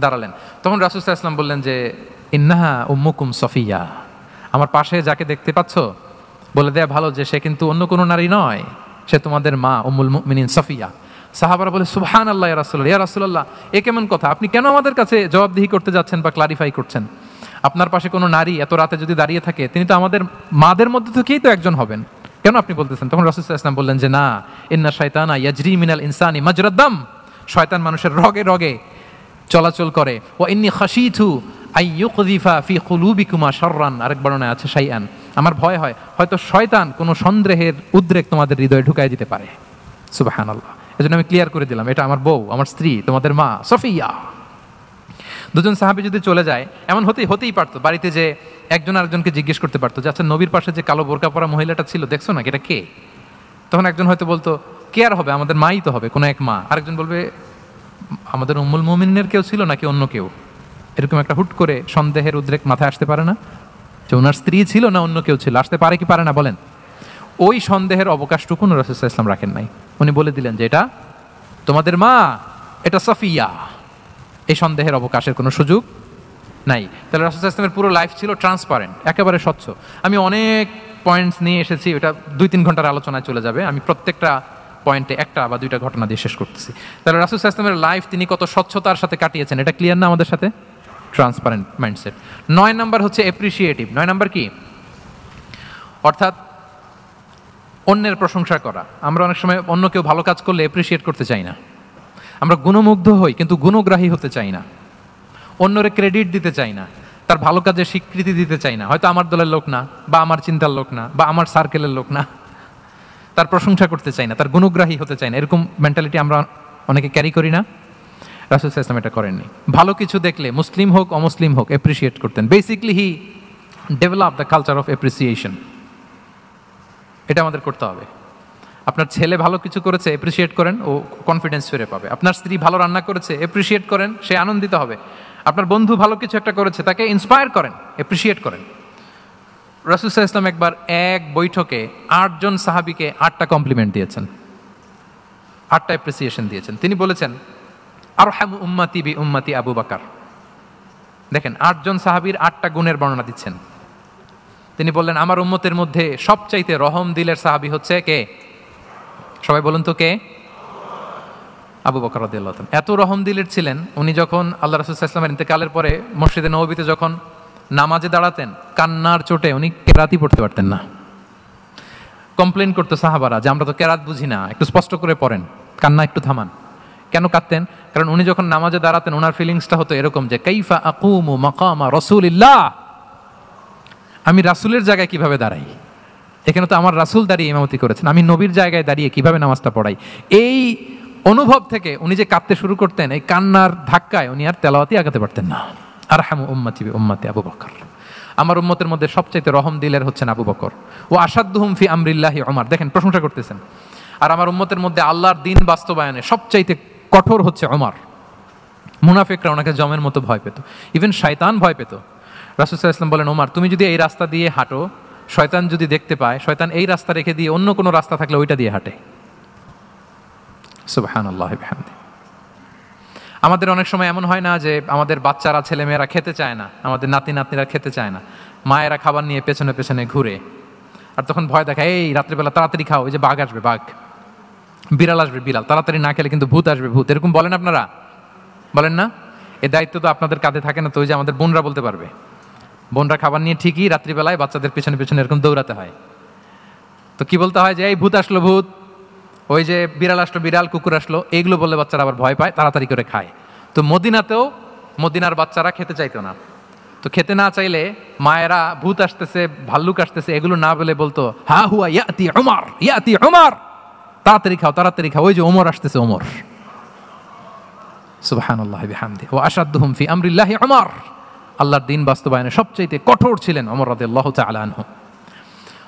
দাঁড়ালেন। তখন রাসূল সাল্লাল্লাহু আলাইহি ওয়াসাল্লাম বললেন যে, ইন্নাহা উম্মুকুম সফিয়া, আমার পাশে যাকে দেখতে পাচ্ছ বলে দেয়া ভালো যে সে কিন্তু অন্য কোনো নারী নয়, সে তোমাদের মা উম্মুল মুমিনিন সফিয়া। সাহাবারা বলে, সুবহানাল্লাহ ইয়া রাসূলুল্লাহ, ইয়া রাসূলুল্লাহ এ কেমন কথা, আপনি কেন আমাদের কাছে জবাবদিহি করতে যাচ্ছেন বা ক্লারিফাই করছেন? আপনার পাশে কোনো নারী এত রাতে যদি দাঁড়িয়ে থাকে, তিনি তো আমাদের মাদের মধ্যে থেকেই তো একজন হবেন, কেন আপনি বলতেছেন? তখন রাসূল সাল্লাল্লাহু আলাইহি ওয়াসাল্লাম বললেন যে, না, ইন্না শাইতানা ইয়াজরি মিনাল ইনসানি মাজরাদ দাম, শয়তান মানুষের রগে রগে চলাচল করে। ওয়া ইন্নী খাশীতু আইয়ুকযিফা ফি কুলুবিকুমা শাররান, আরেক বর্ণনায় আছে শাইআন, আমার ভয় হয় হয়তো শয়তান কোনো সন্দেহের উদ্রেক তোমাদের হৃদয়ে ঢুকাই দিতে পারে। সুবহানাল্লাহ। এজন্য আমি ক্লিয়ার করে দিলাম, এটা আমার বউ, আমার স্ত্রী, তোমাদের মা সফিয়া। দুজন সাহাবী যদি চলে যায়, এমন হতেই পারতো বাড়িতে যে একজন আরেকজনকে জিজ্ঞেস করতে পারতো যে, আচ্ছা নবীর পাশে যে কালো বোরকা পরা মহিলাটা ছিল দেখছো না, এটা কে? তখন একজন হয়তো বলতো, কে আর হবে, আমাদের মাই তো হবে, কোনো এক মা। আরেকজন বলবে, আমাদের উম্মুল মুমিনের কেউ ছিল নাকি অন্য কেউ? এরকম একটা হুট করে সন্দেহের উদ্রেক মাথায় আসতে পারে না যে ওনার স্ত্রী ছিল না অন্য কেউ ছিল? আসতে পারে কি পারে না বলেন? ওই সন্দেহের অবকাশটুকু রাসূল সাল্লাল্লাহু আলাইহি ওয়াসাল্লাম রাখেন নাই। উনি বলে দিলেন যে, এটা তোমাদের মা, এটা সফিয়া। এই সন্দেহের অবকাশের কোনো সুযোগ নাই। তাহলে রাসূল সাল্লাল্লাহু আলাইহি ওয়াসাল্লামের পুরো লাইফ ছিল ট্রান্সপারেন্ট, একেবারে স্বচ্ছ। আমি অনেক পয়েন্টস নিয়ে এসেছি, এটা 2-3 ঘন্টার আলোচনায় চলে যাবে। আমি প্রত্যেকটা পয়েন্টে একটা বা দুইটা ঘটনা দিয়ে শেষ করতেছি। তাহলে রাসূল সাল্লাল্লাহু আলাইহি ওয়াসাল্লামের লাইফ তিনি কত স্বচ্ছতার সাথে কাটিয়েছেন, এটা ক্লিয়ার না আমাদের সাথে? Transparent mindset. 9 নাম্বার হচ্ছে অ্যাপ্রিসিয়েটিভ। 9 নাম্বার কি? অর্থাৎ অন্যের প্রশংসা করা। আমরা অনেক সময় অন্য কেউ ভালো কাজ করলে অ্যাপ্রিসিয়েট করতে চাই না, আমরা গুণমুগ্ধ হই কিন্তু গুণগ্রাহী হতে চাই না, অন্যরে ক্রেডিট দিতে চাই না, তার ভালো কাজের স্বীকৃতি দিতে চাই না। হয়তো আমার দলের লোক না, বা আমার চিন্তার লোক না, বা আমার সার্কেলের লোক না, তার প্রশংসা করতে চাই না, তার গুণগ্রাহী হতে চাই না। এরকম মেন্টালিটি আমরা অনেকে ক্যারি করি না? রাসূল সাল্লাল্লাহু আলাইহি ওয়াসাল্লাম এটা করেননি। ভালো কিছু দেখলে মুসলিম হোক অমুসলিম হোক অ্যাপ্রিসিয়েট করতেন। Basically he develop the culture of appreciation. এটা আমাদের করতে হবে। আপনার ছেলে ভালো কিছু করেছে, অ্যাপ্রিসিয়েট করেন, ও কনফিডেন্স ফিরে পাবে। আপনার স্ত্রী ভালো রান্না করেছে, অ্যাপ্রিসিয়েট করেন, সে আনন্দিত হবে। আপনার বন্ধু ভালো কিছু একটা করেছে, তাকে ইন্সপায়ার করেন, অ্যাপ্রিসিয়েট করেন। রাসূল সাল্লাল্লাহু আলাইহি ওয়াসাল্লাম একবার এক বৈঠকে 8 জন সাহাবীকে 8টা কমপ্লিমেন্ট দিয়েছেন, 8টা অ্যাপ্রিসিয়েশন দিয়েছেন। তিনি বলেছেন, আরহামু উম্মতি বি উম্মতি আবু বকর। দেখেন 8 জন সাহাবীর 8টা গুণের বর্ণনা দিচ্ছেন। তিনি বললেন, আমার উম্মতের মধ্যে সবচাইতে রহম দিলের সাহাবী হচ্ছে কে? সবাই বলুন তো কে? আবু বকর রাদিয়াল্লাহু তাআলা। এত রহম দিলের ছিলেন, উনি যখন আল্লাহ রাসূল সাল্লাল্লাহু আলাইহি ওয়াসাল্লামের ইন্তেকালের পরে মসজিদে নববীতে যখন নামাজে দাঁড়াতেন, কান্নার চোটে উনি কেরাতই পড়তে পারতেন না। কমপ্লেন করতো সাহাবারা যে, আমরা তো কেরাত বুঝি না, একটু স্পষ্ট করে পড়েন, কান্না একটু থামান। কেন কাঁদতেন? কারণ উনি যখন নামাজে দাঁড়াতেন ওনার ফিলিংসটা হতো এরকম যে, কাইফা আকুমু মাকামা রাসূলিল্লাহ, আমি রাসূলের জায়গায় কিভাবে দাঁড়াই? এখানে তো আমার রাসূল দাঁড়িয়ে ইমামতি করেছেন, আমি নবীর জায়গায় দাঁড়িয়ে কিভাবে নামাজটা পড়াই? এই অনুভব থেকে উনি যে কাঁদতে শুরু করতেন, এই কান্নার ধাক্কায় উনি আর তেলাওয়াতই আগাতে পারতেন না। আরহামু উম্মতি বি উম্মতি আবু বকর। আমার উম্মতের মধ্যে সবচাইতে রহম দিলের হচ্ছেন আবু বকর। ও আসাদ্দুহুম ফি আমরিল্লাহি ওমর। দেখেন প্রশংসা করতেছেন। আর আমার উম্মতের মধ্যে আল্লাহর দ্বীন বাস্তবায়নে সবচাইতে কঠোর হচ্ছে ওমর। মুনাফিকরা ওনাকে জমের মতো ভয় পেত, ইভেন শয়তান ভয় পেত। রাসূল সাল্লাল্লাহু আলাইহি ওয়াসাল্লাম বলেন, ওমর তুমি যদি এই রাস্তা দিয়ে হাঁটো, শয়তান যদি দেখতে পায়, শয়তান এই রাস্তা রেখে দিয়ে অন্য কোনো রাস্তা থাকলে ওইটা দিয়ে হাঁটে। সুবহানাল্লাহি বিহামদিহি। আমাদের অনেক সময় এমন হয় না যে আমাদের বাচ্চারা ছেলেমেয়েরা খেতে চায় না, আমাদের নাতি নাতনিরা খেতে চায় না, মায়েরা খাবার নিয়ে পেছনে পেছনে ঘুরে, আর তখন ভয় দেখায়, এই রাত্রিবেলা তাড়াতাড়ি খাও, ওই যে বাঘ আসবে বাঘ, বিড়াল আসবে বিড়াল, তাড়াতাড়ি না খেলে কিন্তু ভূত আসবে ভূত, এরকম বলেন আপনারা? বলেন না? এ দায়িত্ব তো আপনাদের কাঁধে থাকে না, তো ওই যে আমাদের বোনরা বলতে পারবে, বোনরা খাবার নিয়ে ঠিকই রাত্রিবেলায় বাচ্চাদের পেছনে পেছনে এরকম দৌড়াতে হয়। তো কি বলতে হয় যে এই ভূত আসলো ভূত, ওই যে বিড়াল আসলো বিড়াল, কুকুর আসলো, এইগুলো বললে বাচ্চারা আবার ভয় পায়, তাড়াতাড়ি করে খায়। তো মদিনাতেও মদিনার বাচ্চারা খেতে চাইতো না। তো খেতে না চাইলে মায়েরা ভূত আসতেছে ভাল্লুক আসতেছে এগুলো না বলে বলতো হা হুয়া ইয়াতি উমর, ইয়াতি উমর, তাড়াতাড়ি খাও তাড়াতাড়ি খাও, ওই যে ওমর আসতেছে ওমর। সুবহানাল্লাহি বিহামদি ওয়া আশাদ্দুহুম ফি আমরিল্লাহি উমর। আল্লাহর দ্বীন বাস্তবায়নে সবচেয়ে কঠোর ছিলেন ওমর রাদিয়াল্লাহু তাআলা আনহু।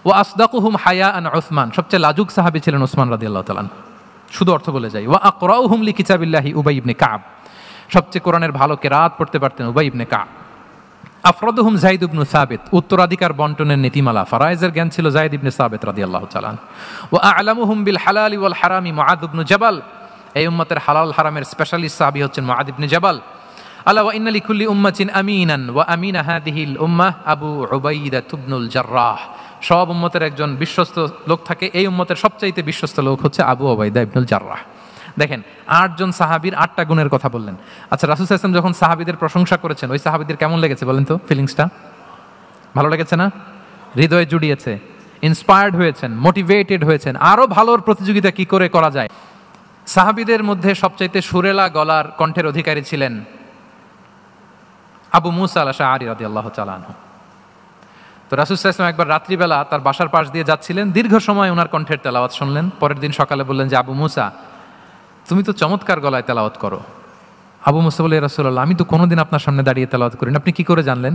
ওয়া আসদাকুহুম হায়াআন উসমান, সবচেয়ে লাজুক সাহাবী ছিলেন উসমান রাদিয়াল্লাহু তাআলা আনহু। শুধু অর্থ বলে যাই। ওয়া আকরাউহুম লিকিতাবিল্লাহি উবাই ইবনে কাব, সবচেয়ে কোরআনের ভালো কেরাত পড়তে পারতেন উবাই ইবনে কাব। আফরাদুহুম যায়েদ ইবনে সাবিত, উত্তরাধিকার বন্টনের নীতিমালা ফারায়েজের জ্ঞান ছিল যায়েদ ইবনে সাবিত রাদিয়াল্লাহু তাআলা আনহু। ওয়া আ'লামুহুম বিল হালালি ওয়াল হারামি মুআদ ইবনে জাবাল, এই উম্মতের হালাল হারামের স্পেশালিস্ট সাহাবী হচ্ছেন মুআদ ইবনে জাবাল। আলা ওয়া ইন্না লিকুল্লি উম্মাতিন আমিনান ওয়া আমিনা হাদিহিল উম্মাহ আবু উবাইদা ইবনুল জাররাহ, সব উম্মতের একজন বিশ্বস্ত লোক থাকে, এই উম্মতের সবচাইতে বিশ্বস্ত লোক হচ্ছে আবু উবাইদা ইবনুল জাররাহ। দেখেন 8 জন সাহাবীর 8টা গুণের কথা বললেন। আচ্ছা, রাসূল সাল্লাল্লাহু আলাইহি ওয়াসাল্লাম যখন সাহাবীদের প্রশংসা করেছেন, ওই সাহাবীদের কেমন লেগেছে বলেন তো? ফিলিংসটা ভালো লেগেছে না? হৃদয়ে জুড়িয়েছে, ইন্সপায়ার্ড হয়েছেন, মোটিভেটেড হয়েছেন, আরো ভালোর প্রতিযোগিতা কি করে করা যায়। সাহাবীদের মধ্যে সবচাইতে সুরেলা গলার কণ্ঠের অধিকারী ছিলেন আবু মুসা আল-আশআরী রাদিয়াল্লাহু তাআলা আনহু। তো রাসূল সাল্লাল্লাহু আলাইহি ওয়াসাল্লাম একবার রাত্রিবেলা তার বাসার পাশ দিয়ে যাচ্ছিলেন, দীর্ঘ সময় ওনার কণ্ঠের তেলাওয়াত শুনলেন। পরের দিন সকালে বললেন যে আবু মুসা, তুমি তো চমৎকার গলায় তেলাওয়াত করো। আবু মুসা বলে, ইয়া রাসূলুল্লাহ, আমি তো কোনোদিন আপনার সামনে দাঁড়িয়ে তেলাওয়াত করি না, আপনি কি করে জানলেন?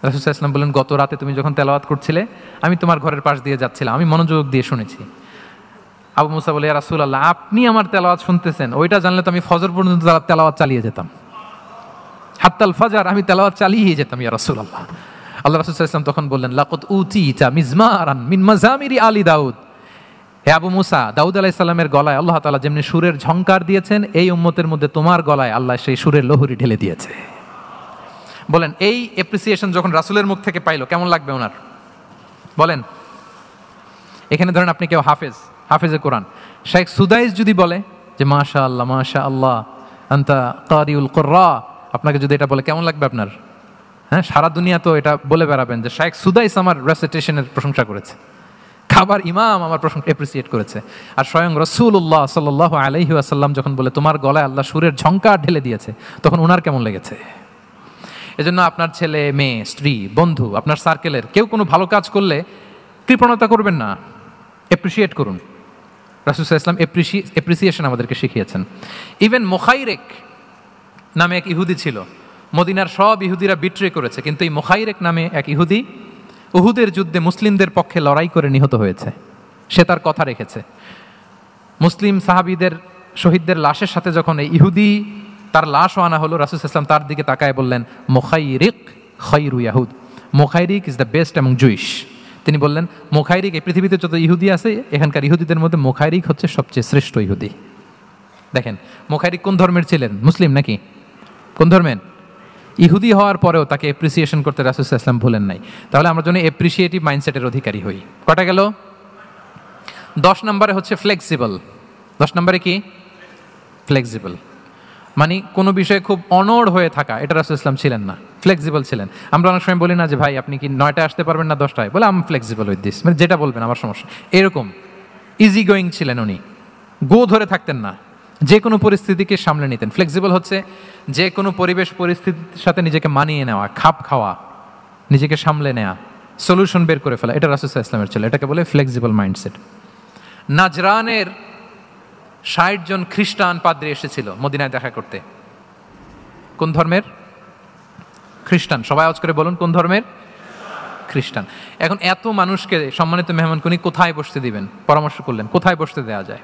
রাসূল সাল্লাল্লাহু আলাইহি ওয়াসাল্লাম বললেন, গত রাতে তুমি যখন তেলাওয়াত করছিলে আমি তোমার ঘরের পাশ দিয়ে যাচ্ছিলাম, আমি মনোযোগ দিয়ে শুনেছি। আবু মুসা বলে, ইয়া রাসূলুল্লাহ, আপনি আমার তেলাওয়াত শুনতেছেন, ওইটা জানলে তো আমি ফজর পর্যন্ত তেলাওয়াত চালিয়ে যেতাম, হাত্তাল ফাজার, আমি তেলাওয়াত চালিয়ে যেতাম ইয়া রাসূলুল্লাহ। আল্লাহ রাসূল সাল্লাল্লাহু আলাইহি ওয়াসাল্লাম তখন বললেন, লাকাদ উতিতা মিজমারান মিন মাজামিরি আলি দাউদ, হে আবু মুসা, দাউদ আলাইহিস সালামের গলায় আল্লাহ তাআলা যেমনি সুরের ঝংকার দিয়েছেন, এই উম্মতের মধ্যে তোমার গলায় আল্লাহ সেই সুরের লহরী ঢেলে দিয়েছে। বলেন এই অ্যাপ্রিসিয়েশন যখন রাসূলের মুখ থেকে পাইলো কেমন লাগবে ওনার? বলেন। এখানে ধরেন আপনি কেউ হাফেজে কোরআন, শেখ সুদাইস যদি বলে যে মাশাআল্লাহ মাশাআল্লাহ আনতা কারিউল কুররা, আপনাকে যদি এটা বলে কেমন লাগবে আপনার? হ্যাঁ, সারা দুনিয়া তো এটা বলে বেড়াবেন যে শেখ সুদাইস আমার রেসিটেশনের প্রশংসা করেছে, খাবার ইমাম আমার প্রশংসা অ্যাপ্রিসিয়েট করেছে। আর স্বয়ং রাসূলুল্লাহ সাল্লাল্লাহু আলাইহি ওয়াসাল্লাম যখন বলে তোমার গলায় আল্লাহ সুরের ঝংকার ঢেলে দিয়েছে, তখন ওনার কেমন লেগেছে? এজন্য আপনার ছেলে মেয়ে স্ত্রী বন্ধু আপনার সার্কেলের কেউ কোনো ভালো কাজ করলে কৃপণতা করবেন না, অ্যাপ্রিসিয়েট করুন। রাসূল সাল্লাল্লাহু আলাইহি ওয়াসাল্লাম অ্যাপ্রিসিয়েশন আমাদেরকে শিখিয়েছেন। ইভেন মুখাইরেক নামে এক ইহুদি ছিল, মদিনার সব ইহুদিরা বিট্রে করেছে, কিন্তু এই মুখাইরেক নামে এক ইহুদি উহুদের যুদ্ধে মুসলিমদের পক্ষে লড়াই করে নিহত হয়েছে। সে তার কথা রেখেছে। মুসলিম সাহাবীদের শহীদদের লাশের সাথে যখন এই ইহুদি তার লাশও আনা হলো, রাসূল সাল্লাল্লাহু আলাইহি ওয়াসাল্লাম তার দিকে তাকায় বললেন, মুখাইরিক খায়রু ইয়াহুদ, Mukhayriq is the best among Jewish. তিনি বললেন মুখাইরিক, এই পৃথিবীতে যত ইহুদি আছে এখানকার ইহুদিদের মধ্যে মুখাইরিক হচ্ছে সবচেয়ে শ্রেষ্ঠ ইহুদি। দেখেন মুখাইরিক কোন ধর্মের ছিলেন? মুসলিম নাকি? কোন ধর্মের? ইহুদি হওয়ার পরেও তাকে অ্যাপ্রিসিয়েশন করতে রাসূল সাল্লাল্লাহু আলাইহি ওয়াসাল্লাম ভুলেন নাই। তাহলে আমরা জন্য অ্যাপ্রিসিয়েটিভ মাইন্ডসেটের অধিকারী হই। কটা গেল? 10 নম্বরে হচ্ছে ফ্লেক্সিবল। 10 নম্বরে কি? ফ্লেক্সিবল, মানে কোনো বিষয়ে খুব অনড় হয়ে থাকা, এটা রাসূল ইসলাম ছিলেন না, ফ্লেক্সিবল ছিলেন। আমরা অনেক সময় বলি না যে ভাই আপনি কি 9টায় আসতে পারবেন না 10টায়, বলে আম ফ্লেক্সিবল উইথ দিস, মানে যেটা বলবেন আমার সমস্যা, এরকম ইজি গোয়িং ছিলেন উনি, গো ধরে থাকতেন না, যে কোনো পরিস্থিতিকে সামলে নিতেন। ফ্লেক্সিবল হচ্ছে যে কোনো পরিবেশ পরিস্থিতির সাথে নিজেকে মানিয়ে নেওয়া, খাপ খাওয়া, নিজেকে সামলে নেওয়া, সলিউশন বের করে ফেলা, এটা রাসূল সাল্লাল্লাহু আলাইহি ওয়াসাল্লামের ছিল, এটাকে বলে ফ্লেক্সিবল মাইন্ডসেট। নাজরানের 60 জন খ্রিস্টান পাদ্রী এসেছিল মদিনায় দেখা করতে। কোন ধর্মের? খ্রিস্টান। সবাই আওয়াজ করে বলুন কোন ধর্মের? খ্রিস্টান। এখন এত মানুষকে সম্মানিত মেহমান উনি কোথায় বসতে দিবেন? পরামর্শ করলেন কোথায় বসতে দেওয়া যায়।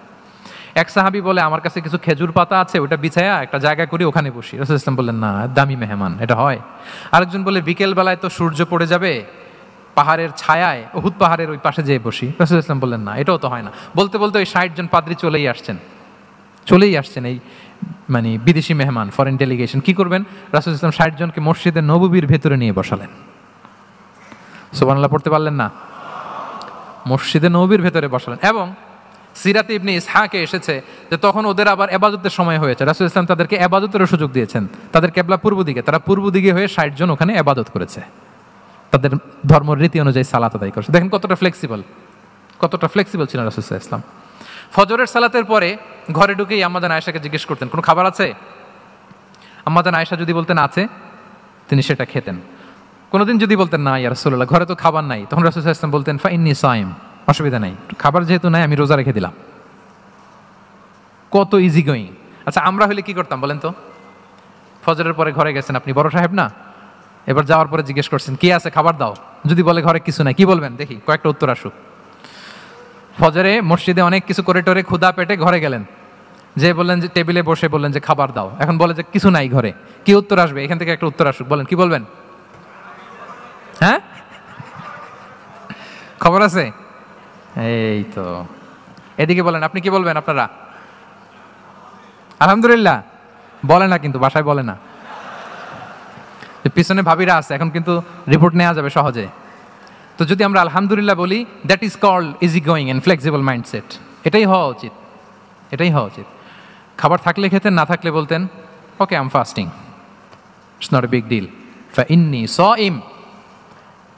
এক সাহাবী বলে আমার কাছে কিছু খেজুর পাতা আছে, ওটা বিছায়া একটা জায়গা করে ওখানে বসি। রাসূল ইসলাম বললেন না, দামি মেহমান, এটা হয়। আরেকজন বলে বিকেল বেলায় তো সূর্য পড়ে যাবে, পাহাড়ের ছায়ায় উহুদ পাহাড়ের ওই পাশে যেয়ে বসি। রাসূল ইসলাম বললেন না, এটাও তো হয় না। বলতে বলতে ওই 60 জন পাদ্রী চলেই আসছেন এই মানে বিদেশি মেহমান, ফরেন ডেলিগেশন। কি করবেন? রাসূল ইসলাম 60 জনকে মসজিদে নববীর ভেতরে নিয়ে বসালেন। সুবহানাল্লাহ পড়তে পারলেন না? মসজিদে নববীর ভেতরে বসালেন এবং সিরাতে ইবনে ইসহাকে এসেছে যে তখন ওদের আবার ইবাদতের সময় হয়েছে, রাসূল ইসলাম তাদেরকে ইবাদতেরও সুযোগ দিয়েছেন। তাদের কিবলা পূর্ব দিকে, তারা পূর্ব দিকে হয়ে 60 জন ওখানে ইবাদত করেছে, তাদের ধর্ম রীতি অনুযায়ী সালাত আদায় করেছে। দেখেন কতটা ফ্লেক্সিবল ছিলেন রাসূল সাল্লাল্লাহু আলাইহি ওয়াসাল্লাম। ফজরের সালাতের পরে ঘরে ঢুকেই আম্মা জান আয়েশাকে জিজ্ঞেস করতেন, কোনো খাবার আছে? আম্মা জান আয়েশা যদি বলতেন আছে, তিনি সেটা খেতেন। কোনোদিন যদি বলতেন না ইয়া রাসূলুল্লাহ, ঘরে তো খাবার নাই, তখন রাসূল সাল্লাল্লাহু আলাইহি ওয়াসাল্লাম বলতেন ফা ইন্নী সাইম, অসুবিধা নাই, খাবার যেহেতু নাই আমি রোজা রেখে দিলাম। কত ইজি গোয়িং। আচ্ছা, আমরা হলে কি করতাম বলেন তো? ফজরের পরে ঘরে গেছেন, আপনি বড় সাহেব না, এবার যাওয়ার পরে জিজ্ঞেস করছেন কি আছে খাবার দাও, যদি বলে ঘরে কিছু নাই, কি বলবেন দেখি, কয়েকটা উত্তর আসুক। ফজরে মসজিদে অনেক কিছু করে টোরে ক্ষুধা পেটে ঘরে গেলেন, যে বললেন যে টেবিলে বসে বললেন যে খাবার দাও, এখন বলে যে কিছু নাই ঘরে, কি উত্তর আসবে? এখান থেকে একটা উত্তর আসুক, বলেন কি বলবেন? হ্যাঁ, খবর আছে? এই তো, এদিকে বলেন, আপনি কি বলবেন? আপনারা আলহামদুলিল্লাহ বলে না, কিন্তু বাসায় বলে না। পিছনে ভাবিরা আছে, এখন কিন্তু রিপোর্ট নেওয়া যাবে সহজে। তো যদি আমরা আলহামদুলিল্লাহ বলি, that is called easy going and flexible mindset. এটাই হওয়া উচিত, এটাই হওয়া উচিত। খাবার থাকলে খেতেন, না থাকলে বলতেন okay I am fasting, it's not a big deal, ফা ইন্নী সাইম,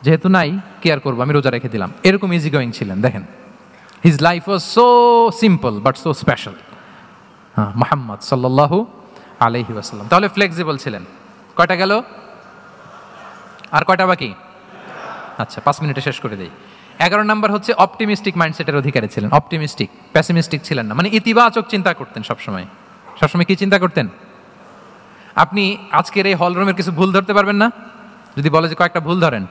যেহেতু নাই কি আর করবো, আমি রোজা রেখে দিলাম। এরকম ইজি গোয়িং ছিলেন। দেখেন, his life was so simple but so special. হ্যাঁ, মুহাম্মদ সাল্লাল্লাহু আলাইহি ওয়াসাল্লাম। তাহলে ফ্লেক্সিবল ছিলেন। কয়টা গেল? আর কয়টা বাকি? আচ্ছা, 5 মিনিটে শেষ করে দেই। 11 নাম্বার হচ্ছে অপটিমিস্টিক মাইন্ডসেটের অধিকারী ছিলেন। অপটিমিস্টিক, প্যাসিমিস্টিক ছিলেন না, মানে ইতিবাচক চিন্তা করতেন সবসময়। সবসময় কি চিন্তা করতেন? আপনি আজকের এই হলরুমের কিছু ভুল ধরতে পারবেন না? যদি বলে যে কয়েকটা ভুল ধরেন,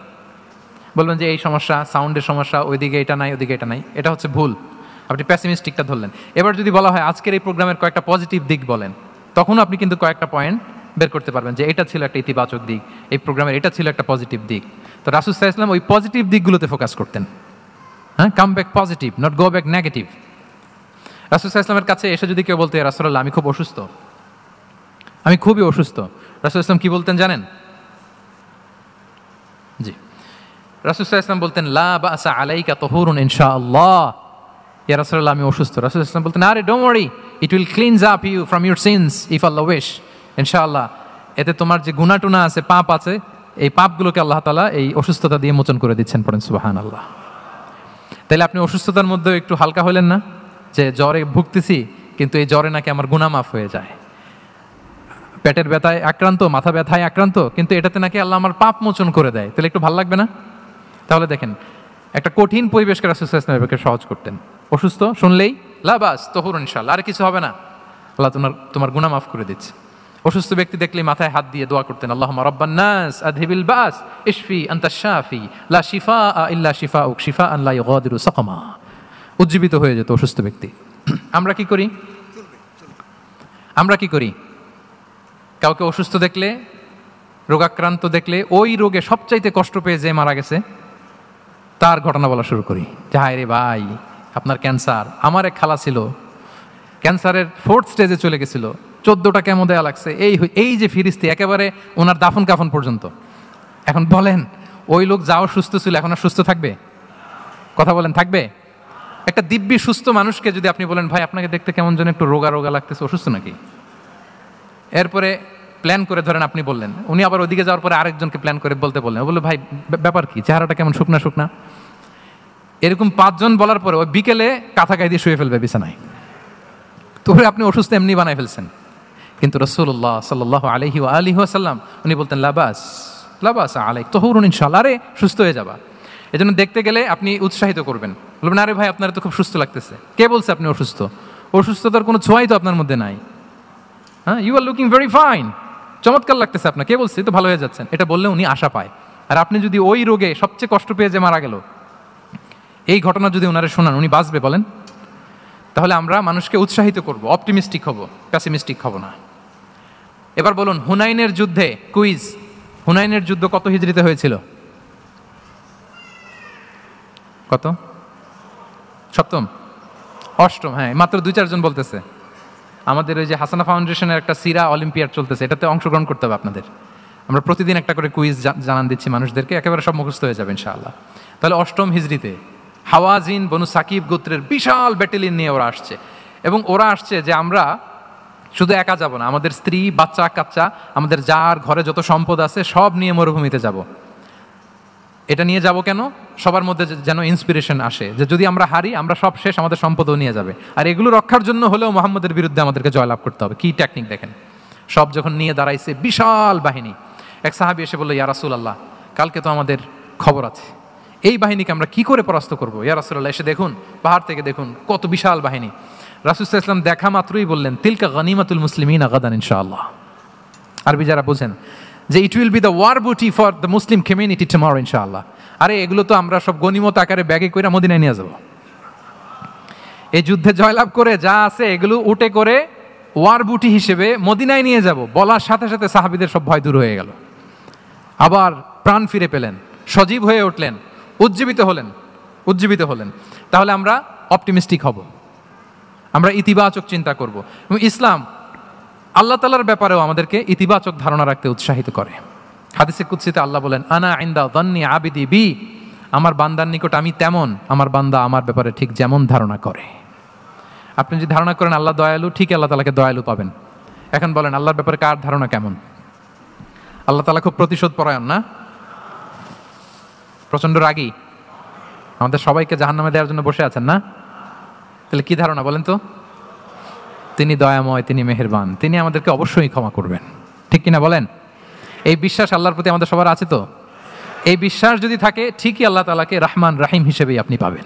বলবেন যে এই সমস্যা, সাউন্ডের সমস্যা, ওইদিকে এটা নাই, ওইদিকে এটা নাই, এটা হচ্ছে ভুল। আপনি প্যাসিমিস্টিকটা ধরলেন। এবার যদি বলা হয় আজকের এই প্রোগ্রামের কয়েকটা পজিটিভ দিক বলেন, তখন আপনি কিন্তু কয়েকটা পয়েন্ট বের করতে পারবেন যে এটা ছিল একটা ইতিবাচক দিক, এই প্রোগ্রামের এটা ছিল একটা পজিটিভ দিক। তো রাসূল সাল্লাল্লাহু আলাইহি ওয়াসাল্লাম ওই পজিটিভ দিকগুলোতে ফোকাস করতেন। হ্যাঁ, come back positive, not go back negative. রাসূল সাল্লাল্লাহু আলাইহি ওয়াসাল্লামের কাছে এসে যদি কেউ বলতে, রাসূলুল্লাহ আমি খুব অসুস্থ, আমি খুবই অসুস্থ, রাসূল সাল্লাল্লাহু আলাইহি ওয়াসাল্লাম কি বলতেন জানেন? জি, রাসূল সাল্লাল্লাহু আলাইহি ওয়াসাল্লাম বলতেন লা বাসা আলাইকা তাহুরুন ইনশাআল্লাহ। ইয়া রাসূলুল্লাহ আমি অসুস্থ। রাসূল সাল্লাল্লাহু আলাইহি ওয়াসাল্লাম বলতেন আরে don't worry, it will cleanse up you from your sins if আল্লাহ উইশ, ইনশাআল্লাহ এতে তোমার যে গুনাহ টুনা আছে, পাপ আছে, এই পাপগুলোকে আল্লাহ তাআলা এই অসুস্থতা দিয়ে মোচন করে দিচ্ছেন। পড়েন সুবহানাল্লাহ। তাহলে আপনি অসুস্থতার মধ্যে একটু হালকা হলেন না, যে জ্বরে ভুগতেছি কিন্তু এই জ্বরে নাকি আমার গুনাহ মাফ হয়ে যায়, পেটের ব্যথায় আক্রান্ত, মাথা ব্যথায় আক্রান্ত, কিন্তু এটাতে নাকি আল্লাহ আমার পাপ মোচন করে দেয়, তাহলে একটু ভালো লাগবে না? তাহলে দেখেন, একটা কঠিন পরিবেশকে রাসূল সাল্লাল্লাহু আলাইহি ওয়াসাল্লাম সহজ করতেন। অসুস্থ শুনলেই লা বাস তাহুরুন ইনশাআল্লাহ, আর কিছু হবে না, আল্লাহ তোমার গুনাহ মাফ করে দিচ্ছে। অসুস্থ ব্যক্তি দেখলেই মাথায় হাত দিয়ে দোয়া করতেন আল্লাহুম্মা রাব্বান নাস আযহিবিল বাস ইশফি আনতাশ শাফি লা শিফাআ ইল্লা শিফাউক শিফাআন লা ইউগাদিরু সাকামা। উজ্জীবিত হয়ে যেত অসুস্থ ব্যক্তি। আমরা কি করি? আমরা কি করি? কাউকে অসুস্থ দেখলে, রোগাক্রান্ত দেখলে, ওই রোগে সবচাইতে কষ্ট পেয়ে যে মারা গেছে তার ঘটনা বলা শুরু করি, যে হায় রে ভাই আপনার ক্যান্সার, আমার এক খালা ছিল ক্যান্সারের 4th স্টেজে চলে গেছিল, 14টা কেমো দেয়া লাগছে, এই যে ফিরিস্তি, একেবারে ওনার দাফন কাফন পর্যন্ত। এখন বলেন ওই লোক যাও সুস্থ ছিল, এখন আর সুস্থ থাকবে? কথা বলেন, থাকবে? একটা দিব্যি সুস্থ মানুষকে যদি আপনি বলেন ভাই আপনাকে দেখতে কেমন যেন একটু রোগা রোগা লাগতেছে, অসুস্থ নাকি? এরপরে প্ল্যান করে ধরেন আপনি বললেন, উনি আবার ওদিকে যাওয়ার পরে আরেকজনকে প্ল্যান করে বলতে বললেন, বললো ভাই ব্যাপার কি, চেহারাটা কেমন শুকনা শুকনা। এরকম 5 জন বলার পরে ওই বিকেলে কাঁথা গায়ে দিয়ে শুয়ে ফেলবে বিছানায়। তো আপনি অসুস্থ এমনি বানাই ফেলছেন। কিন্তু রাসূলুল্লাহ সাল্লাল্লাহু আলাইহি ওয়া আলিহি ওয়াসাল্লাম উনি বলতেন লাবাস আলাইক তাহুরুন ইনশাআল্লাহ, আরে সুস্থ হয়ে যাবা। এজন্য দেখতে গেলে আপনি উৎসাহিত করবেন, বলবেন আরে ভাই আপনার তো খুব সুস্থ লাগতেছে। কে বলছে আপনি অসুস্থ? অসুস্থতার কোনো ছোঁয়াই তো আপনার মধ্যে নাই। হ্যাঁ, you are looking very fine, চমৎকার লাগতেছে আপনার, কে বলছে? তো ভালো হয়ে যাচ্ছেন। এটা বললে উনি আশা পায়। আর আপনি যদি ওই রোগে সবচেয়ে কষ্ট পেয়ে যে মারা গেল, এই ঘটনা যদি ওনারে শোনান, উনি বাঁচবে বলেন? তাহলে আমরা মানুষকে উৎসাহিত করব, অপটিমিস্টিক হব, প্যাসিমিস্টিক হব না। এবার বলুন, হুনাইনের যুদ্ধে, কুইজ, হুনাইনের যুদ্ধ কত হিজরিতে হয়েছিল? কত? 7ম, 8ম? হ্যাঁ, মাত্র 2-4 জন বলতেছে। আমাদের ওই যে হাসানা ফাউন্ডেশনের একটা সিরা অলিম্পিয়াড চলতেছে, এটাতে অংশগ্রহণ করতে হবে আপনাদের। আমরা প্রতিদিন একটা করে কুইজ জানান দিচ্ছি মানুষদেরকে, একেবারে সব মুখস্থ হয়ে যাবে ইনশাআল্লাহ। তাহলে 8ম হিজরিতে হাওয়াজিন বনু সাকিব গোত্রের বিশাল ব্যাটালিয়ন নিয়ে ওরা আসছে, এবং ওরা আসছে যে আমরা শুধু একা যাব না, আমাদের স্ত্রী বাচ্চা কাচ্চা আমাদের যার ঘরে যত সম্পদ আছে সব নিয়ে মরুভূমিতে যাব। এটা নিয়ে যাব কেন? সবার মধ্যে যেন ইন্সপিরেশন আসে যে যদি আমরা হারি আমরা সব শেষ, আমাদের সম্পদও নিয়ে যাবে, আর এগুলো রক্ষার জন্য হলেও মোহাম্মদের বিরুদ্ধে আমাদেরকে জয়লাভ করতে হবে। কি টেকনিক দেখেন! সব যখন নিয়ে দাঁড়াইছে বিশাল বাহিনী, এক সাহাবী এসে বলল, ইয়া রাসূলুল্লাহ, কালকে তো আমাদের খবর আছে, এই বাহিনীকে আমরা কি করে পরাস্ত করবো? ইয়া রাসূলুল্লাহ, এসে দেখুন, পাহাড় থেকে দেখুন কত বিশাল বাহিনী। রাসূল সাল্লাল্লাহু আলাইহি ওয়াসাল্লাম দেখা মাত্রই বললেন, তিলকা গনিমাতুল মুসলিমিন গাদান ইনশাআল্লাহ। আরবি যারা বোঝেন যে it will be the war booty for the Muslim community tomorrow ইনশাআল্লাহ। আরে এগুলো তো আমরা সব গনিমত আকারে ব্যাগে কইরা মদিনায় নিয়ে যাব। এই যুদ্ধে জয়লাভ করে যা আছে এগুলো উটে করে ওয়ার বুটি হিসেবে মদিনায় নিয়ে যাব। বলার সাথে সাথে সাহাবীদের সব ভয় দূর হয়ে গেল, আবার প্রাণ ফিরে পেলেন, সজীব হয়ে উঠলেন, উজ্জীবিত হলেন। তাহলে আমরা অপটিমিস্টিক হব, আমরা ইতিবাচক চিন্তা করব। এবং ইসলাম আল্লাহ তাআলার ব্যাপারেও আমাদেরকে ইতিবাচক ধারণা রাখতে উৎসাহিত করে। হাদিসে কুদসিতে আল্লাহ বলেন, আনা ইনদা যান্নি আবিদি বি, আমার বান্দার নিকট আমি তেমন, আমার বান্দা আমার ব্যাপারে ঠিক যেমন ধারণা করে। আপনি যদি ধারণা করেন আল্লাহ দয়ালু, ঠিক আল্লাহ তাআলাকে দয়ালু পাবেন। এখন বলেন আল্লাহর ব্যাপারে কার ধারণা কেমন? আল্লাহ তাআলা খুব প্রতিশোধ পরায়ণ না? প্রচন্ড রাগী, আমাদের সবাইকে জাহান্নামে দেওয়ার জন্য বসে আছেন না? তাহলে কি ধারণা বলেন তো? তিনি দয়াময়, তিনি মেহেরবান, তিনি আমাদেরকে অবশ্যই ক্ষমা করবেন, ঠিক কিনা বলেন? এই বিশ্বাস আল্লাহর প্রতি আমাদের সবার আছে তো? এই বিশ্বাস যদি থাকে, ঠিকই আল্লাহ তাআলাকে রহমান রাহিম হিসেবেই আপনি পাবেন।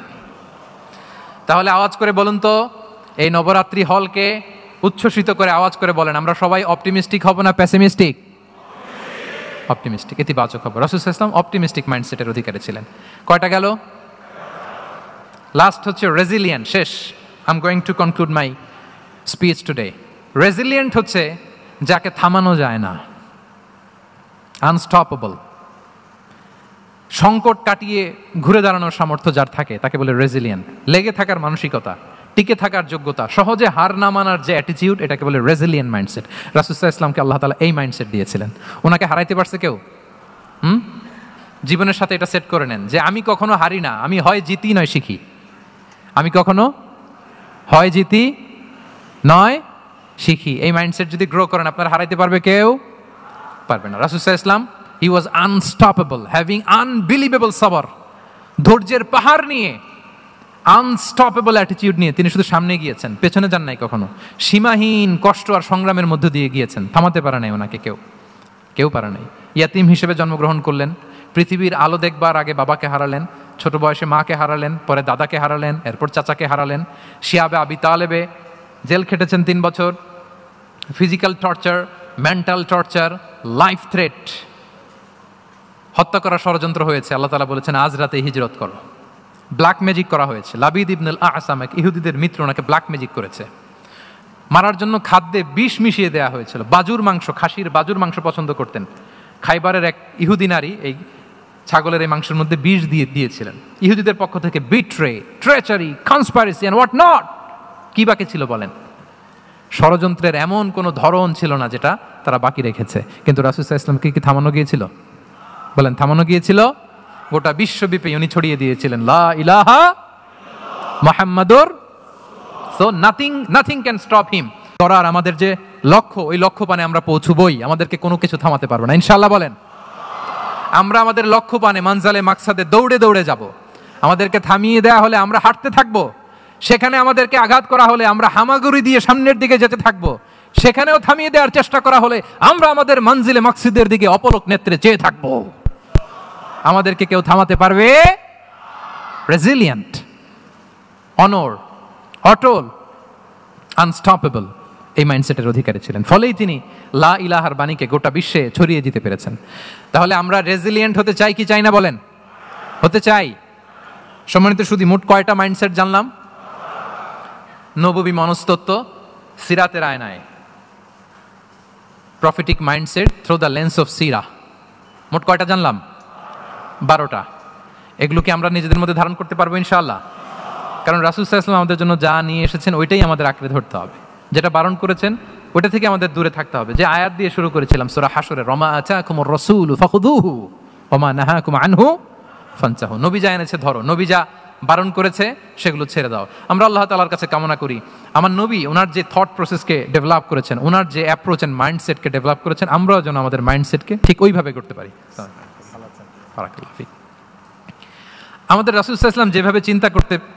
তাহলে আওয়াজ করে বলুন তো, এই নবরাত্রি হলকে উচ্ছ্বসিত করে আওয়াজ করে বলেন, আমরা সবাই অপটিমিস্টিক হব না প্যাসিমিস্টিক? অপটিমিস্টিক, ইতিবাচক হব। রাসূল সাল্লাল্লাহু আলাইহি ওয়াসাল্লাম অপটিমিস্টিক মাইন্ডসেটের অধিকারী ছিলেন। কয়টা গেল? লাস্ট হচ্ছে রেজিলিয়েন্ট। শেষ, I am going to conclude my speech today. Resilient হচ্ছে যাকে থামানো যায় না, আনস্টপেবল। সংকট কাটিয়ে ঘুরে দাঁড়ানোর সামর্থ্য যার থাকে তাকে বলে রেজিলিয়েন্ট। লেগে থাকার মানসিকতা, টিকে থাকার যোগ্যতা, সহজে হার না মানার যে অ্যাটিটিউড, এটাকে বলে রেজিলিয়েন্ট মাইন্ডসেট। রাসূল সাল্লাল্লাহু আলাইহি ওয়াসাল্লামকে আল্লাহ তাআলা এই মাইন্ডসেট দিয়েছিলেন। ওনাকে হারাইতে পারছে কেউ? জীবনের সাথে এটা সেট করে নেন যে আমি কখনো হারি না, আমি হয় জিতি নয় শিখি। আমি কখনো হয় জিতি নয় শিখি। এই মাইন্ডসেট যদি গ্রো করেন, আপনারা হারাইতে পারবে কেউ? পারবে না। রাসূল সাল্লাল্লাহু আলাইহি ওয়াসাল্লাম he was unstoppable, having unbelievable সবর, ধৈর্যের পাহাড় নিয়ে, আনস্টপেবল অ্যাটিটিউড নিয়ে তিনি শুধু সামনে গিয়েছেন, পেছনে যান নাই কখনো। সীমাহীন কষ্ট আর সংগ্রামের মধ্য দিয়ে গিয়েছেন, থামাতে পারে নাই ওনাকে কেউ পারে নাই। ইয়াতিম হিসেবে জন্মগ্রহণ করলেন, পৃথিবীর আলো দেখবার আগে বাবাকে হারালেন, ছোট বয়সে মাকে হারালেন, পরে দাদাকে হারালেন, এরপর চাচাকে হারালেন। শিয়াবে আবি তালেবে জেল খেটেছেন 3 বছর, physical torture, mental torture, life threat, হত্যা করার ষড়যন্ত্র হয়েছে। আল্লাহ তাআলা বলেছেন আজ রাতে হিজরত করো। ব্ল্যাক ম্যাজিক করা হয়েছে। লাবিদ ইবনুল আসাম, এক ইহুদিদের মিত্র, ওনাকে ব্ল্যাক ম্যাজিক করেছে। মারার জন্য খাদ্যে বিষ মিশিয়ে দেওয়া হয়েছিল। বাজুর মাংস, খাসির বাজুর মাংস পছন্দ করতেন। খাইবারের এক ইহুদি নারী এই ছাগলের এই মাংসের মধ্যে বিষ দিয়েছিলেন। ইহুদিদের পক্ষ থেকে betray, treachery, conspiracy and what not, কি বাকি ছিল বলেন? ষড়যন্ত্রের এমন কোনো ধরন ছিল না যেটা তারা বাকি রেখেছে। কিন্তু রাসূল সাল্লাল্লাহু আলাইহি ওয়াসাল্লামকে কি থামানো গিয়েছিল? বলেন, থামানো গিয়েছিল? গোটা বিশ্বব্যাপী উনি ছড়িয়ে দিয়েছিলেন লা ইলাহা মুহাম্মাদুর। So nothing can stop him. করার আমাদের যে লক্ষ্য, ওই লক্ষ্য পানে আমরা পৌঁছবই, আমাদেরকে কোনো কিছু থামাতে পারবে না ইনশাআল্লাহ। বলেন, আমরা আমাদের লক্ষ্য পানে, মানজালে মাকসাদে দৌড়ে দৌড়ে যাব। আমাদেরকে থামিয়ে দেয়া হলে আমরা হাঁটতে থাকবো, সেখানে আমাদেরকে আঘাত করা হলে আমরা হামাগুড়ি দিয়ে সামনের দিকে যেতে থাকবো, সেখানেও থামিয়ে দেওয়ার চেষ্টা করা হলে আমরা আমাদের মঞ্জিলে মাকসিদের দিকে অপলক নেত্রে চেয়ে থাকবো। আমাদেরকে কেউ থামাতে পারবে? রেজিলিয়েন্ট, অনর, অটল, আনস্টপেবল, এই মাইন্ডসেটের অধিকারী ছিলেন। ফলেই তিনি লা ইলাহার বাণীকে গোটা বিশ্বে ছড়িয়ে দিতে পেরেছেন। তাহলে আমরা রেজিলিয়েন্ট হতে চাই কি চাই না বলেন? হতে চাই। সম্মানিত শুধু মোট কয়টা মাইন্ডসেট জানলাম? নববী মনস্তত্ত্ব সিরাতের আয়নায়, prophetic mindset through the lens of সিরা, মোট কয়টা জানলাম? 12টা। এগুলোকে আমরা নিজেদের মধ্যে ধারণ করতে পারবো ইনশাআল্লাহ। কারণ রাসূল সাল্লাল্লাহু আলাইহি ওয়াসাল্লাম আমাদের জন্য যা নিয়ে এসেছেন ওইটাই আমাদের আঁকড়ে ধরতে হবে। যেটা বারণ করেছেন ওটা থেকে আমাদের দূরে থাকতে হবে। যে আয়াত দিয়ে শুরু করেছিলাম সূরা হাশরে, রমা আতাকুমুর রাসূলু ফাখুযুহু ওয়া মা নাহাকুম আনহু ফানতাহু। নবী যা এনেছে ধরো, নবী যা বারণ করেছে সেগুলো ছেড়ে দাও। আমরা আল্লাহ তাআলার কাছে কামনা করি আমার নবী ওনার যে থট প্রসেসকে ডেভেলপ করেছেন, ওনার যে অ্যাপ্রোচ অ্যান্ড মাইন্ডসেটকে ডেভেলপ করেছেন, আমরাও যেন আমাদের মাইন্ডসেটকে ঠিক ওইভাবে করতে পারি। আমাদের রাসূল সাল্লাল্লাহু আলাইহি ওয়াসাল্লাম যেভাবে চিন্তা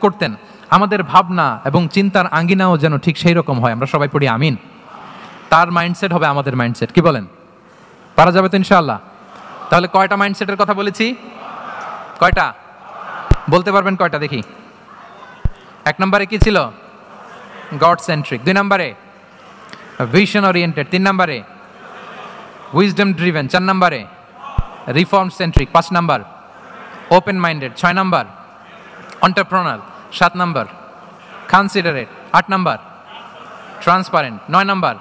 করতেন, আমাদের ভাবনা এবং চিন্তার আঙ্গিনাও যেন ঠিক সেই রকম হয়। আমরা সবাই পড়ি আমিন। তার মাইন্ডসেট হবে আমাদের মাইন্ডসেট, কি বলেন? পারা যাবে তো ইনশাআল্লাহ? তাহলে কয়টা মাইন্ডসেটের কথা বলেছি? কয়টা বলতে পারবেন? কয়টা দেখি। 1 নম্বরে কি ছিল? God centric. 2 নম্বরে ভিশন ওরিয়েন্টেড। 3 নম্বরে উইজডম ড্রিভেন। 4 নম্বরে রিফর্ম সেন্ট্রিক। 5 নম্বর ওপেন মাইন্ডেড। 6 নম্বর এন্টারপ্রেনার। 7 নম্বর কনসিডারেট। 8 নম্বর ট্রান্সপারেন্ট। 9 নম্বর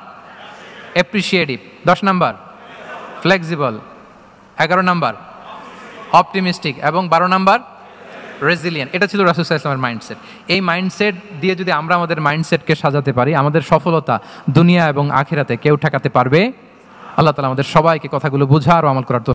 অ্যাপ্রিশিয়েটিভ। 10 নম্বর ফ্লেক্সিবল। 11 নম্বর অপটিমিস্টিক এবং 12 নম্বর রেজিলিয়েন্ট। এটা ছিল রাসূল সাল্লাল্লাহু আলাইহি ওয়াসাল্লামের মাইন্ডসেট। এই মাইন্ডসেট দিয়ে যদি আমরা আমাদের মাইন্ডসেটকে সাজাতে পারি, আমাদের সফলতা দুনিয়া এবং আখিরাতে কেউ ঠেকাতে পারবে। আল্লাহ তাআলা আমাদের সবাইকে কথাগুলো বোঝার ও আমল করার